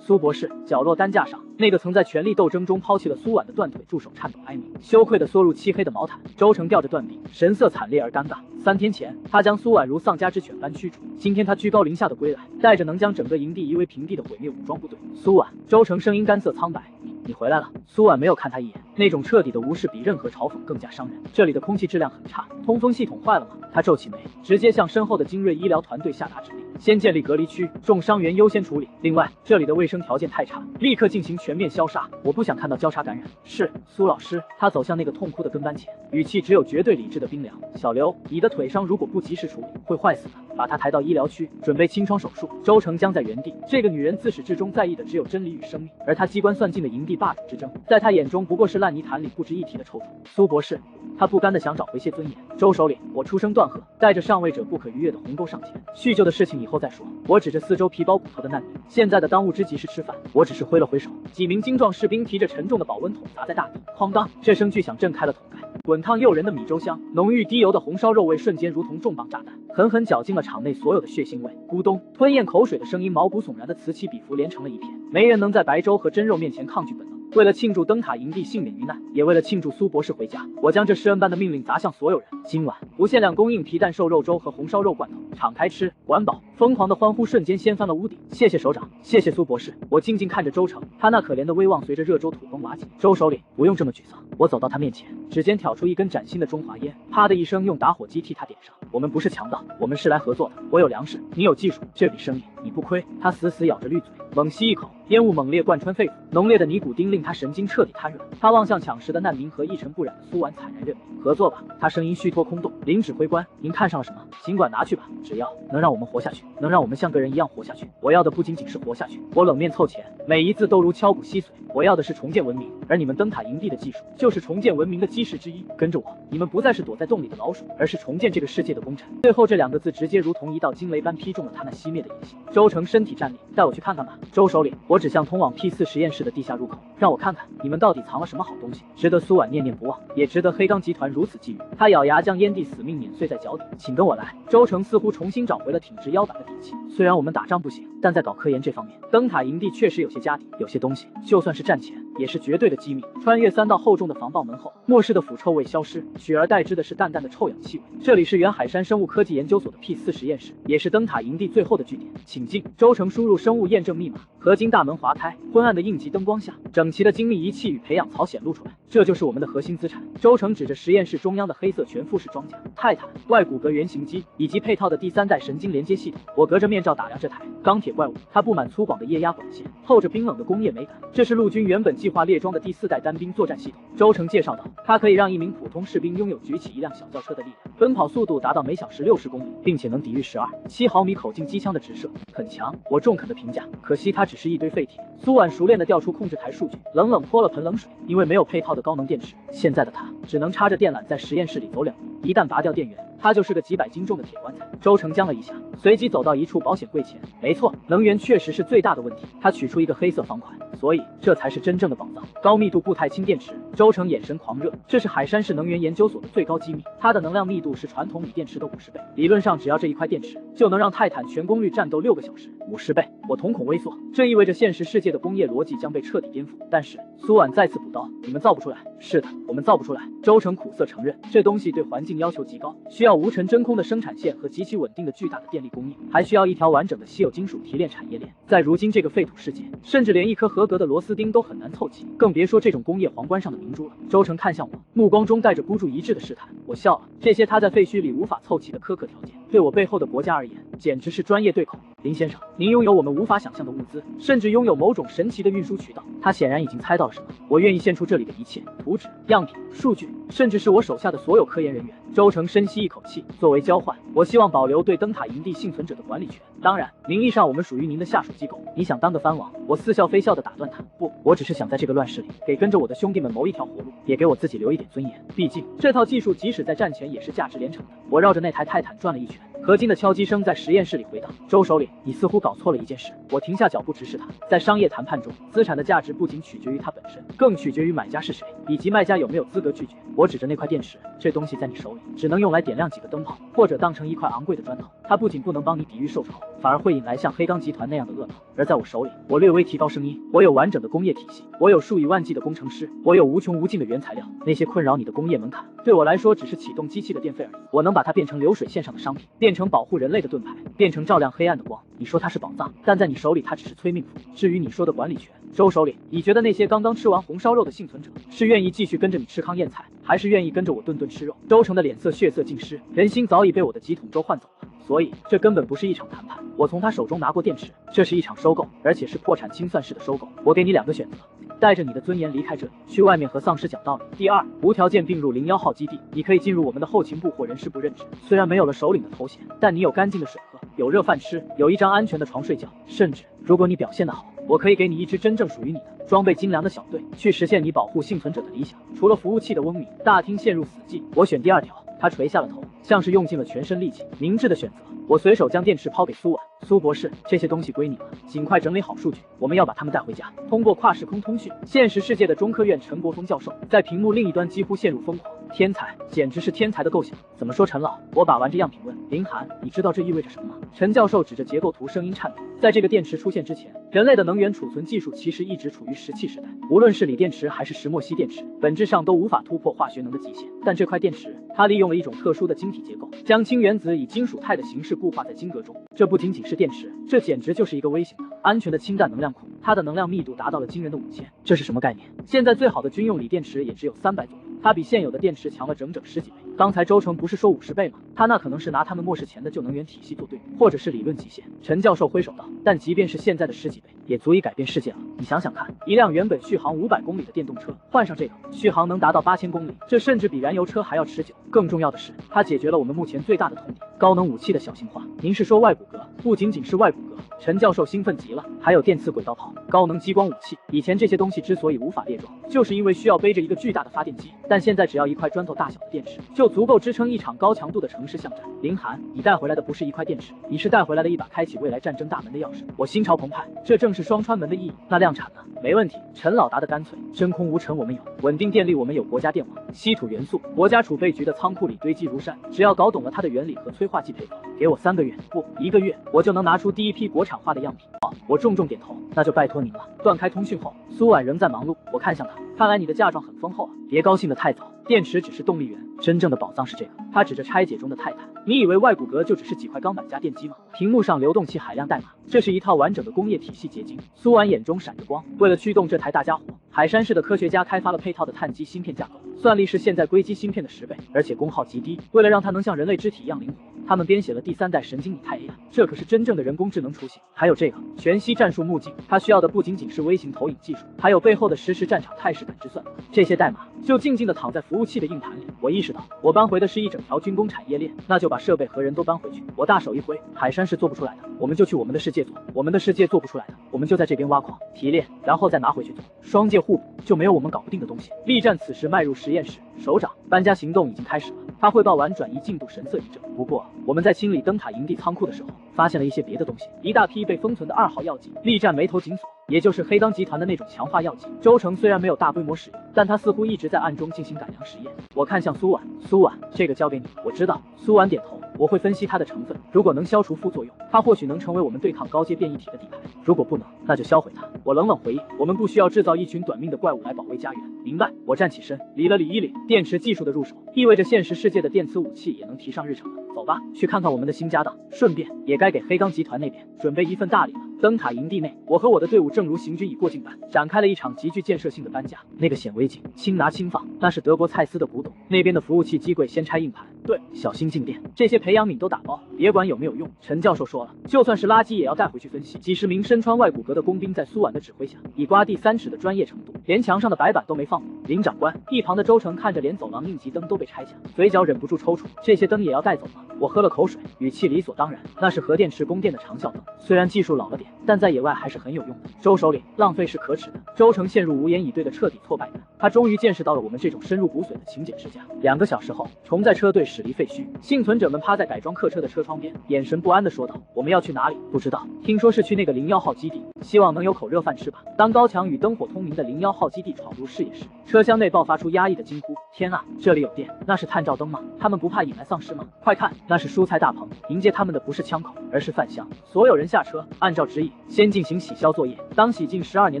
苏博士，角落担架上，那个曾在权力斗争中抛弃了苏婉的断腿助手颤抖哀鸣，羞愧地缩入漆黑的毛毯。周成吊着断臂，神色惨烈而尴尬。3天前，他将苏婉如丧家之犬般驱逐，今天他居高临下的归来，带着能将整个营地夷为平地的毁灭武装部队。苏婉，周成声音干涩苍白，你回来了。苏婉没有看他一眼，那种彻底的无视比任何嘲讽更加伤人。这里的空气质量很差，通风系统坏了吗？他皱起眉，直接向身后的精锐医疗团队下达指令，先建立隔离区，重伤员优先处理。另外，这里的卫生条件太差，立刻进行全面消杀，我不想看到交叉感染。是，苏老师。他走向那个痛哭的跟班前，语气只有绝对理智的冰凉。小刘，你的腿伤如果不及时处理，会坏死的。把他抬到医疗区，准备清创手术。周成僵在原地。这个女人自始至终在意的只有真理与生命，而他机关算尽的营地霸主之争，在他眼中不过是烂泥潭里不值一提的臭虫。苏博士，他不甘地想找回些尊严。周首领，我出声断喝，带着上位者不可逾越的鸿沟上前。叙旧的事情以后再说。我指着四周皮包骨头的难民，现在的当务之急是吃饭。我只是挥了挥手，几名精壮士兵提着沉重的保温桶砸在大地，哐当，这声巨响震开了桶盖。滚烫诱人的米粥香，浓郁低油的红烧肉味瞬间如同重磅炸弹，狠狠搅进了场内所有的血腥味。咕咚，吞咽口水的声音毛骨悚然的此起彼伏连成了一片。没人能在白粥和真肉面前抗拒本能。为了庆祝灯塔营地幸免于难，也为了庆祝苏博士回家，我将这施恩般的命令砸向所有人。今晚无限量供应皮蛋瘦肉粥和红烧肉罐头，敞开吃，管饱。疯狂的欢呼瞬间掀翻了屋顶。谢谢首长，谢谢苏博士。我静静看着周成，他那可怜的威望随着热粥土崩瓦解。周首领，不用这么沮丧。我走到他面前，指尖挑出一根崭新的中华烟，啪的一声用打火机替他点上。我们不是强盗，我们是来合作的。我有粮食，你有技术，这笔生意你不亏。他死死咬着绿嘴，猛吸一口，烟雾猛烈贯穿肺腑，浓烈的尼古丁令他神经彻底瘫软。他望向抢食的难民和一尘不染的苏婉，惨然认命。合作吧。他声音虚脱空洞。林指挥官，您看上了什么？尽管拿去吧，只要能让我们活下去，能让我们像个人一样活下去。我要的不仅仅是活下去。我冷面凑前，每一字都如敲骨吸髓。我要的是重建文明，而你们灯塔营地的技术就是重建文明的基石之一。跟着我，你们不再是躲在洞里的老鼠，而是重建这个世界的功臣。最后这2个字直接如同一道惊雷般劈中了他那熄灭的野心。周成身体站立，带我去看看吧。周首领，我指向通往 P4实验室的地下入口，让我看看你们到底藏了什么好东西，值得苏婉念念不忘，也值得黑钢集团如此觊觎。他咬牙将烟蒂死命碾碎在脚底。请跟我来。周成似乎重新找回了挺直腰板把的底气。虽然我们打仗不行，但在搞科研这方面，灯塔营地确实有些家底。有些东西就算是战前，也是绝对的机密。穿越3道厚重的防爆门后，末世的腐臭味消失，取而代之的是淡淡的臭氧气味。这里是原海山生物科技研究所的 P4实验室，也是灯塔营地最后的据点。请进。周成输入生物验证密码，合金大门划开，昏暗的应急灯光下，整齐的精密仪器与培养槽显露出来。这就是我们的核心资产。周成指着实验室中央的黑色全复式装甲泰坦外骨骼原型机以及配套的第3代神经连接系统。我隔着面罩打量这台钢铁怪物，它布满粗犷的液压管线，透着冰冷的工业美感。这是陆军原本计划列装的第4代单兵作战系统。周成介绍道，它可以让一名普通士兵拥有举起一辆小轿车的力量，奔跑速度达到每小时60公里，并且能抵御12.7毫米口径机枪的直射，很强。我中肯的评价，可惜它只是一堆废铁。苏婉熟练地调出控制台数据，冷冷泼了盆冷水。因为没有配套的高能电池，现在的它只能插着电缆在实验室里走2步，一旦拔掉电源，它就是个几百斤重的铁棺材。周成僵了一下，随即走到一处保险柜前。没错，能源确实是最大的问题。他取出一个黑色方块，所以这才是真正的宝藏。高密度固态氢电池。周成眼神狂热，这是海山市能源研究所的最高机密，它的能量密度是传统锂电池的50倍。理论上，只要这一块电池就能让泰坦全功率战斗6个小时。50倍，我瞳孔微缩，这意味着现实世界的工业逻辑将被彻底颠覆。但是苏婉再次补刀，你们造不出来。是的，我们造不出来。周成苦涩承认，这东西对环境要求极高，需要无尘真空的生产线和极其稳定的巨大的电力供应，还需要一条完整的稀有金属提炼产业链。在如今这个废土世界，甚至连一颗合格的螺丝钉都很难凑齐，更别说这种工业皇冠上的明珠了。周成看向我，目光中带着孤注一掷的试探。我笑了，这些他在废墟里无法凑齐的苛刻条件，对我背后的国家而言，简直是专业对口。林先生，您拥有我们无法想象的物资，甚至拥有某种神奇的运输渠道。他显然已经猜到了什么。我愿意献出这里的一切，图纸、样品、数据，甚至是我手下的所有科研人员。周成深吸一口气，作为交换，我希望保留对灯塔营地幸存者的管理权。当然，名义上我们属于您的下属机构。你想当个藩王？我似笑非笑地打断他。不，我只是想在这个乱世里，给跟着我的兄弟们谋一条活路，也给我自己留一点尊严。毕竟这套技术即使在战前也是价值连城的。我绕着那台泰坦转了一圈，合金的敲击声在实验室里回荡。周首领，你似乎搞错了一件事。我停下脚步直视他。在商业谈判中，资产的价值不仅取决于它本身，更取决于买家是谁，以及卖家有没有资格拒绝。我指着那块电池，这东西在你手里，只能用来点亮几个灯泡，或者当成一块昂贵的砖头。它不仅不能帮你抵御受潮，反而会引来像黑钢集团那样的恶魔。而在我手里，我略微提高声音，我有完整的工业体系，我有数以万计的工程师，我有无穷无尽的原材料。那些困扰你的工业门槛，对我来说只是启动机器的电费而已。我能把它变成流水线上的商品，变成保护人类的盾牌，变成照亮黑暗的光。你说它是宝藏，但在你手里它只是催命符。至于你说的管理权，周首领，你觉得那些刚刚吃完红烧肉的幸存者是愿意继续跟着你吃糠咽菜，还是愿意跟着我顿顿吃肉？周成的脸色血色尽失，人心早已被我的几桶粥换走了。所以这根本不是一场谈判，我从他手中拿过电池，这是一场收购，而且是破产清算式的收购。我给你2个选择，带着你的尊严离开这里，去外面和丧尸讲道理。第二，无条件并入01号基地，你可以进入我们的后勤部或人事部任职。虽然没有了首领的头衔，但你有干净的水喝，有热饭吃，有一张安全的床睡觉，甚至如果你表现得好，我可以给你一支真正属于你的装备精良的小队，去实现你保护幸存者的理想。除了服务器的嗡鸣，大厅陷入死寂。我选第2条。他垂下了头，像是用尽了全身力气。明智的选择。我随手将电池抛给苏婉。苏博士，这些东西归你了，尽快整理好数据，我们要把它们带回家。通过跨时空通讯，现实世界的中科院陈国峰教授在屏幕另一端几乎陷入疯狂。天才，简直是天才的构想。怎么说，陈老？我把玩着样品问。林涵，你知道这意味着什么吗？陈教授指着结构图，声音颤抖。在这个电池出现之前，人类的能源储存技术其实一直处于石器时代，无论是锂电池还是石墨烯电池，本质上都无法突破化学能的极限。但这块电池，它利用了一种特殊的晶体结构，将氢原子以金属钛的形式固化在晶格中。这不仅仅是电池，这简直就是一个微型的、安全的氢弹能量库。它的能量密度达到了惊人的5000。这是什么概念？现在最好的军用锂电池也只有300左右，它比现有的电池强了整整10几倍。刚才周成不是说50倍吗？他那可能是拿他们末世前的旧能源体系做对比，或者是理论极限。陈教授挥手道，但即便是现在的10几倍，也足以改变世界了。你想想看，一辆原本续航500公里的电动车，换上这个，续航能达到8000公里，这甚至比燃油车还要持久。更重要的是，它解决了我们目前最大的痛点——高能武器的小型化。您是说外骨骼？不仅仅是外骨骼。陈教授兴奋极了，还有电刺轨道炮、高能激光武器。以前这些东西之所以无法列装，就是因为需要背着一个巨大的发电机，但现在只要一块砖头大小的电池，就足够支撑一场高强度的城市巷战。林涵，你带回来的不是一块电池，你是带回来了一把开启未来战争大门的钥匙。我心潮澎湃，这正是双穿门的意义。那量产呢？没问题。陈老答得干脆。真空无尘我们有，稳定电力我们有，国家电网、稀土元素，国家储备局的仓库里堆积如山。只要搞懂了它的原理和催化化剂配方，给我3个月，不1个月，我就能拿出第一批国产化的样品。好，我重重点头，那就拜托您了。断开通讯后，苏婉仍在忙碌，我看向他，看来你的嫁妆很丰厚啊，别高兴得太早，电池只是动力源，真正的宝藏是这个。他指着拆解中的泰坦，你以为外骨骼就只是几块钢板加电机吗？屏幕上流动起海量代码，这是一套完整的工业体系结晶。苏婉眼中闪着光，为了驱动这台大家伙，海山市的科学家开发了配套的碳基芯片架构，算力是现在硅基芯片的10倍，而且功耗极低。为了让它能像人类肢体一样灵活，他们编写了第3代神经拟态 AI， 这可是真正的人工智能雏形。还有这个全息战术目镜，它需要的不仅仅是微型投影技术，还有背后的实时战场态势感知算法。这些代码就静静地躺在服务器的硬盘里。我意识到，我搬回的是一整条军工产业链，那就把设备和人都搬回去。我大手一挥，海山是做不出来的，我们就去我们的世界做；我们的世界做不出来的，我们就在这边挖矿提炼，然后再拿回去做。双界互补，就没有我们搞不定的东西。力战此时迈入实验室，首长，搬家行动已经开始了。他汇报完转移进度，神色一正。不过我们在清理灯塔营地仓库的时候，发现了一些别的东西，一大批被封存的2号药剂。力战眉头紧锁，也就是黑钢集团的那种强化药剂。周成虽然没有大规模使用，但他似乎一直在暗中进行改良实验。我看向苏婉，苏婉，这个交给你。我知道。苏婉点头，我会分析它的成分，如果能消除副作用，它或许能成为我们对抗高阶变异体的底牌；如果不能，那就销毁它。我冷冷回应，我们不需要制造一群短命的怪物来保卫家园。明白。我站起身，理了理衣领。电池技术的入手，意味着现实世界的电磁武器也能提上日程了。走吧，去看看我们的新家当，顺便也该给黑钢集团那边准备一份大礼了。灯塔营地内，我和我的队伍正如行军已过境般，展开了一场极具建设性的搬家。那个显微镜轻拿轻放，那是德国蔡司的古董。那边的服务器机柜先拆硬盘，对，小心静电。这些培养皿都打包，别管有没有用。陈教授说了，就算是垃圾也要带回去分析。几十名身穿外骨骼的工兵在苏婉的指挥下，以刮地3尺的专业程度，连墙上的白板都没放过。林长官，一旁的周成看着连走廊应急灯都被拆下，嘴角忍不住抽搐。这些灯也要带走吗？我喝了口水，语气理所当然。那是核电池供电的长效灯，虽然技术老了点，但在野外还是很有用的。周首领，浪费是可耻的。周成陷入无言以对的彻底挫败感，他终于见识到了我们这种深入骨髓的勤俭持家。2个小时后，虫在车队驶离废墟，幸存者们趴在改装客车的车窗边，眼神不安地说道：“我们要去哪里？不知道，听说是去那个01号基地，希望能有口热饭吃吧。”当高墙与灯火通明的01号基地闯入视野时，车厢内爆发出压抑的惊呼：“天啊，这里有电！那是探照灯吗？他们不怕引来丧尸吗？快看，那是蔬菜大棚，迎接他们的不是枪口，而是饭箱。”所有人下车，按照指引先进行洗消作业。当洗净12年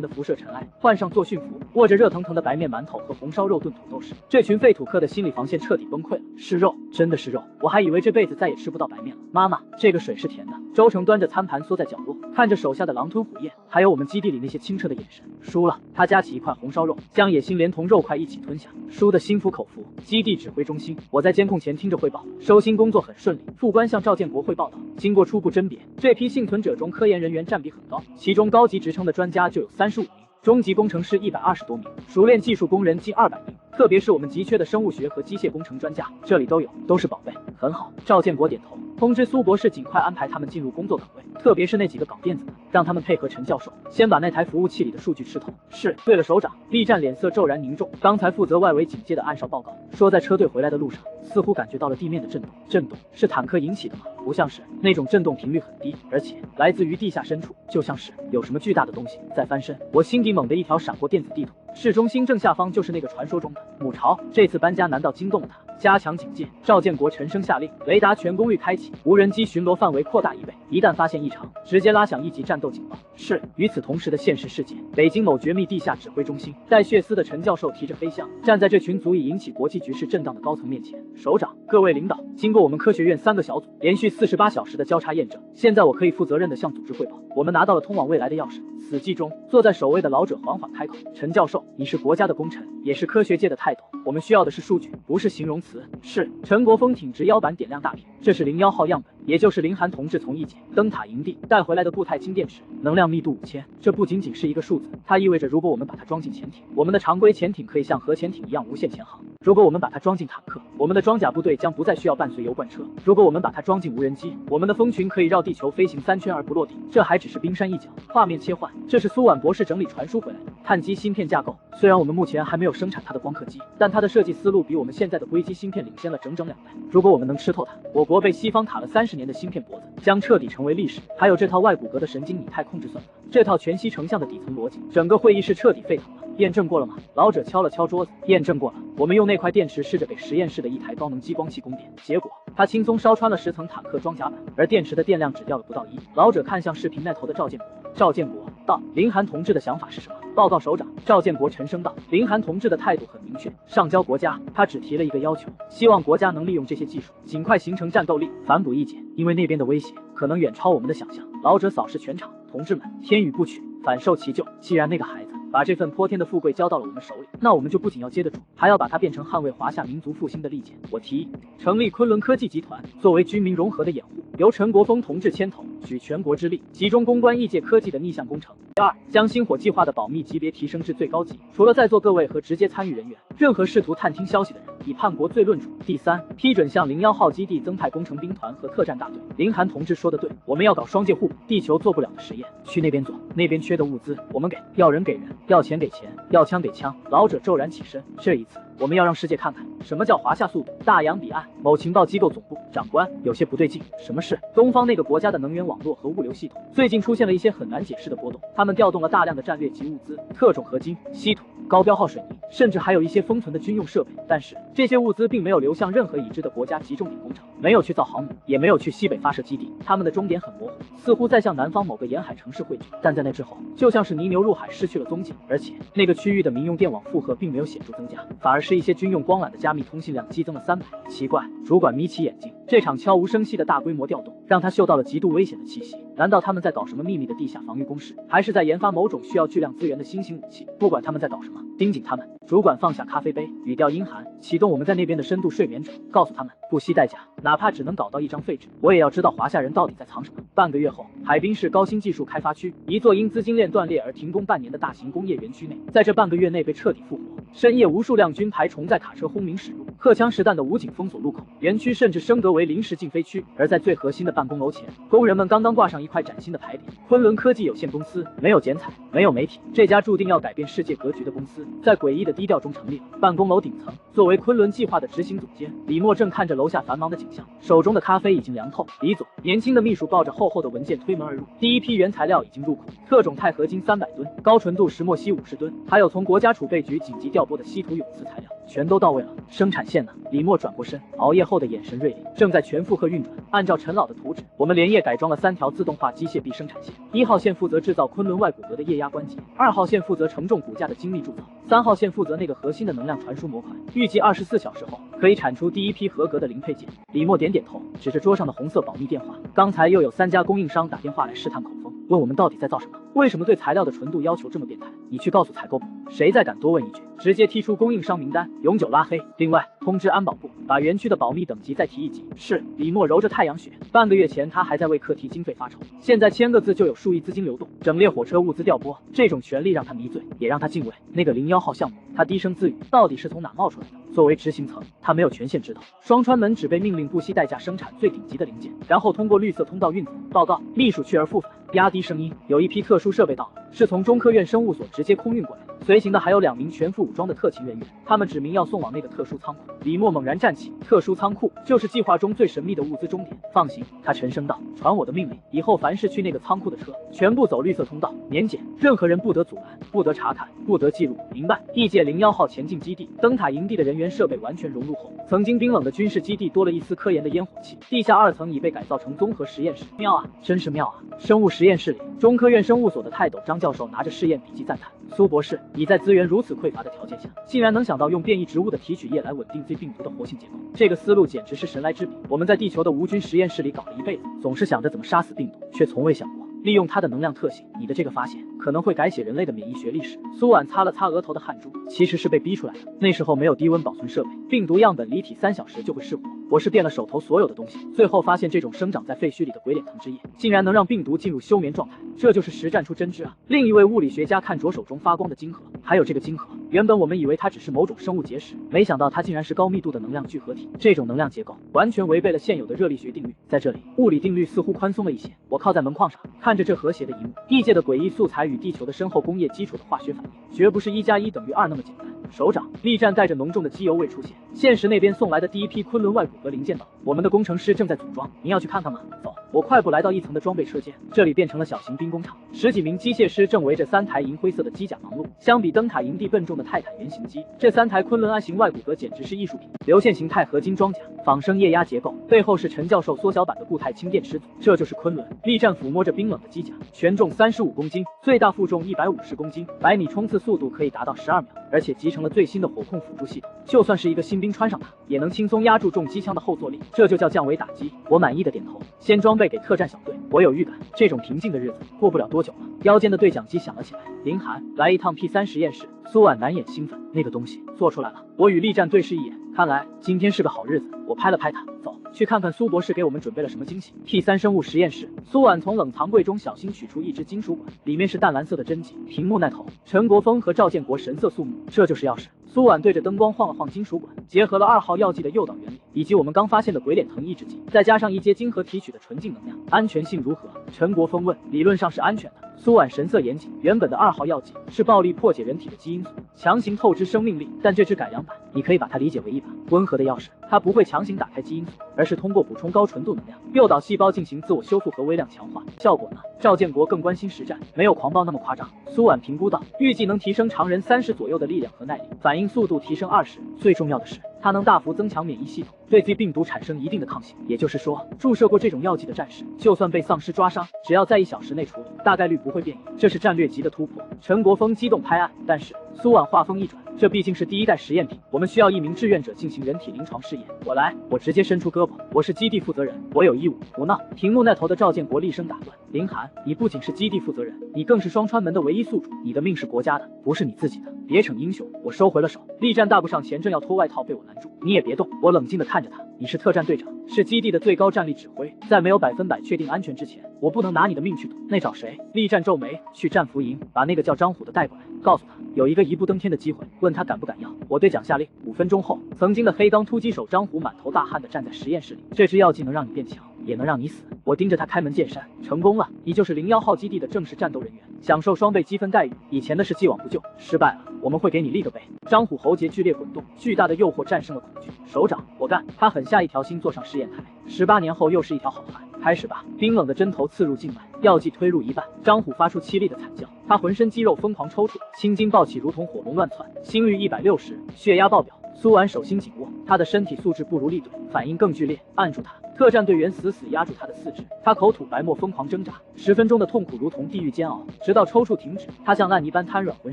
的辐射尘埃，换上作训服，握着热腾腾的白面馒头和红烧肉炖土豆时，这群废土客的心理防线彻底崩溃了。是肉，真的是肉，我还以为这辈子再也吃不到白面了。妈妈，这个水是甜的。周成端着餐盘缩在角落，看着手下的狼吞虎咽，还有我们基地里那些清澈的眼神。输了，他夹起一块红烧肉，将野心连同肉块一起吞下，输得心服口服。基地指挥中心，我在监控前听着汇报，收心工作很顺利。副官向赵建国汇报道，经过初步甄别，这批幸存者中科研人员占比很高，其中高级职称的专家就有35名，中级工程师120多名，熟练技术工人近200名。特别是我们急缺的生物学和机械工程专家，这里都有，都是宝贝。很好，赵建国点头，通知苏博士尽快安排他们进入工作岗位，特别是那几个搞电子的，让他们配合陈教授，先把那台服务器里的数据吃透。是。对了，首长。力战脸色骤然凝重，刚才负责外围警戒的暗哨报告说，在车队回来的路上，似乎感觉到了地面的震动。震动是坦克引起的吗？不像是，那种震动频率很低，而且来自于地下深处，就像是有什么巨大的东西在翻身。我心底猛地一条闪过电子地图，市中心正下方就是那个传说中的母巢。这次搬家难道惊动了他？加强警戒。赵建国沉声下令，雷达全功率开启，无人机巡逻范围扩大1倍，一旦发现异常，直接拉响1级战斗警报。是。与此同时的现实世界，北京某绝密地下指挥中心，带血丝的陈教授提着黑箱，站在这群足以引起国际局势震荡的高层面前。首长，各位领导，经过我们科学院3个小组连续48小时的交叉验证，现在我可以负责任地向组织汇报，我们拿到了通往未来的钥匙。死寂中，坐在首位的老者缓缓开口：“陈教授，你是国家的功臣，也是科学界的泰斗，我们需要的是数据，不是形容词。”是。陈国峰挺直腰板，点亮大屏，这是01号样本，也就是林寒同志从一姐灯塔营地带回来的固态氢电池，能量密度5000。这不仅仅是一个数字，它意味着如果我们把它装进潜艇，我们的常规潜艇可以像核潜艇一样无限潜航；如果我们把它装进坦克，我们的装甲部队将不再需要伴随油罐车；如果我们把它装进无人机，我们的蜂群可以绕地球飞行3圈而不落地。这还只是冰山一角。画面切换，这是苏婉博士整理传输回来的碳基芯片架构。虽然我们目前还没有生产它的光刻机，但它的设计思路比我们现在的硅基芯片领先了整整2代。如果我们能吃透它，我国被西方卡了30年的芯片脖子将彻底成为历史。还有这套外骨骼的神经拟态控制算法，这套全息成像的底层逻辑，整个会议室彻底沸腾了。验证过了吗？老者敲了敲桌子，验证过了。我们用那块电池试着给实验室的一台高能激光器供电，结果他轻松烧穿了10层坦克装甲板，而电池的电量只掉了不到1。老者看向视频那头的赵建国，赵建国道：“林寒同志的想法是什么？”报告首长。赵建国沉声道：“林寒同志的态度很明确，上交国家，他只提了一个要求，希望国家能利用这些技术，尽快形成战斗力，反哺一解，因为那边的威胁可能远超我们的想象。”老者扫视全场，同志们，天与不取，反受其咎。既然那个孩子把这份泼天的富贵交到了我们手里，那我们就不仅要接得住，还要把它变成捍卫华夏民族复兴的利剑。我提议成立昆仑科技集团，作为军民融合的掩护，由陈国峰同志牵头，举全国之力，集中攻关异界科技的逆向工程。第二，将星火计划的保密级别提升至最高级，除了在座各位和直接参与人员，任何试图探听消息的人，以叛国罪论处。第三，批准向01号基地增派工程兵团和特战大队。林寒同志说的对，我们要搞双界互补，地球做不了的实验，去那边做，那边缺的物资我们给，要人给人，要钱给钱，要枪给枪。老者骤然起身，这一次我们要让世界看看什么叫华夏速度。大洋彼岸某情报机构总部，长官，有些不对劲。什么事？东方那个国家的能源网络和物流系统最近出现了一些很难解释的波动，他们调动了大量的战略级物资，特种合金、稀土、高标号水泥，甚至还有一些封存的军用设备。但是这些物资并没有流向任何已知的国家及重点工程，没有去造航母，也没有去西北发射基地，他们的终点很模糊，似乎在向南方某个沿海城市汇聚，但在那之后，就像是泥牛入海，失去了踪迹。而且那个区域的民用电网负荷并没有显著增加，反而是一些军用光缆的加密通信量激增了300。奇怪，主管眯起眼睛，这场悄无声息的大规模调动让他嗅到了极度危险的气息。难道他们在搞什么秘密的地下防御工事，还是在研发某种需要巨量资源的新型武器？不管他们在搞什么，盯紧他们。主管放下咖啡杯，语调阴寒，启动我们在那边的深度睡眠者，告诉他们不惜代价，哪怕只能搞到一张废纸，我也要知道华夏人到底在藏什么。半个月后，海滨市高新技术开发区，一座因资金链断裂而停工半年的大型工业园区内，在这半个月内被彻底复活。深夜，无数辆军排重载卡车轰鸣驶入，荷枪实弹的武警封锁路口，园区甚至升格为临时禁飞区。而在最核心的办公楼前，工人们刚刚挂上一块崭新的牌匾：昆仑科技有限公司。没有剪彩，没有媒体，这家注定要改变世界格局的公司，在诡异的低调中成立了。办公楼顶层，作为昆仑计划的执行总监，李默正看着楼下繁忙的景象，手中的咖啡已经凉透。李总，年轻的秘书抱着厚厚的文件推门而入，第一批原材料已经入库，特种钛合金300吨，高纯度石墨烯50吨，还有从国家储备局紧急调拨的稀土永磁材料，全都到位了。生产线呢？李默转过身，熬夜后的眼神锐利，正在全负荷运转。按照陈老的图纸，我们连夜改装了3条自动化机械臂生产线。1号线负责制造昆仑外骨骼的液压关节，2号线负责承重骨架的精密铸造，3号线负责那个核心的能量传输模块。预计24小时后可以产出第一批合格的零配件。李默点点头，指着桌上的红色保密电话。刚才又有3家供应商打电话来试探口风，问我们到底在造什么，为什么对材料的纯度要求这么变态？你去告诉采购部，谁再敢多问一句，直接踢出供应商名单，永久拉黑。另外，通知安保部，把园区的保密等级再提1级。是。李默揉着太阳穴，半个月前他还在为课题经费发愁，现在签个字就有数亿资金流动，整列火车物资调拨，这种权力让他迷醉，也让他敬畏。那个01号项目，他低声自语，到底是从哪冒出来的？作为执行层，他没有权限知道。双川门只被命令不惜代价生产最顶级的零件，然后通过绿色通道运走。报告，秘书去而复返，压低声音，有一批特殊设备到了，是从中科院生物所直接空运过来的。随行的还有2名全副武装的特勤人员，他们指明要送往那个特殊仓库。李默猛然站起，特殊仓库就是计划中最神秘的物资终点。放心，他沉声道，传我的命令，以后凡是去那个仓库的车，全部走绿色通道，年检，任何人不得阻拦，不得查看，不得记录，明白？异界01号前进基地，灯塔营地的人员设备完全融入后，曾经冰冷的军事基地多了一丝科研的烟火气。地下2层已被改造成综合实验室，妙啊，真是妙啊！生物实验室里，中科院生物所的泰斗张教授拿着试验笔记赞叹：苏博士，你在资源如此匮乏的条件下，竟然能想到用变异植物的提取液来稳定 Z 病毒的活性结构，这个思路简直是神来之笔。我们在地球的无菌实验室里搞了一辈子，总是想着怎么杀死病毒，却从未想过利用它的能量特性。你的这个发现可能会改写人类的免疫学历史。苏婉擦了擦额头的汗珠，其实是被逼出来的。那时候没有低温保存设备，病毒样本离体3小时就会失活。我是变了手头所有的东西，最后发现这种生长在废墟里的鬼脸藤之叶，竟然能让病毒进入休眠状态，这就是实战出真知啊！另一位物理学家看着手中发光的晶核，还有这个晶核，原本我们以为它只是某种生物结石，没想到它竟然是高密度的能量聚合体。这种能量结构完全违背了现有的热力学定律，在这里，物理定律似乎宽松了一些。我靠在门框上，看着这和谐的一幕，异界的诡异素材与地球的深厚工业基础的化学反应，绝不是1+1等于2那么简单。首长，力战带着浓重的机油味出现，现实那边送来的第一批昆仑外骨骼零件到，我们的工程师正在组装，您要去看看吗？走。我快步来到一层的装备车间，这里变成了小型兵工厂，10几名机械师正围着3台银灰色的机甲忙碌。相比灯塔营地笨重的泰坦原型机，这3台昆仑 I 型外骨骼简直是艺术品。流线形钛合金装甲，仿生液压结构，背后是陈教授缩小版的固态氢电池组，这就是昆仑。力战抚摸着冰冷的机甲，全重35公斤，最大负重150公斤，100米冲刺速度可以达到12秒，而且集成了最新的火控辅助系统，就算是一个新兵穿上它，也能轻松压住重机枪的后坐力，这就叫降维打击。我满意的点头，先装备给特战小队。我有预感，这种平静的日子过不了多久了。腰间的对讲机响了起来，林涵，来一趟 P3实验室。苏婉难掩兴奋，那个东西做出来了。我与力战对视一眼，看来今天是个好日子。我拍了拍他，走去看看苏博士给我们准备了什么惊喜。P3生物实验室，苏婉从冷藏柜中小心取出一只金属管，里面是淡蓝色的针剂，屏幕那头，陈国峰和赵建国神色肃穆，这就是钥匙。苏婉对着灯光晃了晃金属管，结合了2号药剂的诱导原理，以及我们刚发现的鬼脸藤抑制剂，再加上一阶晶核提取的纯净能量，安全性如何？陈国峰问。理论上是安全的。苏婉神色严谨，原本的2号药剂是暴力破解人体的基因组，强行透支生命力，但这支改良版，你可以把它理解为一把温和的钥匙，它不会强行打开基因组，而是通过补充高纯度能量，诱导细胞进行自我修复和微量强化。效果呢？赵建国更关心实战，没有狂暴那么夸张。苏婉评估道，预计能提升常人30左右的力量和耐力，反应速度提升20，最重要的是，它能大幅增强免疫系统，对 Z 病毒产生一定的抗性。也就是说，注射过这种药剂的战士，就算被丧尸抓伤，只要在1小时内处理，大概率不会变异。这是战略级的突破。陈国峰激动拍案，但是苏婉话锋一转，这毕竟是第1代实验品，我们需要1名志愿者进行人体临床试验。我来，我直接伸出胳膊，我是基地负责人，我有义务。胡闹！屏幕那头的赵建国厉声打断。林涵，你不仅是基地负责人，你更是双川门的唯一宿主，你的命是国家的，不是你自己的，别逞英雄。我收回了手。力战大步上前，正要脱外套，被我拦住。你也别动。我冷静地看着他，你是特战队长，是基地的最高战力指挥，在没有100%确定安全之前，我不能拿你的命去赌。那找谁？力战皱眉，去战俘营，把那个叫张虎的带过来，告诉他有一个一步登天的机会，问他敢不敢要。我队长下令。5分钟后，曾经的黑钢突击手张虎满头大汗地站在实验室里。这支药剂能让你变强，也能让你死。我盯着他开门见山，成功了，你就是01号基地的正式战斗人员，享受双倍积分待遇。以前的是既往不咎，失败了，我们会给你立个碑。张虎喉结剧烈滚动，巨大的诱惑战胜了恐惧。首长，我干！他狠下一条心，坐上试验台。18年后又是一条好汉。开始吧！冰冷的针头刺入静脉，药剂推入一半，张虎发出凄厉的惨叫，他浑身肌肉疯狂抽搐，青筋暴起，如同火龙乱窜，心率160，血压爆表。苏婉手心紧握，他的身体素质不如厉队，反应更剧烈，按住他。特战队员死死压住他的四肢，他口吐白沫，疯狂挣扎，10分钟的痛苦如同地狱煎熬，直到抽搐停止，他像烂泥般瘫软，浑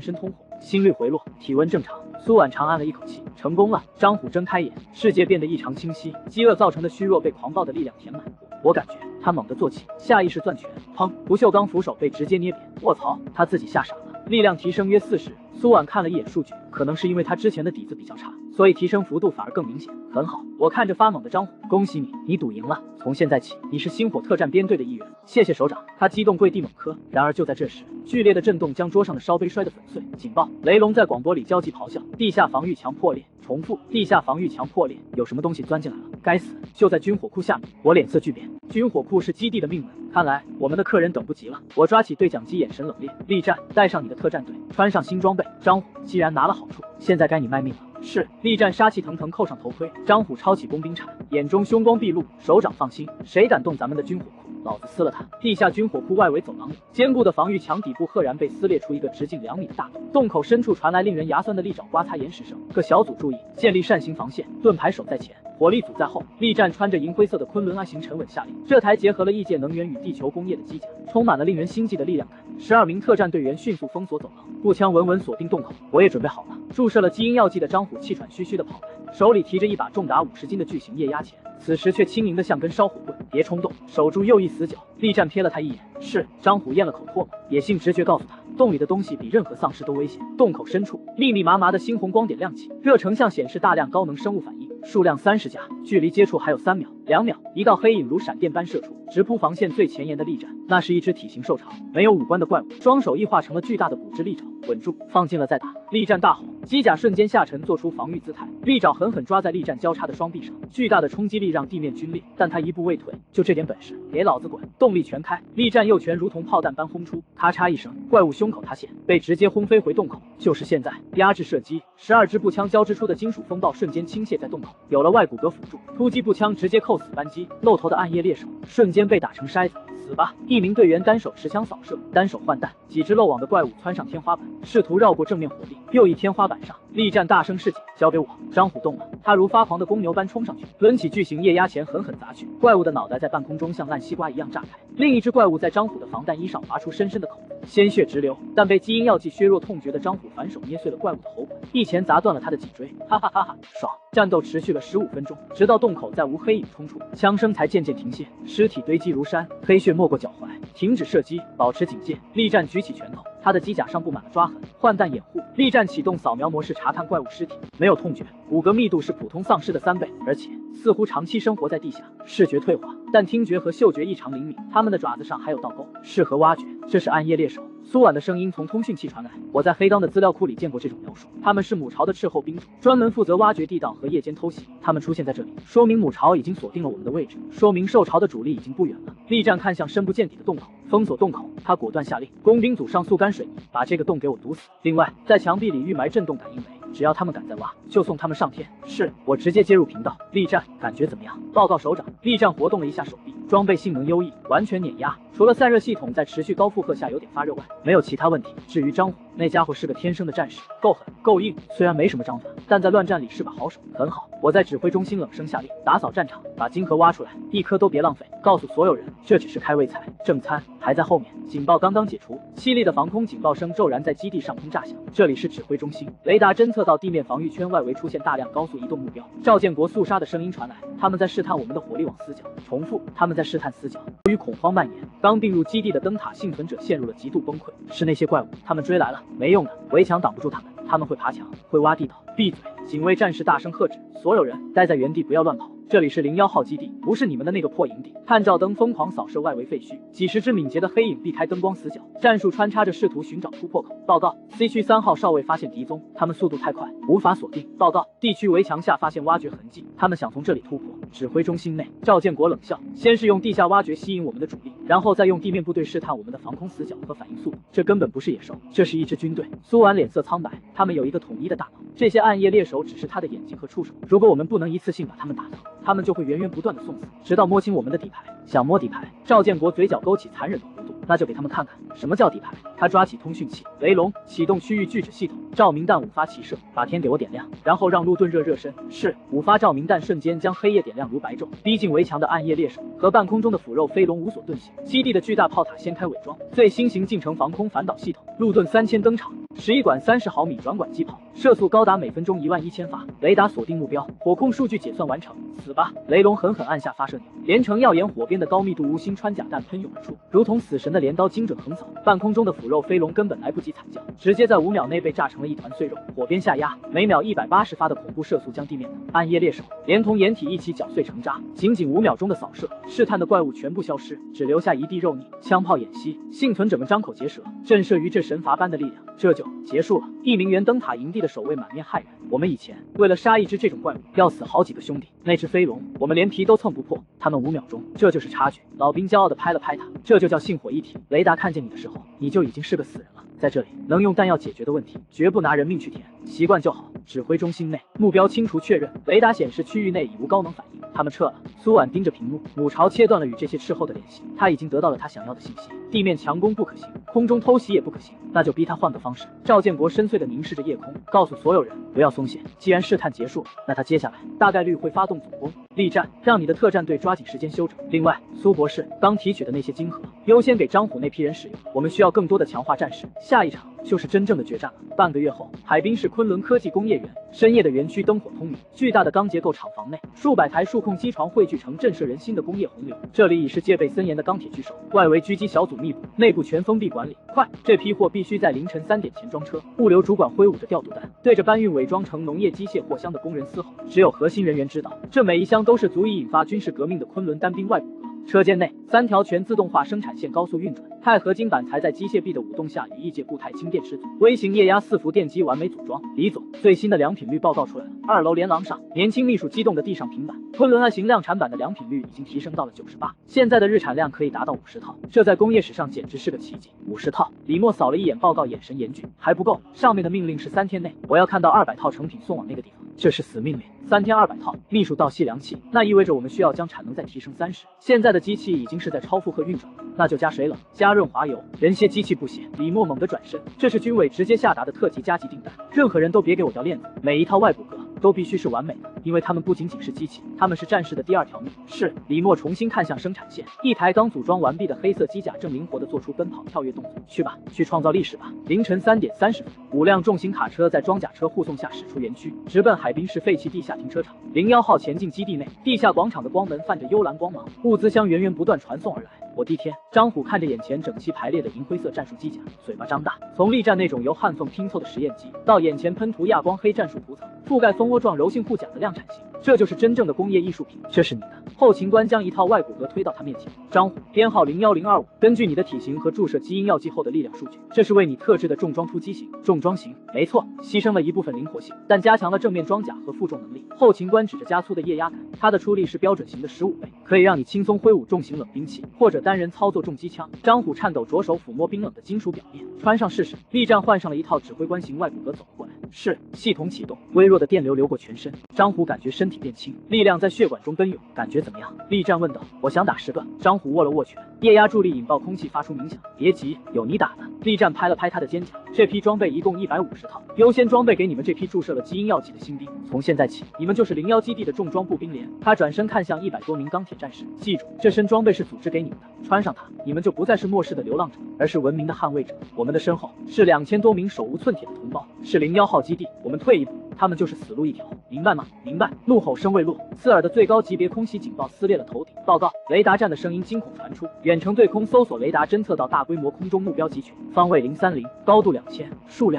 身通红，心率回落，体温正常。苏婉长按了一口气，成功了。张虎睁开眼，世界变得异常清晰，饥饿造成的虚弱被狂暴的力量填满。我感觉他猛地坐起，下意识攥拳，砰！不锈钢扶手被直接捏扁。卧槽！他自己吓傻了。力量提升约40。苏婉看了一眼数据，可能是因为他之前的底子比较差，所以提升幅度反而更明显。很好，我看着发懵的张虎，恭喜你，你赌赢了。从现在起，你是星火特战编队的一员。谢谢首长。他激动跪地猛磕。然而就在这时，剧烈的震动将桌上的烧杯摔得粉碎。警报！雷龙在广播里焦急咆哮：地下防御墙破裂！重复，地下防御墙破裂！有什么东西钻进来了？该死！就在军火库下面。我脸色巨变。军火库是基地的命门，看来我们的客人等不及了。我抓起对讲机，眼神冷冽。力战，带上你的特战队，穿上新装备。张虎，既然拿了好处，现在该你卖命了。是。力战杀气腾腾，扣上头盔。张虎抄起工兵铲，眼中凶光毕露。首长放心，谁敢动咱们的军火库，老子撕了他！地下军火库外围走廊里，坚固的防御墙底部赫然被撕裂出一个直径2米的大洞，洞口深处传来令人牙酸的利爪刮擦岩石声。各小组注意，建立扇形防线，盾牌手在前，火力组在后。力战穿着银灰色的昆仑 I 型沉稳下令。这台结合了异界能源与地球工业的机甲，充满了令人心悸的力量感。12名特战队员迅速封锁走廊，步枪稳稳锁定洞口。我也准备好了。注射了基因药剂的张虎气喘吁吁地跑来，手里提着一把重达50斤的巨型液压钳，此时却轻盈得像根烧火棍。别冲动，守住右翼死角。力战瞥了他一眼，是。张虎咽了口唾沫，野性直觉告诉他，洞里的东西比任何丧尸都危险。洞口深处，密密麻麻的猩红光点亮起，热成像显示大量高能生物反应，数量30家，距离接触还有3秒、2秒，一道黑影如闪电般射出，直扑防线最前沿的力战。那是一只体型瘦长、没有五官的怪物，双手异化成了巨大的骨质利爪，稳住，放进了再打。力战大吼，机甲瞬间下沉，做出防御姿态，利爪狠狠抓在力战交叉的双臂上，巨大的冲击力让地面皲裂，但他一步未退，就这点本事，给老子滚！动力全开，力战右拳如同炮弹般轰出，咔嚓一声，怪物胸口塌陷，被直接轰飞回洞口。就是现在，压制射击，12支步枪交织出的金属风暴瞬间倾泻在洞口，有了外骨骼辅助，住，突击步枪直接扣死扳机，露头的暗夜猎手瞬间被打成筛子。死吧！一名队员单手持枪扫射，单手换弹，几只漏网的怪物窜上天花板，试图绕过正面火力。又一天花板上，力战大声示警，交给我！张虎动了，他如发狂的公牛般冲上去，抡起巨型液压钳狠狠砸去。怪物的脑袋在半空中像烂西瓜一样炸开，另一只怪物在张虎的防弹衣上划出深深的口子，鲜血直流。但被基因药剂削弱痛觉的张虎反手捏碎了怪物的喉管，一钳砸断了他的脊椎。哈哈哈哈，爽！战斗持续了15分钟，直到洞口再无黑影冲出，枪声才渐渐停歇。尸体堆积如山，黑血没过脚踝。停止射击，保持警戒。力战举起拳头，他的机甲上布满了抓痕。换弹掩护，力战启动扫描模式查看怪物尸体，没有痛觉，骨骼密度是普通丧尸的3倍，而且似乎长期生活在地下，视觉退化，但听觉和嗅觉异常灵敏。他们的爪子上还有倒钩，适合挖掘。这是暗夜猎手。苏婉的声音从通讯器传来，我在黑钢的资料库里见过这种描述，他们是母巢的斥候兵种，专门负责挖掘地道和夜间偷袭。他们出现在这里，说明母巢已经锁定了我们的位置，说明受巢的主力已经不远了。力战看向深不见底的洞口，封锁洞口。他果断下令，工兵组上速干水泥，把这个洞给我堵死。另外，在墙壁里预埋震动感应雷，只要他们敢再挖，就送他们上天。是，我直接接入频道。力战感觉怎么样？报告首长。力战活动了一下手臂，装备性能优异，完全碾压，除了散热系统在持续高负荷下有点发热外，没有其他问题。至于张虎，那家伙是个天生的战士，够狠够硬，虽然没什么章法，但在乱战里是把好手，很好。我在指挥中心冷声下令，打扫战场，把金盒挖出来，一颗都别浪费，告诉所有人，这只是开胃菜，正餐还在后面。警报刚刚解除，犀利的防空警报声骤然在基地上空炸响。这里是指挥中心，雷达侦测到地面防御圈外围出现大量高速移动目标。赵建国肃杀的声音传来，他们在试探我们的火力网死角。重复，他们在试探死角。由于恐慌蔓延，刚并入基地的灯塔幸存者陷入了极度崩溃。是那些怪物，他们追来了，没用的，围墙挡不住他们，他们会爬墙，会挖地道。闭嘴！警卫战士大声喝止，所有人待在原地，不要乱跑。这里是01号基地，不是你们的那个破营地。探照灯疯狂扫射外围废墟，几十只敏捷的黑影避开灯光死角，战术穿插着试图寻找突破口。报告 C 区3号少尉发现敌踪，他们速度太快，无法锁定。报告 D 区围墙下发现挖掘痕迹，他们想从这里突破。指挥中心内，赵建国冷笑，先是用地下挖掘吸引我们的主力，然后再用地面部队试探我们的防空死角和反应速度，这根本不是野兽，这是一支军队。苏婉脸色苍白，他们有一个统一的大脑，这些暗夜猎手只是他的眼睛和触手，如果我们不能一次性把他们打倒，他们就会源源不断的送死，直到摸清我们的底牌。想摸底牌？赵建国嘴角勾起残忍的弧度，那就给他们看看什么叫底牌。他抓起通讯器，雷龙启动区域拒止系统，照明弹5发齐射，把天给我点亮，然后让路顿热身。是，5发照明弹瞬间将黑夜点亮如白昼。逼近围墙的暗夜猎手和半空中的腐肉飞龙无所遁形。基地的巨大炮塔掀开伪装，最新型近程防空反导系统，路顿3000登场，11管30毫米转管机炮，射速高达每分钟11000发，雷达锁定目标，火控数据解算完成。死吧！雷龙狠狠按下发射钮，连成耀眼火边的高密度无芯穿甲弹喷涌而出，如同死神的镰刀精准横扫。半空中的腐肉飞龙根本来不及惨叫，直接在5秒内被炸成了一团碎肉。火边下压，每秒180发的恐怖射速将地面的暗夜猎手连同掩体一起搅碎成渣。仅5秒钟的扫射，试探的怪物全部消失，只留下一地肉泥。枪炮演习，幸存者们张口结舌，震慑于这神罚般的力量。这就结束了。一名原灯塔营地的守卫满面骇然，我们以前为了杀一只这种怪物，要死好几个兄弟。那只飞龙，我们连皮都蹭不破，他们5秒钟，这就是差距。老兵骄傲地拍了拍他，这就叫星火一体。雷达看见你的时候，你就已经是个死人了。在这里，能用弹药解决的问题，绝不拿人命去填，习惯就好。指挥中心内，目标清除确认，雷达显示区域内已无高能反应，他们撤了。苏婉盯着屏幕，母巢切断了与这些斥候的联系，他已经得到了他想要的信息。地面强攻不可行，空中偷袭也不可行，那就逼他换个方式。赵建国深邃地凝视着夜空，告诉所有人不要松懈。既然试探结束了，那他接下来大概率会发动总攻。力战，让你的特战队抓紧时间休整。另外，苏博士刚提取的那些晶核，优先给张虎那批人使用。我们需要更多的强化战士。下一场就是真正的决战了。半个月后，海滨市昆仑科技工业园，深夜的园区灯火通明，巨大的钢结构厂房内，数百台数控机床汇聚成震慑人心的工业洪流。这里已是戒备森严的钢铁巨手，外围狙击小组密布，内部全封闭管理。快，这批货必须在凌晨3点前装车。物流主管挥舞着调度单，对着搬运伪装成农业机械货箱的工人嘶吼。只有核心人员知道，这每一箱都是足以引发军事革命的昆仑单兵外骨骼。车间内3条全自动化生产线高速运转，钛合金板材在机械臂的舞动下与异界固态氢电池组、微型液压4伏电机完美组装。李总，最新的良品率报告出来了。2楼连廊上，年轻秘书激动的递上平板，昆仑爱型量产版的良品率已经提升到了98%，现在的日产量可以达到50套，这在工业史上简直是个奇迹。50套，李默扫了一眼报告，眼神严峻。还不够，上面的命令是3天内我要看到200套成品送往那个地方，这是死命令。3天200套，秘书倒吸凉气，那意味着我们需要将产能再提升30%。现在的机器已经是在超负荷运转，那就加水冷，加润滑油，人歇机器不歇。李默猛地转身，这是军委直接下达的特级加急订单，任何人都别给我掉链子，每一套外骨骼都必须是完美的，因为他们不仅仅是机器，他们是战士的第2条命。是。李默重新看向生产线，一台刚组装完毕的黑色机甲正灵活地做出奔跑跳跃动作。去吧，去创造历史吧。凌晨3点30分，5辆重型卡车在装甲车护送下驶出园区，直奔海滨市废弃地下停车场。01号前进基地内，地下广场的光门泛着幽蓝光芒，物资箱源源不断传送而来。我的天！张虎看着眼前整齐排列的银灰色战术机甲，嘴巴张大。从力战那种由焊缝拼凑的实验机，到眼前喷涂亚光黑战术涂层，覆盖蜂窝状柔性护甲的量产型，这就是真正的工业艺术品。这是你的。后勤官将一套外骨骼推到他面前。张虎，编号01025，根据你的体型和注射基因药剂后的力量数据，这是为你特制的重装突击型。重装型，没错，牺牲了一部分灵活性，但加强了正面装甲和负重能力。后勤官指着加粗的液压杆，它的出力是标准型的15倍，可以让你轻松挥舞重型冷兵器，或者单人操作重机枪。张虎颤抖着手抚摸冰冷的金属表面，穿上试试。力战换上了一套指挥官型外骨骼走了过来。是，系统启动，微弱的电流流过全身，张虎感觉身体变轻，力量在血管中奔涌，感觉怎么样？力战问道。我想打10个。张虎握了握拳，液压助力引爆空气发出鸣响。别急，有你打的。力战拍了拍他的肩胛，这批装备一共150套，优先装备给你们这批注射了基因药剂的新兵，从现在起，你们就是01基地的重装步兵连。他转身看向100多名钢铁战士，记住，这身装备是组织给你们的，穿上它，你们就不再是末世的流浪者，而是文明的捍卫者。我们的身后是2000多名手无寸铁的同胞，是01号基地，我们退一步，他们就是死路一条，明白吗？明白。怒吼声未落，刺耳的最高级别空袭警报撕裂了头顶。报告，雷达站的声音惊恐传出，远程对空搜索雷达侦测到大规模空中目标集群，方位030，高度2000，数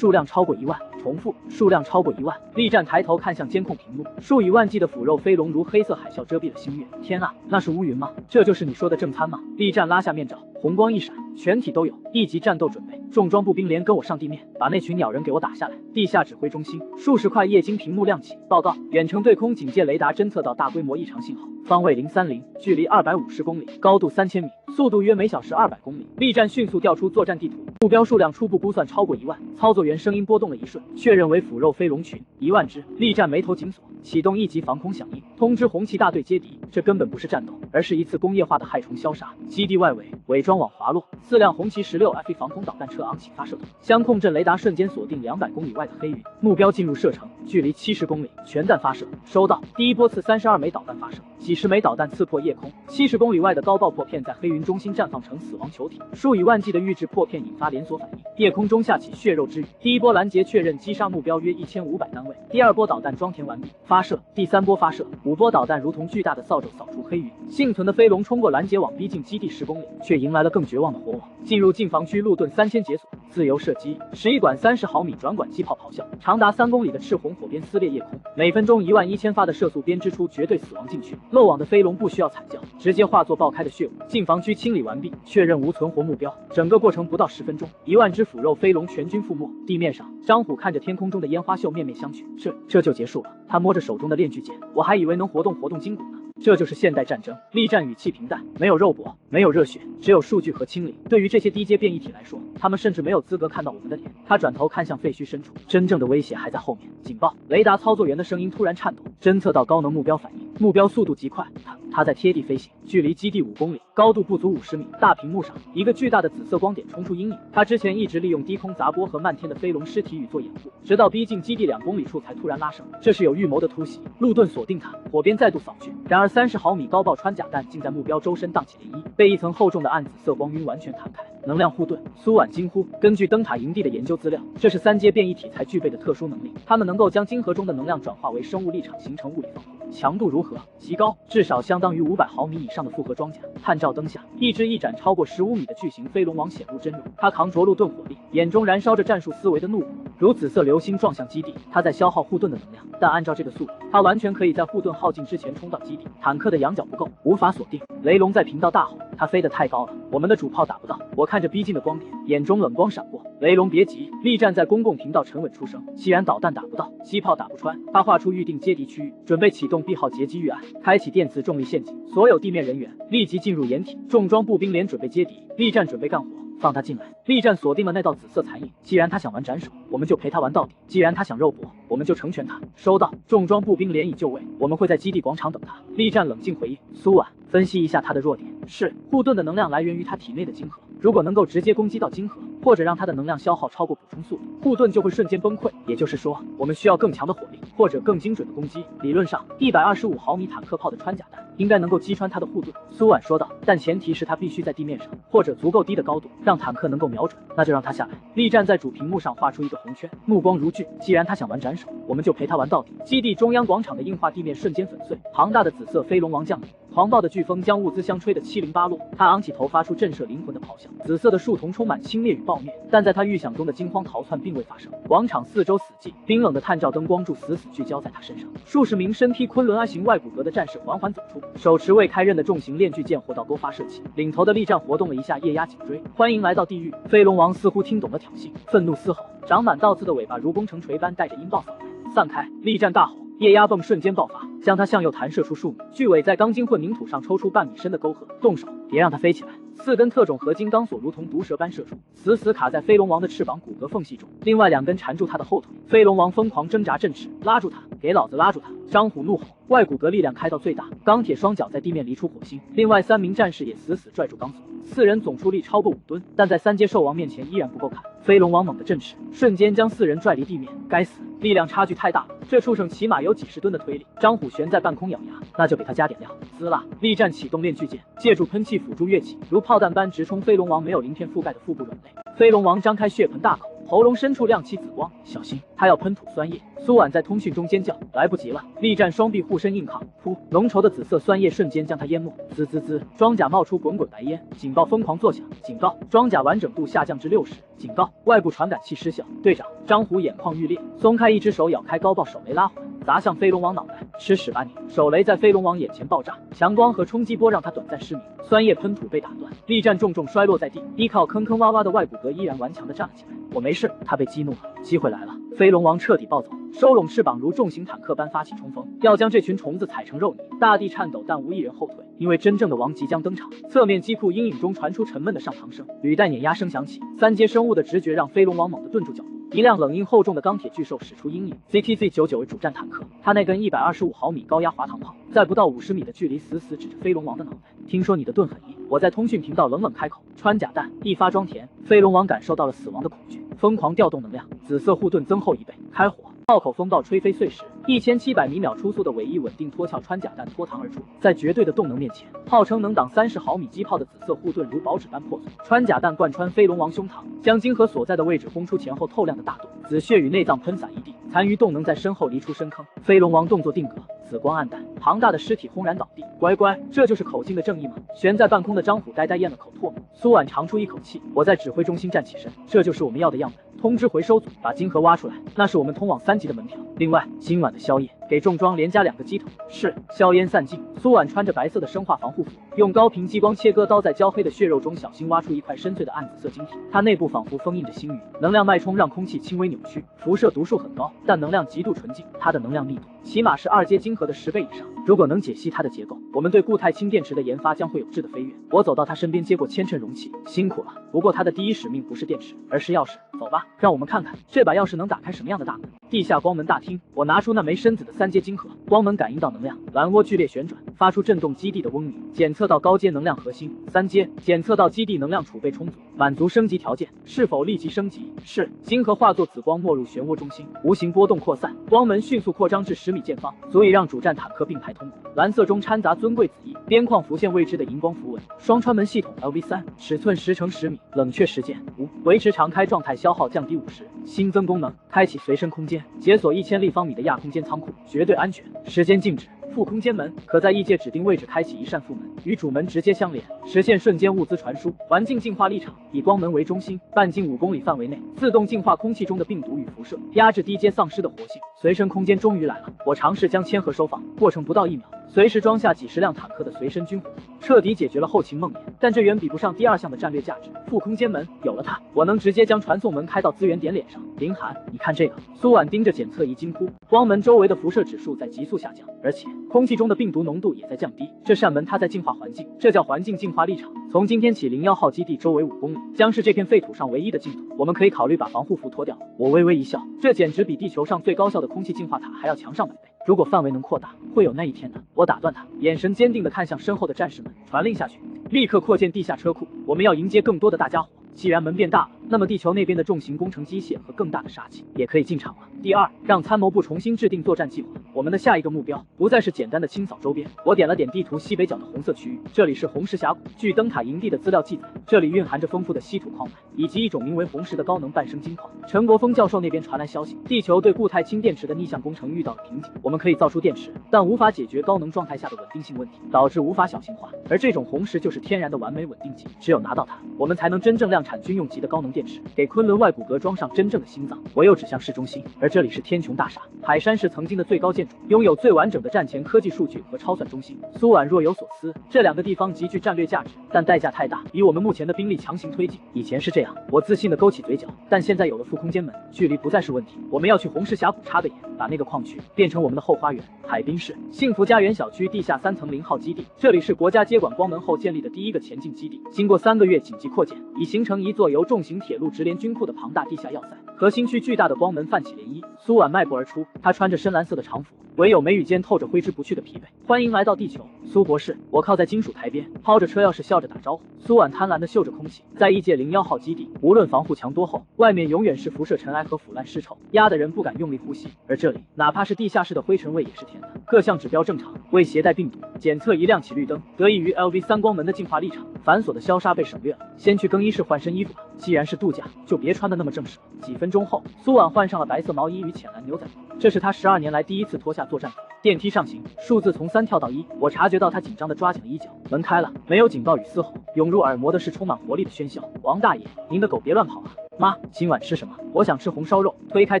量超过1万。重复，数量超过1万。力战抬头看向监控屏幕，数以万计的腐肉飞龙如黑色海啸遮蔽了星月。天啊，那是乌云吗？这就是你说的正餐吗？力战拉下面罩，红光一闪，全体都有。一级战斗准备，重装步兵连跟我上地面，把那群鸟人给我打下来。地下指挥中心，数十块液晶屏幕亮起，报告，远程对空警戒雷达侦测到大规模异常信号，方位030，距离250公里，高度3000米，速度约每小时200公里。力战迅速调出作战地图，目标数量初步估算超过1万。操作员声音波动了一瞬，确认为腐肉飞龙群1万只。力战眉头紧锁，启动1级防空响应，通知红旗大队接敌。这根本不是战斗，而是一次工业化的害虫消杀。基地外围伪装网滑落，4辆红旗16F 防空导弹车昂起发射筒，相控阵雷达瞬间锁定200公里外的黑云，目标进入射程，距离70公里，全弹发射。收到，第一波次32枚导弹发射，几十枚导弹刺破夜空，70公里外的高爆破片在黑云中心绽放成死亡球体，数以万计的预制破片引发连锁反应，夜空中下起血肉之雨。第一波拦截确认击杀目标约1500单位，第二波导弹装填完毕，发射，第三波发射，5波导弹如同巨大的扫帚扫出黑云，幸存的飞龙冲过拦截网逼近基地10公里，却迎来了更绝望的火网，进入禁防区路盾3000解锁，自由射击，11管30毫米转管机炮咆哮，长达3公里的赤红火鞭撕裂夜空，每分钟11000发的射速编织出绝对死亡禁区，漏网的飞龙不需要惨叫，直接化作爆开的血雾。禁防区清理完毕，确认无存活目标，整个过程不到10分钟，1万只腐肉飞龙全军覆没。地面上，张虎看着天空中的烟花秀面面相觑，这就结束了。他摸着手中的链锯剑，我还以为能活动筋骨呢。这就是现代战争。力战语气平淡，没有肉搏，没有热血，只有数据和清理。对于这些低阶变异体来说，他们甚至没有资格看到我们的脸。他转头看向废墟深处，真正的威胁还在后面。警报！雷达操作员的声音突然颤抖，侦测到高能目标反应，目标速度极快，他在贴地飞行，距离基地5公里，高度不足50米。大屏幕上，一个巨大的紫色光点冲出阴影。他之前一直利用低空杂波和漫天的飞龙尸体雨做掩护，直到逼近基地2公里处才突然拉升。这是有预谋的突袭。路盾锁定他，火鞭再度扫去。然而30毫米高爆穿甲弹竟在目标周身荡起涟漪，被一层厚重的暗紫色光晕完全弹开。能量护盾，苏婉惊呼。根据灯塔营地的研究资料，这是3阶变异体才具备的特殊能力，它们能够将晶核中的能量转化为生物力场，形成物理防护。强度如何？极高，至少相当于500毫米以上的复合装甲。探照灯下，一只翼展超过15米的巨型飞龙王显露真容，它扛着路盾火力，眼中燃烧着战术思维的怒火。如紫色流星撞向基地，它在消耗护盾的能量，但按照这个速度，它完全可以在护盾耗尽之前冲到基地。坦克的仰角不够，无法锁定。雷龙在频道大吼，它飞得太高了，我们的主炮打不到。我看着逼近的光点，眼中冷光闪过。雷龙别急，力战在公共频道沉稳出声。既然导弹打不到，机炮打不穿，他画出预定接敌区域，准备启动 B 号截击预案，开启电磁重力陷阱。所有地面人员立即进入掩体，重装步兵连准备接敌，力战准备干活。放他进来！力战锁定了那道紫色残影。既然他想玩斩首，我们就陪他玩到底；既然他想肉搏，我们就成全他。收到，重装步兵连已就位，我们会在基地广场等他。力战冷静回应。苏婉，分析一下他的弱点。是，护盾的能量来源于他体内的晶核，如果能够直接攻击到晶核，或者让他的能量消耗超过补充速度，护盾就会瞬间崩溃。也就是说，我们需要更强的火力，或者更精准的攻击。理论上，125毫米坦克炮的穿甲弹应该能够击穿他的护盾。苏婉说道，但前提是他必须在地面上，或者足够低的高度，让坦克能够瞄准。那就让他下来。力战在主屏幕上画出一个红圈，目光如炬。既然他想玩斩首，我们就陪他玩到底。基地中央广场的硬化地面瞬间粉碎，庞大的紫色飞龙王降临。狂暴的飓风将物资箱吹得七零八落，他昂起头发出震慑灵魂的咆哮。紫色的树丛充满侵略与暴虐，但在他预想中的惊慌逃窜并未发生。广场四周死寂，冰冷的探照灯光柱死聚焦在他身上。数十名身披昆仑 I 型外骨骼的战士缓缓走出，手持未开刃的重型链锯剑火到钩发射起。领头的力战活动了一下液压颈椎，欢迎来到地狱。飞龙王似乎听懂了挑衅，愤怒嘶吼，长满倒刺的尾巴如工程锤般带着音爆扫来。散开！力战大吼。液压泵瞬间爆发，将它向右弹射出数米，巨尾在钢筋混凝土上抽出半米深的沟壑。动手，别让它飞起来！4根特种合金钢索如同毒蛇般射出，死死卡在飞龙王的翅膀骨骼缝隙中，另外2根缠住他的后腿。飞龙王疯狂挣扎振翅，拉住他，给老子拉住他！张虎怒吼，外骨骼力量开到最大，钢铁双脚在地面离出火星。另外3名战士也死死拽住钢索，4人总出力超过5吨，但在3阶兽王面前依然不够砍。飞龙王猛地振翅，瞬间将4人拽离地面。该死，力量差距太大了，这畜生起码有几十吨的推力。张虎悬在半空咬牙，那就给他加点料。滋啦！力战启动链锯剑，借助喷气辅助跃起，如炮弹般直冲飞龙王没有鳞片覆盖的腹部软肋。飞龙王张开血盆大口，喉咙深处亮起紫光，小心，他要喷吐酸液。苏婉在通讯中尖叫，来不及了！力战双臂护身硬抗，噗！浓稠的紫色酸液瞬间将他淹没。滋滋滋，装甲冒出滚滚白烟，警报疯狂作响，警告，装甲完整度下降至60，警告，外部传感器失效。队长，张虎眼眶欲裂，松开一只手，咬开高爆手雷拉回来，砸向飞龙王脑袋。吃屎吧你！手雷在飞龙王眼前爆炸，强光和冲击波让他短暂失明，酸液喷吐被打断，力战重重摔落在地，依靠坑坑洼洼的外骨骼依然顽强地站了起来。我没事，他被激怒了，机会来了！飞龙王彻底暴走，收拢翅膀如重型坦克般发起冲锋，要将这群虫子踩成肉泥。大地颤抖，但无一人后退，因为真正的王即将登场。侧面机库阴影中传出沉闷的上膛声，履带碾压声响起。3阶生物的直觉让飞龙王猛地顿住脚步。一辆冷硬厚重的钢铁巨兽驶出阴影 ，ZTZ-99 为主战坦克，他那根125毫米高压滑膛炮，在不到50米的距离死死指着飞龙王的脑袋。听说你的盾很硬，我在通讯频道冷冷开口。穿甲弹一发装填，飞龙王感受到了死亡的恐惧，疯狂调动能量，紫色护盾增厚1倍，开火。炮口风暴吹飞碎石，1700米秒初速的尾翼稳定脱壳穿甲弹脱膛而出，在绝对的动能面前，号称能挡30毫米机炮的紫色护盾如薄纸般破碎。穿甲弹贯穿飞龙王胸膛，将晶核所在的位置轰出前后透亮的大洞，紫血与内脏喷洒一地，残余动能在身后离出深坑。飞龙王动作定格，紫光暗淡，庞大的尸体轰然倒地。乖乖，这就是口径的正义吗？悬在半空的张虎呆呆咽了口唾沫。苏婉长出一口气，我在指挥中心站起身，这就是我们要的样本。通知回收组把晶核挖出来，那是我们通往3级的门票。另外，今晚的宵夜给重装连加2个鸡腿。是。硝烟散尽，苏婉穿着白色的生化防护服，用高频激光切割刀在焦黑的血肉中小心挖出一块深邃的暗紫色晶体，它内部仿佛封印着星域，能量脉冲让空气轻微扭曲，辐射读数很高，但能量极度纯净。它的能量密度起码是2阶晶核的10倍以上。如果能解析它的结构，我们对固态氢电池的研发将会有质的飞跃。我走到他身边，接过千乘容器，辛苦了。不过他的第一使命不是电池，而是钥匙。走吧，让我们看看这把钥匙能打开什么样的大门。地下光门大厅，我拿出那枚深紫的3阶晶核，光门感应到能量，蓝涡剧烈旋转，发出震动基地的嗡鸣。检测到高阶能量核心，3阶检测到基地能量储备充足，满足升级条件，是否立即升级？是。晶核化作紫光没入漩涡中心，无形波动扩散，光门迅速扩张至10米见方，足以让主战坦克并排通过。蓝色中掺杂尊贵紫衣，边框浮现未知的荧光符文。双穿门系统 LV3，尺寸10×10米，冷却时间5，维持常开状态消耗降低50%。新增功能，开启随身空间，解锁1000立方米的亚空间仓库，绝对安全。时间静止。副空间门，可在异界指定位置开启一扇副门，与主门直接相连，实现瞬间物资传输。环境净化立场，以光门为中心，半径5公里范围内自动净化空气中的病毒与辐射，压制低阶丧尸的活性。随身空间终于来了，我尝试将铅盒收放，过程不到1秒，随时装下几十辆坦克的随身军火，彻底解决了后勤梦魇。但这远比不上第2项的战略价值。副空间门有了它，我能直接将传送门开到资源点脸上。林寒，你看这个。苏婉盯着检测仪惊呼，光门周围的辐射指数在急速下降，而且空气中的病毒浓度也在降低。这扇门它在净化环境，这叫环境净化立场。从今天起，01号基地周围5公里将是这片废土上唯一的净土。我们可以考虑把防护服脱掉。我微微一笑，这简直比地球上最高效的空气净化塔还要强上100倍。如果范围能扩大，会有那一天的。我打断他，眼神坚定地看向身后的战士们，传令下去，立刻扩建地下车库。我们要迎接更多的大家伙。既然门变大了，那么地球那边的重型工程机械和更大的杀器也可以进场了。第2，让参谋部重新制定作战计划。我们的下一个目标不再是简单的清扫周边。我点了点地图西北角的红色区域，这里是红石峡谷。据灯塔营地的资料记载，这里蕴含着丰富的稀土矿脉，以及一种名为红石的高能半生金矿。陈国峰教授那边传来消息，地球对固态氢电池的逆向工程遇到了瓶颈。我们可以造出电池，但无法解决高能状态下的稳定性问题，导致无法小型化。而这种红石就是天然的完美稳定剂，只有拿到它，我们才能真正量产军用级的高能电池，给昆仑外骨骼装上真正的心脏。我又指向市中心，而这里是天穹大厦。海山是曾经的最高建筑，拥有最完整的战前科技数据和超算中心。苏婉若有所思，这2个地方极具战略价值，但代价太大，以我们目前的兵力强行推进。以前是这样，我自信地勾起嘴角，但现在有了副空间门，距离不再是问题。我们要去红石峡谷插个眼，把那个矿区变成我们的后花园。海滨市幸福家园小区地下3层0号基地，这里是国家接管光门后建立的第1个前进基地。经过3个月紧急扩建，已形成一座由重型铁路直连军库的庞大地下要塞。核心区巨大的光门泛起涟漪，苏婉迈步而出，她穿着深蓝色的长服，唯有眉宇间透着挥之不去的疲惫。欢迎来到地球，苏博士。我靠在金属台边，抛着车钥匙，笑着打招呼。苏婉贪婪地嗅着空气，在异界01号基地，无论防护墙多厚，外面永远是辐射尘埃和腐烂尸臭，压得人不敢用力呼吸。而这里，哪怕是地下室的灰尘味也是甜的，各项指标正常，未携带病毒。检测仪亮起绿灯，得益于 LV3光门的净化立场，繁琐的消杀被省略了。先去更衣室换身衣服吧，既然是度假，就别穿得那么正式了。几分钟后，苏婉换上了白色毛衣与浅蓝牛仔裤，这是她12年来第1次脱下作战服。电梯上行，数字从3跳到1，我察觉到她紧张地抓紧了衣角。门开了，没有警报与嘶吼，涌入耳膜的是充满活力的喧嚣。王大爷，您的狗别乱跑啊！妈，今晚吃什么？我想吃红烧肉。推开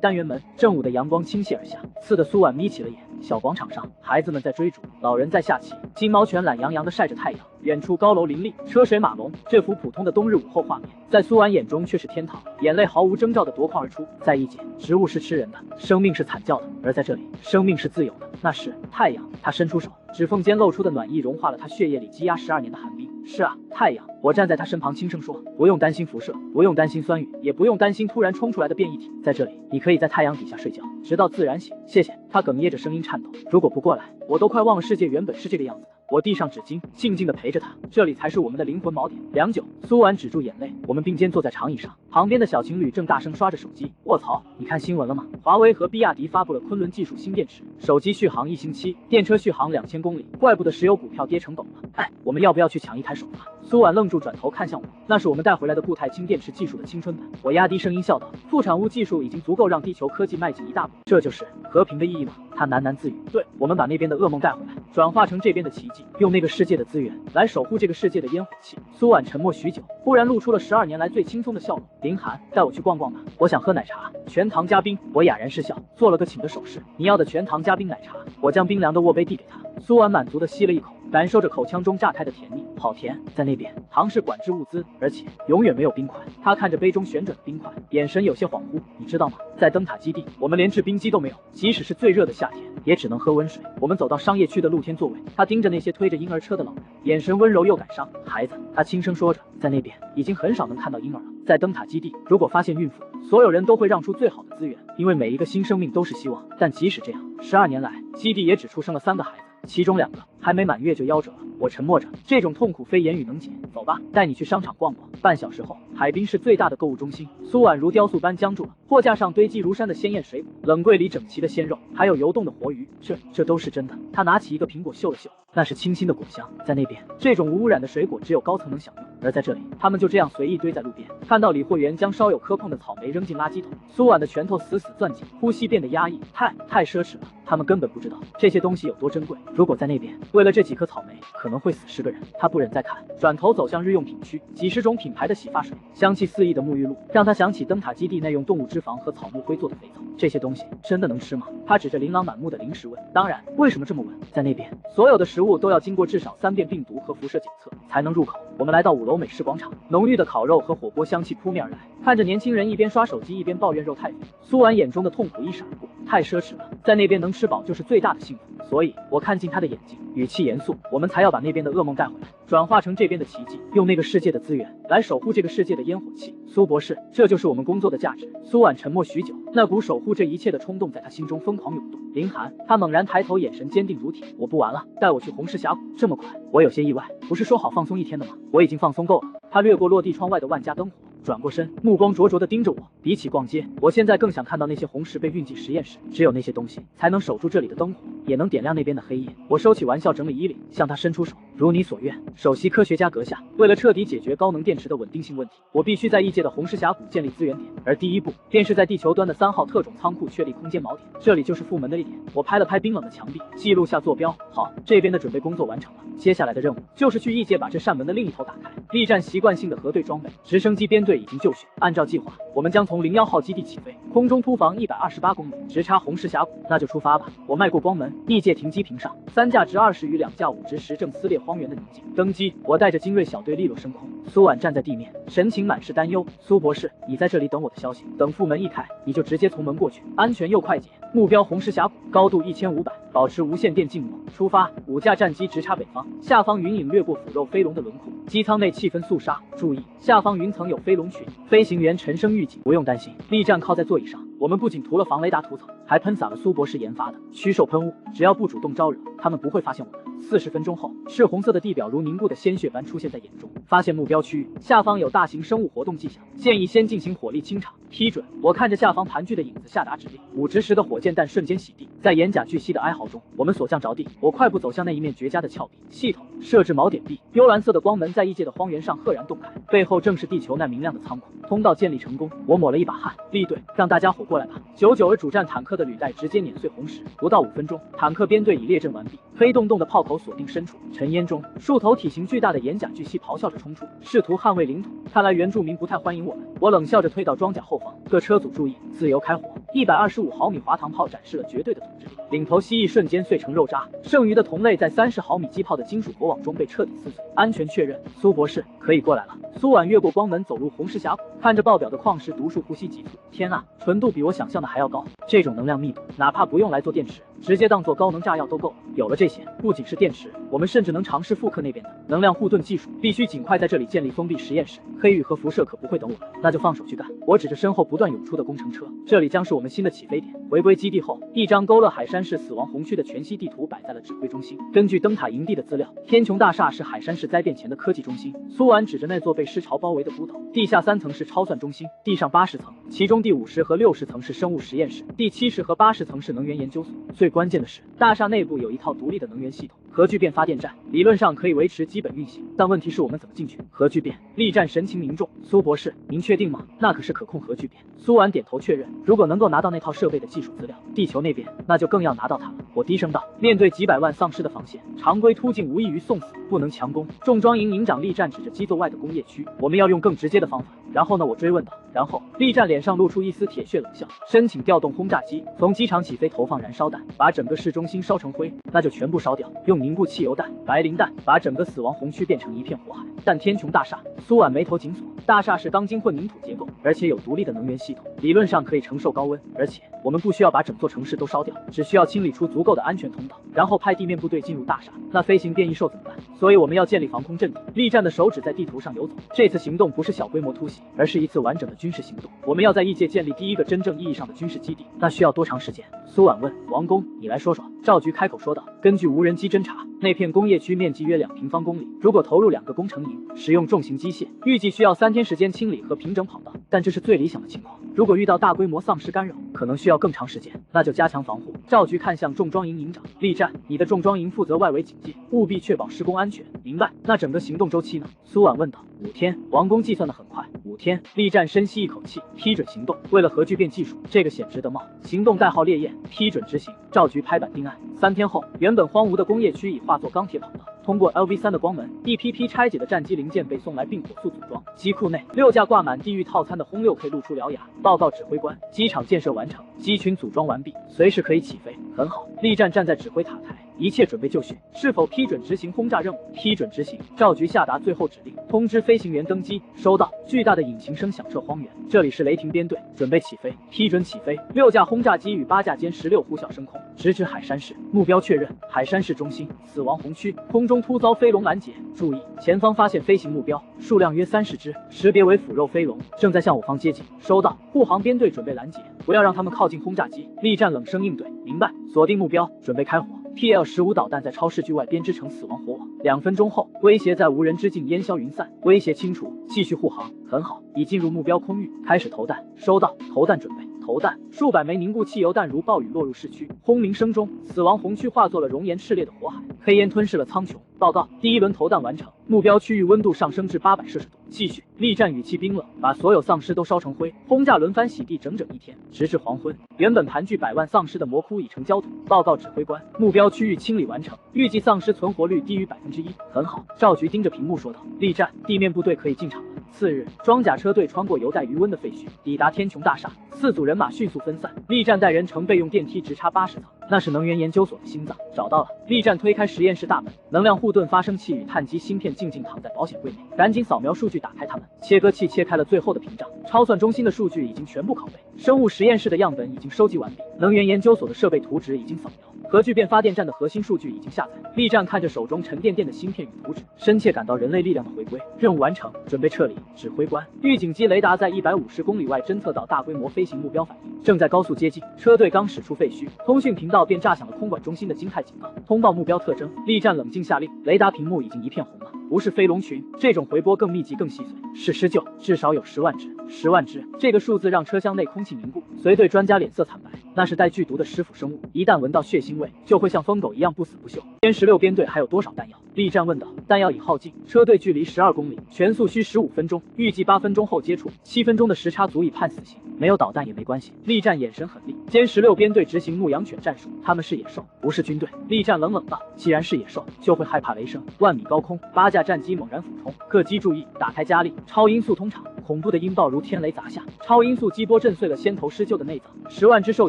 单元门，正午的阳光倾泻而下，刺得苏婉眯起了眼。小广场上，孩子们在追逐，老人在下棋，金毛犬懒洋洋地晒着太阳。远处高楼林立，车水马龙，这幅普通的冬日午后画面，在苏婉眼中却是天堂。眼泪毫无征兆地夺眶而出。在异界，植物是吃人的，生命是惨叫的；而在这里，生命是自由的，那是太阳。他伸出手，指缝间露出的暖意融化了他血液里积压12年的寒冰。是啊，太阳。我站在他身旁轻声说，不用担心辐射，不用担心酸雨，也不用担心突然冲出来的变异体。在这里，你可以在太阳底下睡觉，直到自然醒。谢谢。他哽咽着，声音颤抖。如果不过来，我都快忘了世界原本是这个样子的。我递上纸巾，静静地陪着他。这里才是我们的灵魂锚点。良久，苏婉止住眼泪，我们并肩坐在长椅上，旁边的小情侣正大声刷着手机。卧槽，你看新闻了吗？华为和比亚迪发布了昆仑技术新电池，手机续航1星期，电车续航2000公里。怪不得石油股票跌成狗了。哎，我们要不要去抢一台首发？苏婉愣住，转头看向我，那是我们带回来的固态氢电池技术的青春版。我压低声音笑道，副产物技术已经足够让地球科技迈进一大步。这就是和平的意义吗？他喃喃自语。对，我们把那边的噩梦带回来，转化成这边的奇迹，用那个世界的资源来守护这个世界的烟火气。苏婉沉默许久，忽然露出了12年来最轻松的笑容。林寒，带我去逛逛吧，我想喝奶茶，全糖加冰。我哑然失笑，做了个请的手势。你要的全糖加冰奶茶。我将冰凉的握杯递给他，苏婉满足地吸了一口，感受着口腔中炸开的甜腻，好甜。在那边，糖是管制物资，而且永远没有冰块。他看着杯中旋转的冰块，眼神有些恍惚。你知道吗？在灯塔基地，我们连制冰机都没有，即使是最热的夏天，也只能喝温水。我们走到商业区的露天座位，他盯着那些推着婴儿车的老人，眼神温柔又感伤。孩子，他轻声说着，在那边已经很少能看到婴儿了。在灯塔基地，如果发现孕妇，所有人都会让出最好的资源，因为每一个新生命都是希望。但即使这样，12年来，基地也只出生了3个孩子，其中2个还没满月就夭折了。我沉默着，这种痛苦非言语能解。走吧，带你去商场逛逛。半小时后，海滨市最大的购物中心，苏婉如雕塑般僵住了。货架上堆积如山的鲜艳水果，冷柜里整齐的鲜肉，还有游动的活鱼，这都是真的。他拿起一个苹果嗅了嗅，那是清新的果香。在那边，这种无污染的水果只有高层能享用，而在这里，他们就这样随意堆在路边。看到理货员将稍有磕碰的草莓扔进垃圾桶，苏婉的拳头死死攥紧，呼吸变得压抑。太奢侈了，他们根本不知道这些东西有多珍贵。如果在那边，为了这几颗草莓，可能会死10个人。他不忍再看，转头走向日用品区，几十种品牌的洗发水，香气四溢的沐浴露，让他想起灯塔基地内用动物脂肪和草木灰做的肥皂。这些东西真的能吃吗？他指着琳琅满目的零食问。当然，为什么这么问？在那边，所有的食物都要经过至少3遍病毒和辐射检测才能入口。我们来到5楼美食广场，浓郁的烤肉和火锅香气扑面而来。看着年轻人一边刷手机一边抱怨肉太肥，苏婉眼中的痛苦一闪而过。太奢侈了，在那边能吃饱就是最大的幸福。所以我看进他的眼睛，语气严肃，我们才要把那边的噩梦带回来，转化成这边的奇迹，用那个世界的资源来守护这个世界的烟火气。苏博士，这就是我们工作的价值。苏婉沉默许久，那股守护这一切的冲动在他心中疯狂涌动。林寒，他猛然抬头，眼神坚定如铁。我不玩了，带我去红石峡谷。这么快？我有些意外，不是说好放松1天的吗？我已经放松够了。他掠过落地窗外的万家灯火，转过身，目光灼灼地盯着我。比起逛街，我现在更想看到那些红石被运进实验室，只有那些东西才能守住这里的灯火，也能点亮那边的黑夜。我收起玩笑，整理衣领，向他伸出手。如你所愿，首席科学家阁下，为了彻底解决高能电池的稳定性问题，我必须在异界的红石峡谷建立资源点，而第一步便是在地球端的3号特种仓库确立空间锚点，这里就是副门的一点。我拍了拍冰冷的墙壁，记录下坐标。好，这边的准备工作完成了，接下来的任务就是去异界把这扇门的另一头打开。力战习惯性的核对装备，直升机编队已经就绪，按照计划，我们将从01号基地起飞，空中突防128公里，直插红石峡谷。那就出发吧。我迈过光门，异界停机坪上，3架直20与2架5直10正撕裂荒原的宁静。登机，我带着精锐小队利落升空。苏婉站在地面，神情满是担忧。苏博士，你在这里等我的消息，等副门一开，你就直接从门过去，安全又快捷。目标红石峡谷，高度1500，保持无线电静默。出发，5架战机直插北方，下方云影掠过腐肉飞龙的轮廓，机舱内气氛肃杀。注意，下方云层有飞龙群，飞行员沉声预警。不用担心，力战靠在座椅上，我们不仅涂了防雷达涂层，还喷洒了苏博士研发的驱兽喷雾，只要不主动招惹，他们不会发现我们。40分钟后，赤红色的地表如凝固的鲜血般出现在眼中。发现目标区域，下方有大型生物活动迹象，建议先进行火力清场。批准。我看着下方盘踞的影子下达指令。5直10的火箭弹瞬间洗地，在岩甲巨蜥的哀嚎中，我们所向着地。我快步走向那一面绝佳的峭壁。系统设置锚点 B。幽蓝色的光门在异界的荒原上赫然洞开，背后正是地球那明亮的仓库。通道建立成功，我抹了一把汗。立队，让大家伙过来吧。99主战坦克的履带直接碾碎红石。不到5分钟，坦克编队已列阵完毕，黑洞洞的炮口锁定深处。尘烟中，数头体型巨大的岩甲巨蜥咆哮着冲出，试图捍卫领土。看来原住民不太欢迎我们。我冷笑着退到装甲后方。各车组注意，自由开火。125毫米滑膛炮展示了绝对的统治力，领头蜥蜴瞬间碎成肉渣，剩余的同类在30毫米机炮的金属火网中被彻底撕碎。安全确认，苏博士可以过来了。苏婉越过光门走入红石峡谷，看着爆表的矿石，读数呼吸急促。天啊，纯度比我想象的还要高。这种能量密度，哪怕不用来做电池，直接当做高能炸药都够了。有了这些，不仅是电池，我们甚至能尝试复刻那边的能量护盾技术。必须尽快在这里建立封闭实验室，黑域和辐射可不会等我们，那就放手去干。我指着身后不断涌出的工程车，这里将是我们新的起飞点。回归基地后，一张勾勒海山市死亡红区的全息地图摆在了指挥中心。根据灯塔营地的资料，天穹大厦是海山市灾变前的科技中心。苏婉指着那座被尸潮包围的孤岛，地下3层是超算中心，地上80层，其中第50和60层是生物实验室，第70和80层是能源研究所。最关键的是，大厦内部有一套独立的能源系统，核聚变发电站，理论上可以维持基本运行，但问题是我们怎么进去？核聚变，力战神情凝重。苏博士，您确定吗？那可是可控核聚变。苏婉点头确认，如果能够拿到那套设备的技术资料，地球那边那就更要拿到它了。我低声道，面对几百万丧尸的防线，常规突进无异于送死，不能强攻。重装营营长力战指着基座外的工业区，我们要用更直接的方法。然后呢？我追问道。然后，力战脸上露出一丝铁血冷笑，申请调动轰炸机，从机场起飞，投放燃烧弹，把整个市中心烧成灰，那就全部烧掉。用凝固汽油弹、白磷弹，把整个死亡红区变成一片火海。但天穹大厦，苏婉眉头紧锁。大厦是钢筋混凝土结构，而且有独立的能源系统，理论上可以承受高温。而且我们不需要把整座城市都烧掉，只需要清理出足够的安全通道，然后派地面部队进入大厦。那飞行变异兽怎么办？所以我们要建立防空阵地。力战的手指在地图上游走。这次行动不是小规模突袭，而是一次完整的军事行动。我们要在异界建立第一个真正意义上的军事基地，那需要多长时间？苏婉问。王宫，你来说说。赵局开口说道。根据无人机侦查，那片工业区面积约2平方公里，如果投入2个工程营，使用重型机械，预计需要3天时间清理和平整跑道，但这是最理想的情况。如果遇到大规模丧尸干扰，可能需要更长时间，那就加强防护。赵局看向重装营营长，力战，你的重装营负责外围警戒，务必确保施工安全。明白。那整个行动周期呢？苏婉问道。5天，王工计算的很快。5天，力战深吸一口气，批准行动。为了核聚变技术，这个险值得冒。行动代号烈焰，批准执行。赵局拍板定案。3天后，原本荒芜的工业区已化作钢铁跑道。通过 LV3 的光门，一批批拆解的战机零件被送来并火速组装。机库内，6架挂满地狱套餐的轰6K 露出獠牙。报告指挥官，机场建设完成，机群组装完毕，随时可以起飞。很好，力战站在指挥塔台，一切准备就绪。是否批准执行轰炸任务？批准执行。赵局下达最后指令，通知飞行员登机。收到。巨大的引擎声响彻荒原。这里是雷霆编队，准备起飞。批准起飞。6架轰炸机与8架歼16呼啸升空，直指海山市。目标确认，海山市中心，死亡红区。空中突遭飞龙拦截，注意，前方发现飞行目标，数量约30只，识别为腐肉飞龙，正在向我方接近。收到。护航编队准备拦截，不要让他们靠近轰炸机。力战冷声应对。明白。锁定目标，准备开火。PL-15导弹在超视距外编织成死亡火网，2分钟后，威胁在无人之境烟消云散。威胁清除，继续护航。很好，已进入目标空域，开始投弹。收到。投弹准备。投弹，数百枚凝固汽油弹如暴雨落入市区，轰鸣声中，死亡红区化作了熔岩炽烈的火海，黑烟吞噬了苍穹。报告，第1轮投弹完成，目标区域温度上升至800摄氏度。继续。力战语气冰冷，把所有丧尸都烧成灰。轰炸轮番洗地整整1天，直至黄昏。原本盘踞百万丧尸的魔窟已成焦土。报告指挥官，目标区域清理完成，预计丧尸存活率低于1%。很好。赵局盯着屏幕说道。力战，地面部队可以进场了。次日，装甲车队穿过犹带余温的废墟，抵达天穹大厦。4组人马迅速分散，力战带人乘备用电梯直插80层，那是能源研究所的心脏。找到了。力战推开实验室大门，能量护盾发生器与碳基芯片静静躺在保险柜内，赶紧扫描数据，打开它们。切割器切开了最后的屏障，超算中心的数据已经全部拷贝，生物实验室的样本已经收集完毕，能源研究所的设备图纸已经扫描，核聚变发电站的核心数据已经下载。力战看着手中沉甸甸的芯片与图纸，深切感到人类力量的回归。任务完成，准备撤离。指挥官，预警机雷达在150公里外侦测到大规模飞行目标反应，正在高速接近。车队刚驶出废墟，通讯频道便炸响了空管中心的惊骇警告，通报目标特征。力战冷静下令，雷达屏幕已经一片红了。不是飞龙群，这种回波更密集更细碎，是施救，至少有10万只。10万只，这个数字让车厢内空气凝固。随队专家脸色惨白，那是带剧毒的尸腐生物，一旦闻到血腥味，就会像疯狗一样不死不休。歼16编队还有多少弹药？力战问道。弹药已耗尽，车队距离12公里，全速需15分钟，预计8分钟后接触，7分钟的时差足以判死刑。没有导弹也没关系。力战眼神狠厉。歼16编队执行牧羊犬战术，他们是野兽，不是军队。力战冷冷道，既然是野兽，就会害怕雷声。万米高空，8架战机猛然俯冲，各机注意，打开加力，超音速通场。恐怖的音爆如天雷砸下，超音速激波震碎了先头施救的内脏，10万只兽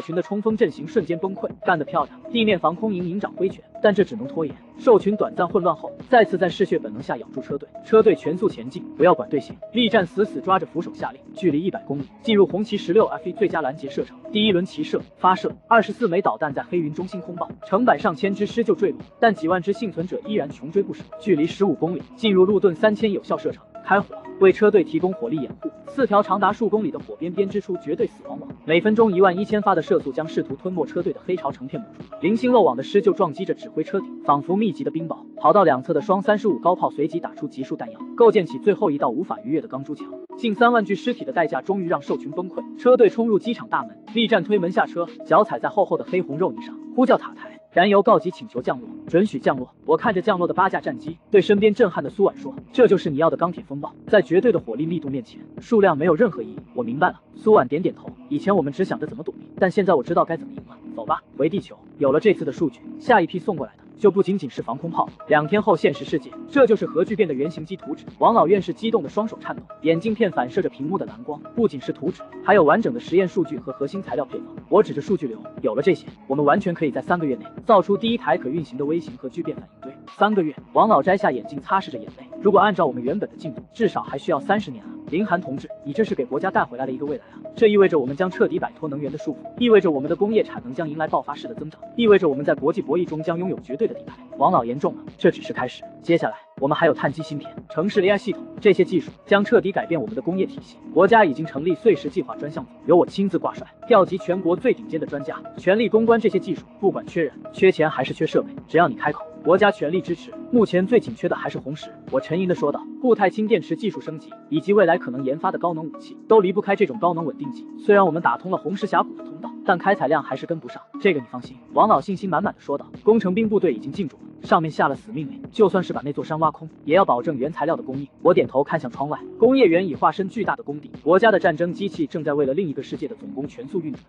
群的冲锋阵型瞬间崩溃。干得漂亮！地面防空营营长挥拳，但这只能拖延。兽群短暂混乱后，再次在嗜血本能下咬住车队，车队全速前进，不要管队形。力战死死抓着扶手下令，距离100公里，进入红旗16F1最佳拦截射程。第1轮齐射发射，24枚导弹在黑云中心空爆，成百上千只施救坠落，但几万只幸存者依然穷追不舍。距离15公里，进入路盾3000有效射程，开火，为车队提供火力掩护。4条长达数公里的火边编织出绝对死亡网，每分钟11000发的射速将试图吞没车队的黑潮成片抹除。零星漏网的施救撞击着指挥车顶，仿佛密集的冰雹。跑道两侧的双35高炮随即打出集束弹药，构建起最后一道无法逾越的钢珠墙。近3万具尸体的代价终于让兽群崩溃。车队冲入机场大门，力战推门下车，脚踩在厚厚的黑红肉泥上，呼叫塔台。燃油告急，请求降落，准许降落。我看着降落的8架战机，对身边震撼的苏婉说：“这就是你要的钢铁风暴，在绝对的火力密度面前，数量没有任何意义。”我明白了。苏婉点点头。以前我们只想着怎么躲避，但现在我知道该怎么赢了。走吧，回地球。有了这次的数据，下一批送过来的就不仅仅是防空炮。2天后现实世界，这就是核聚变的原型机图纸。王老院士激动的双手颤抖，眼镜片反射着屏幕的蓝光。不仅是图纸，还有完整的实验数据和核心材料配方。我指着数据流，有了这些，我们完全可以在3个月内造出第1台可运行的微型核聚变反应堆。3个月，王老摘下眼镜，擦拭着眼泪。如果按照我们原本的进度，至少还需要30年啊！林寒同志，你这是给国家带回来了一个未来啊！这意味着我们将彻底摆脱能源的束缚，意味着我们的工业产能将迎来爆发式的增长，意味着我们在国际博弈中将拥有绝对的底牌。王老言重了，这只是开始，接下来我们还有碳基芯片、城市 AI 系统，这些技术将彻底改变我们的工业体系。国家已经成立碎石计划专项组，由我亲自挂帅，调集全国最顶尖的专家，全力攻关这些技术。不管缺人、缺钱还是缺设备，只要你开口，国家全力支持，目前最紧缺的还是红石。我沉吟地说道。固态氢电池技术升级，以及未来可能研发的高能武器，都离不开这种高能稳定剂。虽然我们打通了红石峡谷的通道，但开采量还是跟不上，这个你放心。王老信心满满的说道。工程兵部队已经进驻了，上面下了死命令，就算是把那座山挖空，也要保证原材料的供应。我点头看向窗外，工业园已化身巨大的工地，国家的战争机器正在为了另一个世界的总攻全速运转。